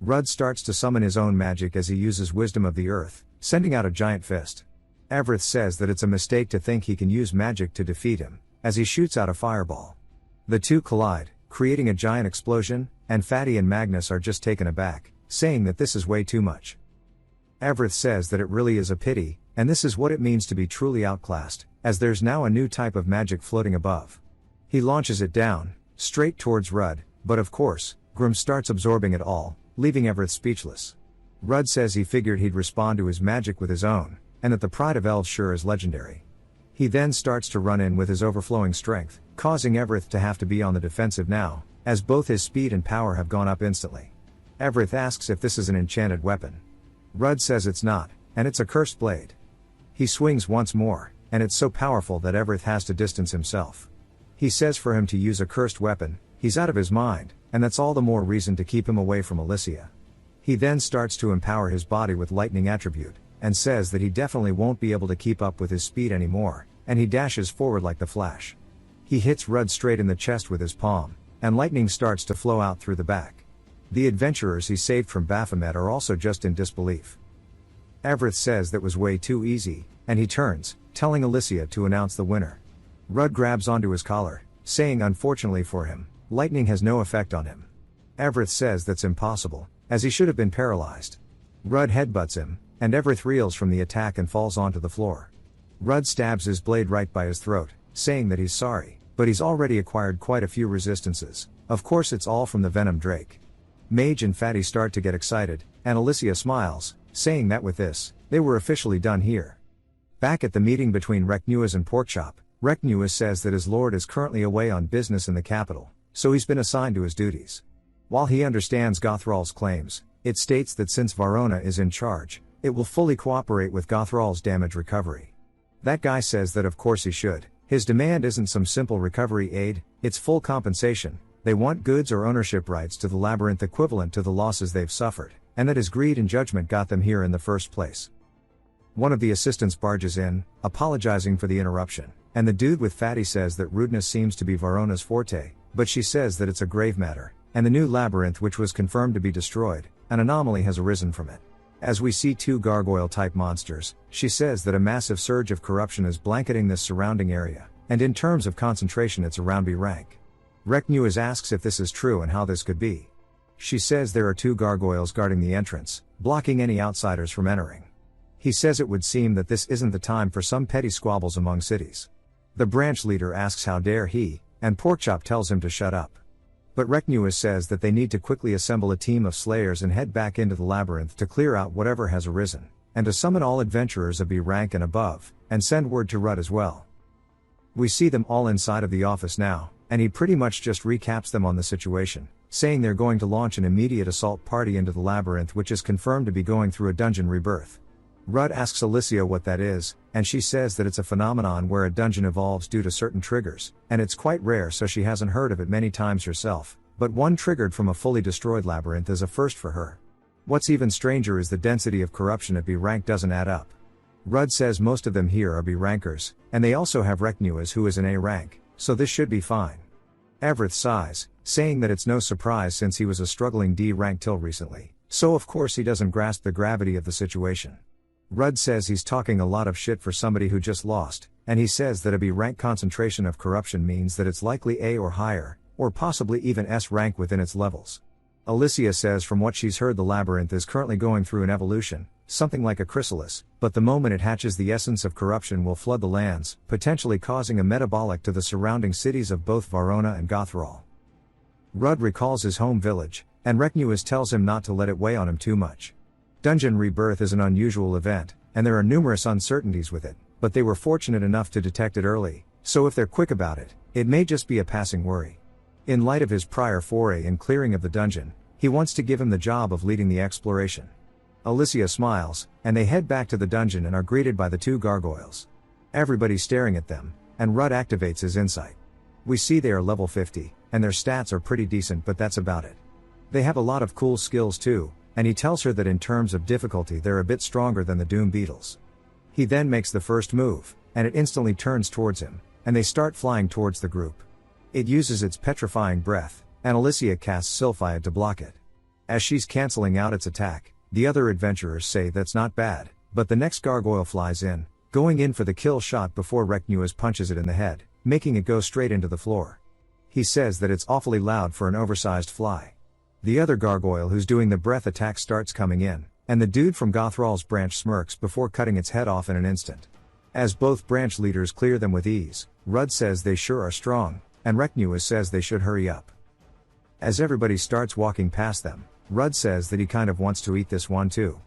Rudd starts to summon his own magic as he uses Wisdom of the Earth, sending out a giant fist. Everett says that it's a mistake to think he can use magic to defeat him, as he shoots out a fireball. The two collide, creating a giant explosion, and Fatty and Magnus are just taken aback, saying that this is way too much. Everett says that it really is a pity, and this is what it means to be truly outclassed, as there's now a new type of magic floating above. He launches it down, straight towards Rudd, but of course, Grim starts absorbing it all, leaving Everett speechless. Rudd says he figured he'd respond to his magic with his own, and that the pride of elves sure is legendary. He then starts to run in with his overflowing strength, causing Everett to have to be on the defensive now, as both his speed and power have gone up instantly. Everett asks if this is an enchanted weapon. Rudd says it's not, and it's a cursed blade. He swings once more, and it's so powerful that Everett has to distance himself. He says for him to use a cursed weapon, he's out of his mind, and that's all the more reason to keep him away from Alicia. He then starts to empower his body with lightning attribute, and says that he definitely won't be able to keep up with his speed anymore, and he dashes forward like the Flash. He hits Rudd straight in the chest with his palm, and lightning starts to flow out through the back. The adventurers he saved from Baphomet are also just in disbelief. Everett says that was way too easy, and he turns, telling Alicia to announce the winner. Rudd grabs onto his collar, saying unfortunately for him, lightning has no effect on him. Everett says that's impossible, as he should have been paralyzed. Rudd headbutts him, and Everett reels from the attack and falls onto the floor. Rudd stabs his blade right by his throat, saying that he's sorry, but he's already acquired quite a few resistances. Of course it's all from the Venom Drake. Mage and Fatty start to get excited, and Alicia smiles, saying that with this, they were officially done here. Back at the meeting between Reknuas and Porkchop, Reknuas says that his lord is currently away on business in the capital, so he's been assigned to his duties. While he understands Gothral's claims, it states that since Varona is in charge, it will fully cooperate with Gothral's damage recovery. That guy says that of course he should. His demand isn't some simple recovery aid, it's full compensation. They want goods or ownership rights to the labyrinth equivalent to the losses they've suffered, and that his greed and judgment got them here in the first place. One of the assistants barges in, apologizing for the interruption, and the dude with Fatty says that rudeness seems to be Varona's forte, but she says that it's a grave matter, and the new labyrinth which was confirmed to be destroyed, an anomaly has arisen from it. As we see two gargoyle-type monsters, she says that a massive surge of corruption is blanketing this surrounding area, and in terms of concentration it's around B rank. Reknuas asks if this is true and how this could be. She says there are two gargoyles guarding the entrance, blocking any outsiders from entering. He says it would seem that this isn't the time for some petty squabbles among cities. The branch leader asks how dare he, and Porkchop tells him to shut up. But Reknuas says that they need to quickly assemble a team of slayers and head back into the labyrinth to clear out whatever has arisen, and to summon all adventurers of B rank and above, and send word to Rudd as well. We see them all inside of the office now, and he pretty much just recaps them on the situation, saying they're going to launch an immediate assault party into the labyrinth which is confirmed to be going through a dungeon rebirth. Rudd asks Alicia what that is, and she says that it's a phenomenon where a dungeon evolves due to certain triggers, and it's quite rare so she hasn't heard of it many times herself, but one triggered from a fully destroyed labyrinth is a first for her. What's even stranger is the density of corruption at B rank doesn't add up. Rudd says most of them here are B rankers, and they also have Reknuas who is an A rank, so this should be fine. Everett sighs, saying that it's no surprise since he was a struggling D rank till recently, so of course he doesn't grasp the gravity of the situation. Rudd says he's talking a lot of shit for somebody who just lost, and he says that a B rank concentration of corruption means that it's likely A or higher, or possibly even S rank within its levels. Alicia says from what she's heard the labyrinth is currently going through an evolution, something like a chrysalis, but the moment it hatches the essence of corruption will flood the lands, potentially causing a metabolic to the surrounding cities of both Varona and Gothral. Rudd recalls his home village, and Reknuas tells him not to let it weigh on him too much. Dungeon rebirth is an unusual event, and there are numerous uncertainties with it, but they were fortunate enough to detect it early, so if they're quick about it, it may just be a passing worry. In light of his prior foray and clearing of the dungeon, he wants to give him the job of leading the exploration. Alicia smiles, and they head back to the dungeon and are greeted by the two gargoyles. Everybody's staring at them, and Rudd activates his insight. We see they are level 50, and their stats are pretty decent but that's about it. They have a lot of cool skills too, and he tells her that in terms of difficulty they're a bit stronger than the Doom Beetles. He then makes the first move, and it instantly turns towards him, and they start flying towards the group. It uses its petrifying breath, and Alicia casts Sylphiad to block it. As she's cancelling out its attack, the other adventurers say that's not bad, but the next gargoyle flies in, going in for the kill shot before Reknuas punches it in the head, making it go straight into the floor. He says that it's awfully loud for an oversized fly. The other gargoyle who's doing the breath attack starts coming in, and the dude from Gothral's branch smirks before cutting its head off in an instant. As both branch leaders clear them with ease, Rudd says they sure are strong, and MANHUA says they should hurry up. As everybody starts walking past them, Rudd says that he kind of wants to eat this one too.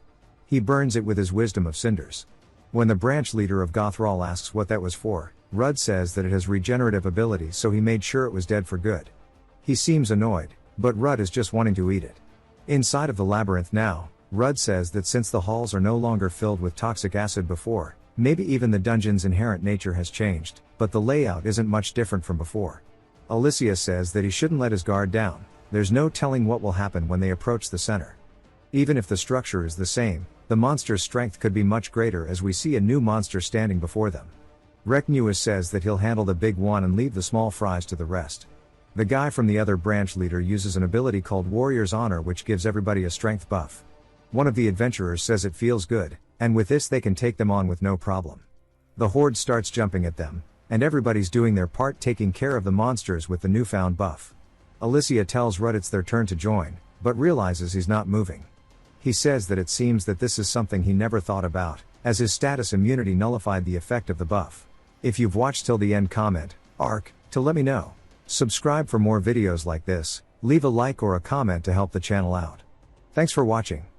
He burns it with his wisdom of cinders. When the branch leader of Gothral asks what that was for, Rudd says that it has regenerative abilities, so he made sure it was dead for good. He seems annoyed, but Rudd is just wanting to eat it. Inside of the labyrinth now, Rudd says that since the halls are no longer filled with toxic acid before, maybe even the dungeon's inherent nature has changed, but the layout isn't much different from before. Alicia says that he shouldn't let his guard down. There's no telling what will happen when they approach the center. Even if the structure is the same, the monster's strength could be much greater, as we see a new monster standing before them. MANHUA says that he'll handle the big one and leave the small fries to the rest. The guy from the other branch leader uses an ability called Warrior's Honor, which gives everybody a strength buff. One of the adventurers says it feels good, and with this they can take them on with no problem. The horde starts jumping at them, and everybody's doing their part taking care of the monsters with the newfound buff. Alicia tells Rudd it's their turn to join, but realizes he's not moving. He says that it seems that this is something he never thought about, as his status immunity nullified the effect of the buff. If you've watched till the end, comment, ARC, to let me know. Subscribe for more videos like this, leave a like or a comment to help the channel out. Thanks for watching.